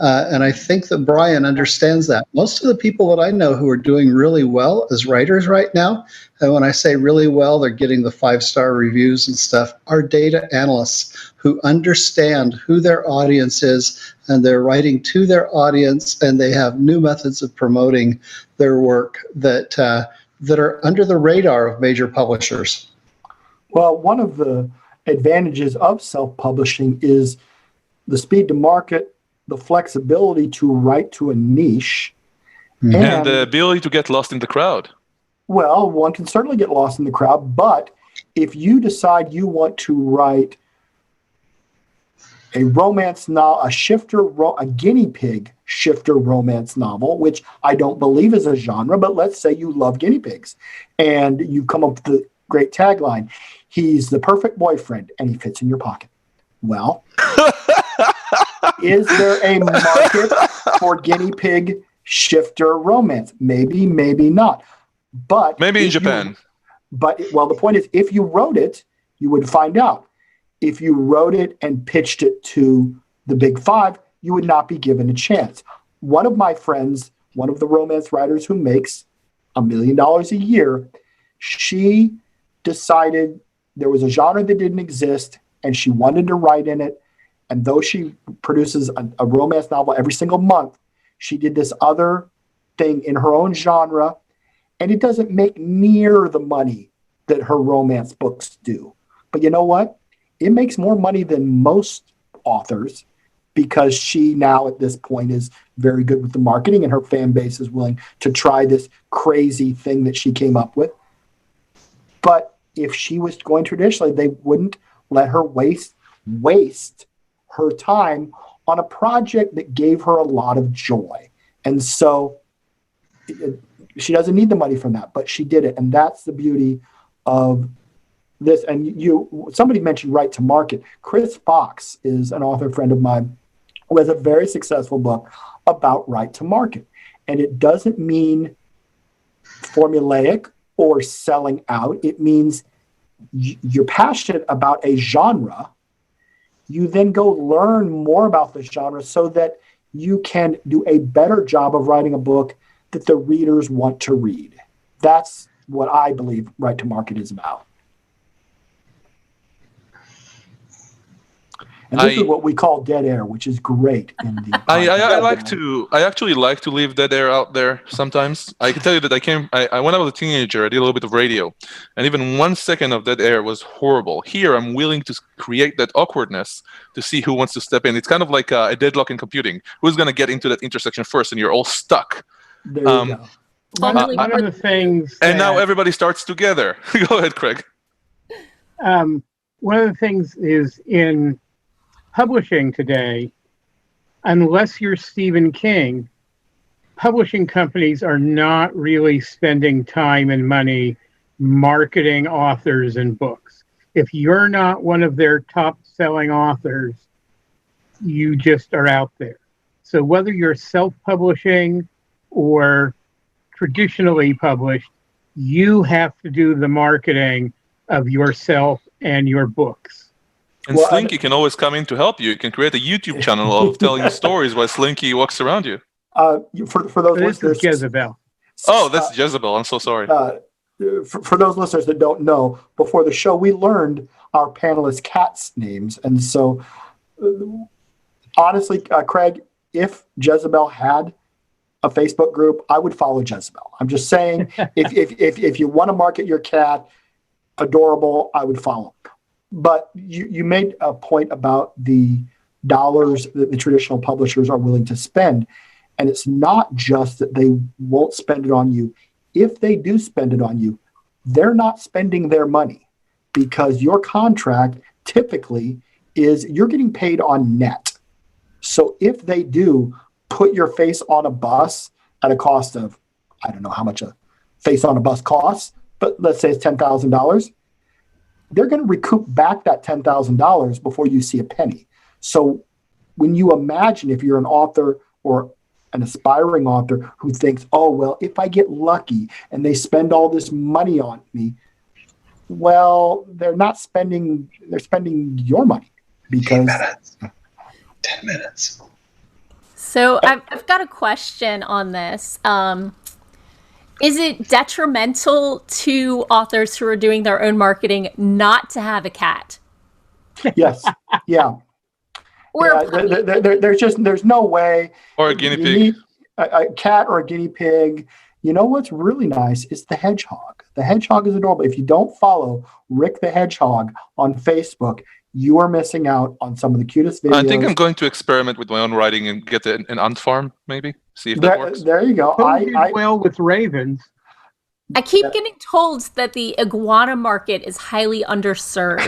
And I think that Brian understands that. Most of the people that I know who are doing really well as writers right now, and when I say really well, they're getting the 5-star reviews and stuff, are data analysts who understand who their audience is, and they're writing to their audience, and they have new methods of promoting their work that are under the radar of major publishers. Well, one of the advantages of self-publishing is the speed to market, the flexibility to write to a niche, and the ability to get lost in the crowd. Well, one can certainly get lost in the crowd, but if you decide you want to write a romance novel, a guinea pig shifter romance novel, which I don't believe is a genre, but let's say you love guinea pigs, and you come up with the great tagline, he's the perfect boyfriend, and he fits in your pocket. Well, is there a market for guinea pig shifter romance? Maybe, maybe not. But maybe in Japan. The point is, if you wrote it, you would find out. If you wrote it and pitched it to the big five, you would not be given a chance. One of my friends, one of the romance writers who makes $1 million a year, she decided there was a genre that didn't exist and she wanted to write in it. And though she produces a romance novel every single month, she did this other thing in her own genre, and it doesn't make near the money that her romance books do. But you know what? It makes more money than most authors because she now at this point is very good with the marketing and her fan base is willing to try this crazy thing that she came up with. But if she was going traditionally, they wouldn't let her waste her time on a project that gave her a lot of joy. And so she doesn't need the money from that, but she did it. And that's the beauty of this. And somebody mentioned right to market. Chris Fox is an author friend of mine who has a very successful book about right to market. And it doesn't mean formulaic or selling out. It means you're passionate about a genre. You then go learn more about the genre so that you can do a better job of writing a book that the readers want to read. That's what I believe right to market is about. And this is what we call dead air, which is great in the I actually like to leave dead air out there sometimes. I can tell you that when I was a teenager, I did a little bit of radio, and even 1 second of dead air was horrible. Here, I'm willing to create that awkwardness to see who wants to step in. It's kind of like a deadlock in computing. Who's going to get into that intersection first, and you're all stuck. There you go. One of the things, and now everybody starts together. Go ahead, Craig. One of the things is in publishing today, unless you're Stephen King, publishing companies are not really spending time and money marketing authors and books. If you're not one of their top selling authors, you just are out there. So whether you're self-publishing or traditionally published, you have to do the marketing of yourself and your books. And Slinky can always come in to help you. You can create a YouTube channel of telling stories while Slinky walks around you. For those listeners, Jezebel. Oh, that's Jezebel. I'm so sorry. For those listeners that don't know, before the show, we learned our panelists' cats' names. And so, honestly, Craig, if Jezebel had a Facebook group, I would follow Jezebel. I'm just saying, if you want to market your cat, adorable, I would follow. But you made a point about the dollars that the traditional publishers are willing to spend. And it's not just that they won't spend it on you. If they do spend it on you, they're not spending their money, because your contract typically is you're getting paid on net. So if they do put your face on a bus at a cost of, I don't know how much a face on a bus costs, but let's say it's $10,000, they're going to recoup back that $10,000 before you see a penny. So when you imagine, if you're an author or an aspiring author who thinks, oh, well, if I get lucky and they spend all this money on me, well, they're spending your money, because 10 minutes. So I've got a question on this. Is it detrimental to authors who are doing their own marketing not to have a cat? Yes. Yeah. Or there's no way. Or a guinea pig. A cat or a guinea pig. You know what's really nice is the hedgehog. The hedgehog is adorable. If you don't follow Rick the Hedgehog on Facebook, you are missing out on some of the cutest videos. I think I'm going to experiment with my own writing and get an ant farm, maybe. See if that works. There you go. I well with ravens. I keep getting told that the iguana market is highly underserved.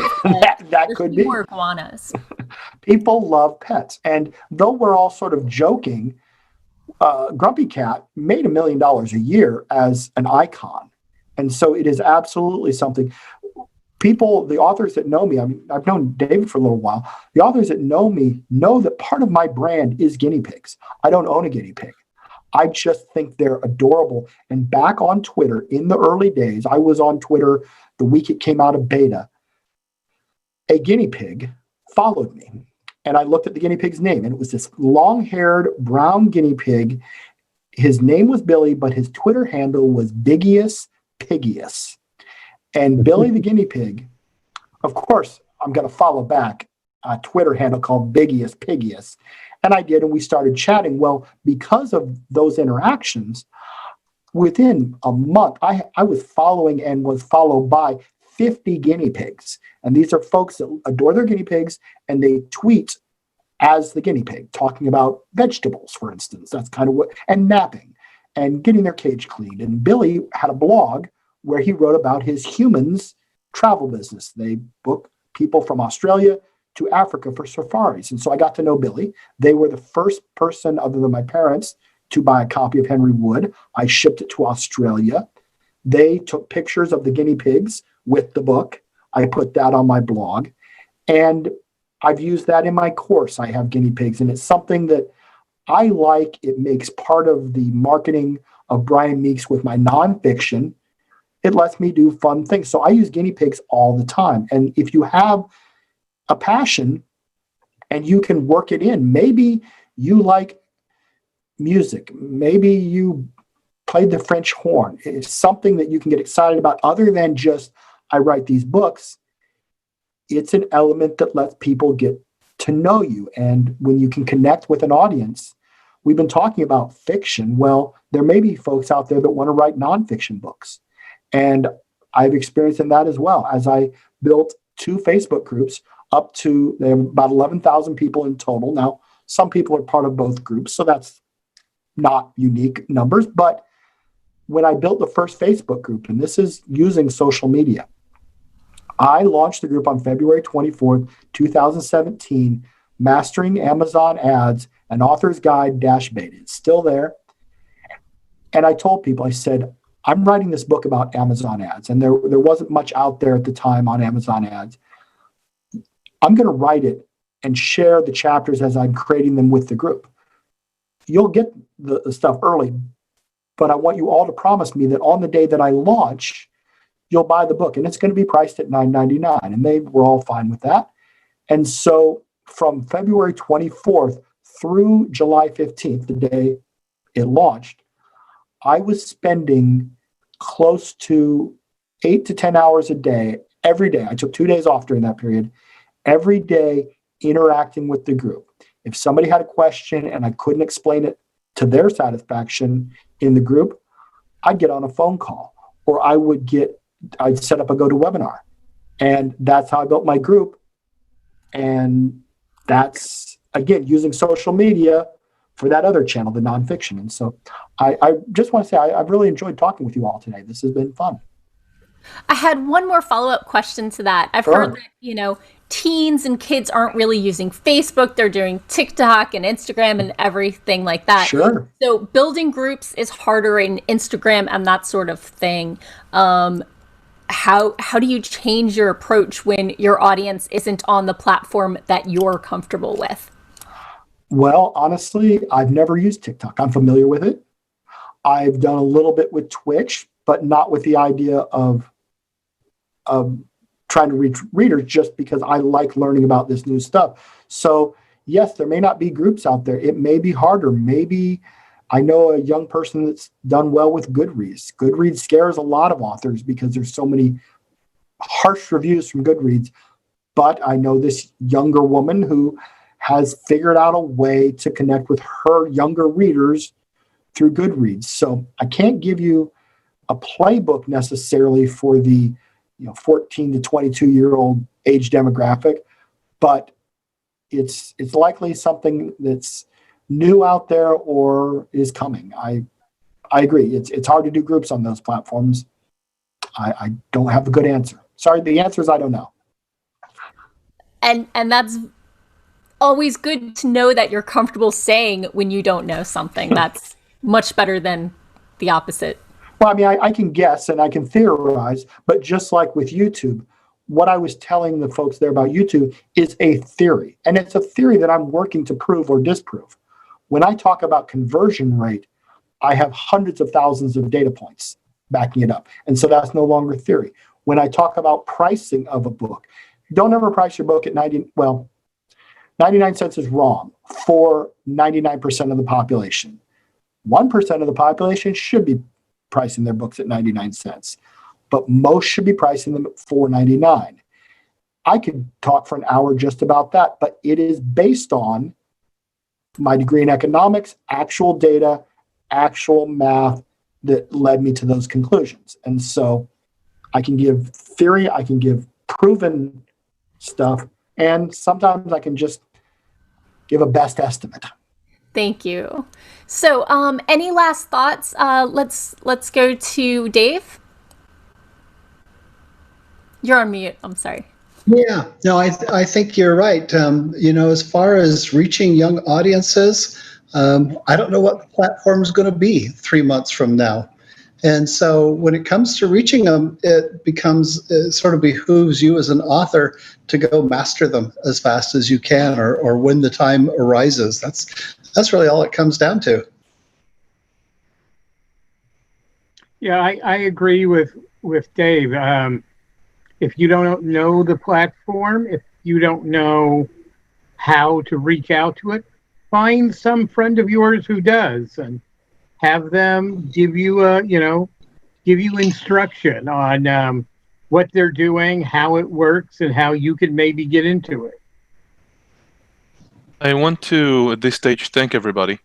that could be. More iguanas. People love pets. And though we're all sort of joking, Grumpy Cat made $1 million a year as an icon. And so it is absolutely something. People, the authors that know me, I mean, I've known David for a little while. The authors that know me know that part of my brand is guinea pigs. I don't own a guinea pig. I just think they're adorable. And back on Twitter, in the early days, I was on Twitter the week it came out of beta. A guinea pig followed me. And I looked at the guinea pig's name, and it was this long-haired brown guinea pig. His name was Billy, but his Twitter handle was Biggius Piggius. And Billy the guinea pig, of course, I'm going to follow back a Twitter handle called Biggius Piggius. And I did, and we started chatting. Well, because of those interactions, within a month, I was following and was followed by 50 guinea pigs. And these are folks that adore their guinea pigs, and they tweet as the guinea pig, talking about vegetables, for instance. That's kind of what, and napping, and getting their cage cleaned. And Billy had a blog where he wrote about his humans travel business. They book people from Australia to Africa for safaris. And so I got to know Billy. They were the first person, other than my parents, to buy a copy of Henry Wood. I shipped it to Australia. They took pictures of the guinea pigs with the book. I put that on my blog. And I've used that in my course. I have guinea pigs, and it's something that I like. It makes part of the marketing of Brian Meeks with my nonfiction. It lets me do fun things. So I use guinea pigs all the time. And if you have a passion and you can work it in, maybe you like music, maybe you played the French horn. It's something that you can get excited about other than just, I write these books. It's an element that lets people get to know you. And when you can connect with an audience, we've been talking about fiction. Well, there may be folks out there that want to write nonfiction books. And I've experienced in that as well. As I built 2 Facebook groups up to about 11,000 people in total. Now, some people are part of both groups, so that's not unique numbers. But when I built the first Facebook group, and this is using social media, I launched the group on February 24th, 2017, Mastering Amazon Ads, an Author's Guide -beta. It's still there. And I told people, I said, I'm writing this book about Amazon ads, and there wasn't much out there at the time on Amazon ads. I'm going to write it and share the chapters as I'm creating them with the group. You'll get the stuff early, but I want you all to promise me that on the day that I launch, you'll buy the book, and it's going to be priced at $9.99. And they were all fine with that. And so from February 24th through July 15th, the day it launched, I was spending close to 8 to 10 hours a day, every day. I took 2 days off during that period, every day interacting with the group. If somebody had a question and I couldn't explain it to their satisfaction in the group, I'd get on a phone call, or I'd set up a GoToWebinar. And that's how I built my group. And that's, again, using social media for that other channel, the nonfiction. And so I just want to say I've really enjoyed talking with you all today. This has been fun. I had one more follow-up question to that. I've heard that, teens and kids aren't really using Facebook. They're doing TikTok and Instagram and everything like that. Sure. So building groups is harder in Instagram and that sort of thing. How do you change your approach when your audience isn't on the platform that you're comfortable with? Well, honestly, I've never used TikTok. I'm familiar with it. I've done a little bit with Twitch, but not with the idea of trying to reach readers, just because I like learning about this new stuff. So yes, there may not be groups out there. It may be harder. Maybe I know a young person that's done well with Goodreads. Goodreads scares a lot of authors because there's so many harsh reviews from Goodreads. But I know this younger woman who has figured out a way to connect with her younger readers through Goodreads. So I can't give you a playbook necessarily for the 14 to 22-year-old age demographic, but it's likely something that's new out there or is coming. I agree. It's hard to do groups on those platforms. I don't have a good answer. Sorry, the answer is I don't know. And that's always good to know that you're comfortable saying when you don't know something. That's much better than the opposite. Well, I mean, I can guess and I can theorize, but just like with YouTube, what I was telling the folks there about YouTube is a theory. And it's a theory that I'm working to prove or disprove. When I talk about conversion rate, I have hundreds of thousands of data points backing it up. And so that's no longer theory. When I talk about pricing of a book, don't ever price your book at 99 cents is wrong for 99% of the population. 1% of the population should be pricing their books at 99 cents, but most should be pricing them at $4.99. I could talk for an hour just about that, but it is based on my degree in economics, actual data, actual math that led me to those conclusions. And so I can give theory, I can give proven stuff, and sometimes I can just give a best estimate. Thank you. So, any last thoughts? Let's go to Dave. You're on mute. I'm sorry. Yeah, no, I think you're right. As far as reaching young audiences, I don't know what the platform is going to be 3 months from now. And so when it comes to reaching them, it sort of behooves you as an author to go master them as fast as you can, or when the time arises. That's really all it comes down to. Yeah, I agree with Dave. If you don't know the platform, if you don't know how to reach out to it, find some friend of yours who does, and have them give you instruction on what they're doing, how it works, and how you can maybe get into it. I want to, at this stage, thank everybody.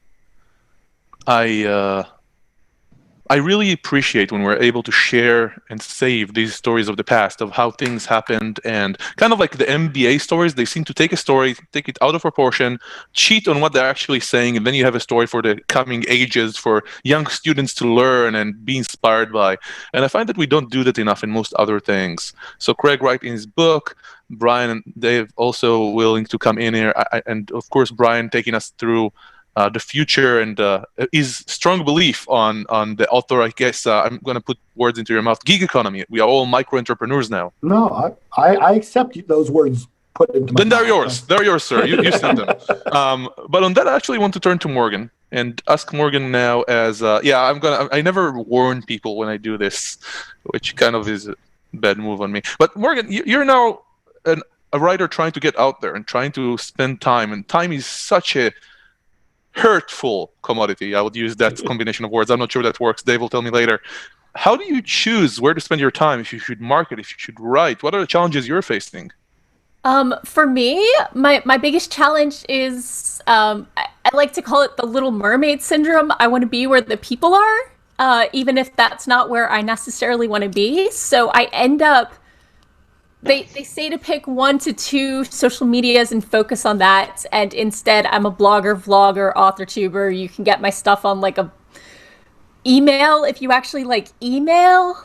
I really appreciate when we're able to share and save these stories of the past, of how things happened, and kind of like the MBA stories. They seem to take a story, take it out of proportion, cheat on what they're actually saying, and then you have a story for the coming ages, for young students to learn and be inspired by. And I find that we don't do that enough in most other things. So Craig writing his book, Brian and Dave also willing to come in here, and of course Brian taking us through the future and his strong belief on the author. I guess I'm going to put words into your mouth. Gig economy. We are all micro entrepreneurs now. No, I accept those words put into my Then they're mouth. yours. They're yours, sir. You said them. But on that, I actually want to turn to Morgan and ask Morgan now. As I never warn people when I do this, which kind of is a bad move on me. But Morgan, you're now a writer trying to get out there and trying to spend time, and time is such a hurtful commodity. I would use that combination of words. I'm not sure that works. Dave will tell me later. How do you choose where to spend your time? If you should market, if you should write, what are the challenges you're facing? For me, my biggest challenge is I like to call it the Little Mermaid syndrome. I want to be where the people are, even if that's not where I necessarily want to be. So I end up. They say to pick 1 to 2 social medias and focus on that. And instead, I'm a blogger, vlogger, author tuber. You can get my stuff on like a email if you actually like email.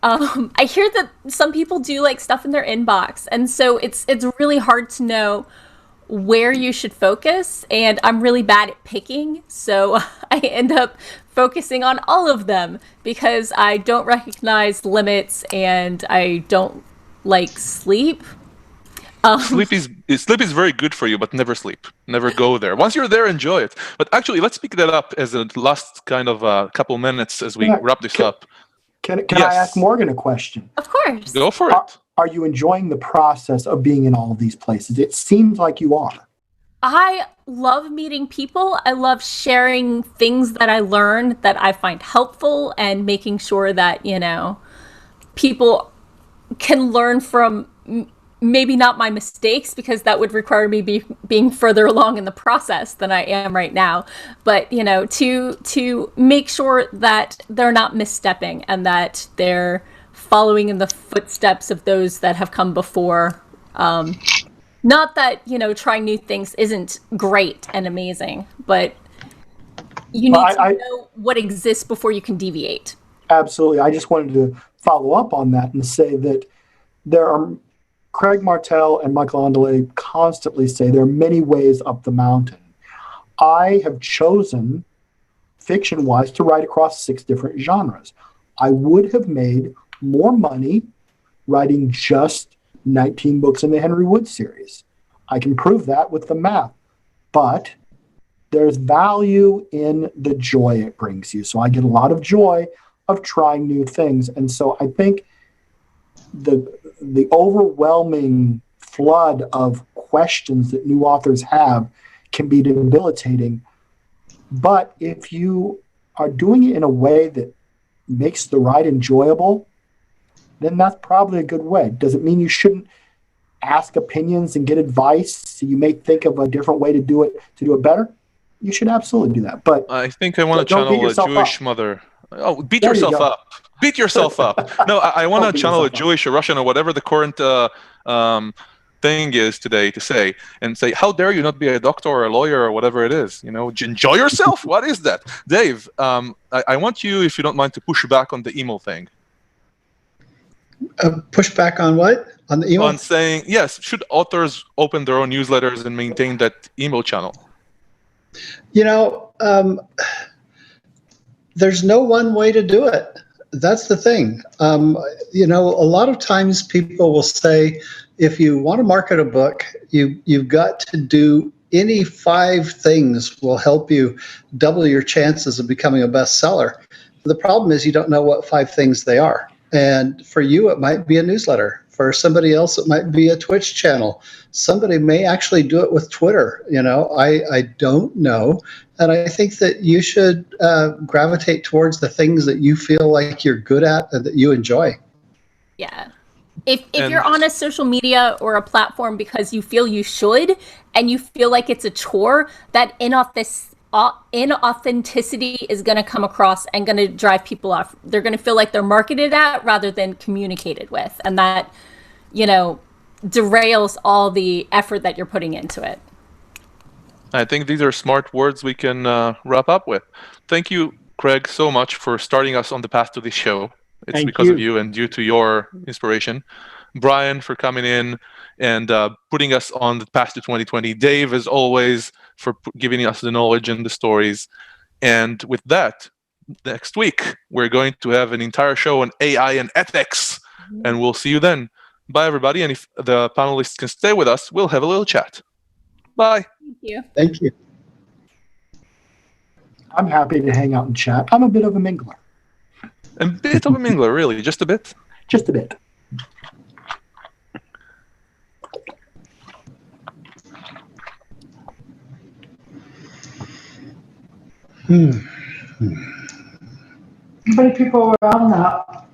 I hear that some people do like stuff in their inbox. And so it's really hard to know where you should focus. And I'm really bad at picking. So I end up focusing on all of them because I don't recognize limits and I don't like sleep. Sleep is very good for you, but never sleep. Never go there. Once you're there, enjoy it. But actually, let's pick that up as a last kind of couple minutes as we wrap this up. Can I ask Morgan a question? Of course. Go for it. Are you enjoying the process of being in all of these places? It seems like you are. I love meeting people. I love sharing things that I learn that I find helpful and making sure that, people can learn from maybe not my mistakes, because that would require me being further along in the process than I am right now. But, to make sure that they're not misstepping and that they're following in the footsteps of those that have come before. Not that, trying new things isn't great and amazing, but you need to know what exists before you can deviate. Absolutely. I just wanted to follow up on that and say that there are, Craig Martell and Michael Ondelay constantly say there are many ways up the mountain. I have chosen, fiction-wise, to write across 6 different genres. I would have made more money writing just 19 books in the Henry Wood series. I can prove that with the math. But there's value in the joy it brings you. So I get a lot of joy of trying new things. And so I think the overwhelming flood of questions that new authors have can be debilitating. But if you are doing it in a way that makes the ride enjoyable, then that's probably a good way. Does it mean you shouldn't ask opinions and get advice so you may think of a different way to do it better? You should absolutely do that. But I think I want to channel a Jewish mother. Oh, beat yourself up. Beat yourself up. No, I want to channel a Jewish, a Russian, or whatever the current thing is today to say, and say, how dare you not be a doctor or a lawyer or whatever it is? Enjoy yourself. What is that? Dave, I want you, if you don't mind, to push back on the email thing. Push back on what? On the email? On saying, yes, should authors open their own newsletters and maintain that email channel? There's no one way to do it. That's the thing. A lot of times people will say, if you want to market a book, you've got to do any 5 things will help you double your chances of becoming a bestseller. The problem is you don't know what 5 things they are. And for you, it might be a newsletter. For somebody else, it might be a Twitch channel. Somebody may actually do it with Twitter. I don't know. And I think that you should gravitate towards the things that you feel like you're good at and that you enjoy. Yeah. If you're on a social media or a platform because you feel you should, and you feel like it's a chore, that inauthenticity is going to come across and going to drive people off. They're going to feel like they're marketed at rather than communicated with, and that, derails all the effort that you're putting into it. I think these are smart words we can wrap up with. Thank you, Craig, so much for starting us on the path to this show. It's Thank because you. of you and due to your inspiration. Brian, for coming in and putting us on the path to 2020. Dave, as always, for giving us the knowledge and the stories. And with that, next week, we're going to have an entire show on AI and ethics. And we'll see you then. Bye, everybody. And if the panelists can stay with us, we'll have a little chat. Bye. Thank you. Thank you. I'm happy to hang out and chat. I'm a bit of a mingler. A bit of a mingler, really. Just a bit. Just a bit. How many people are on that?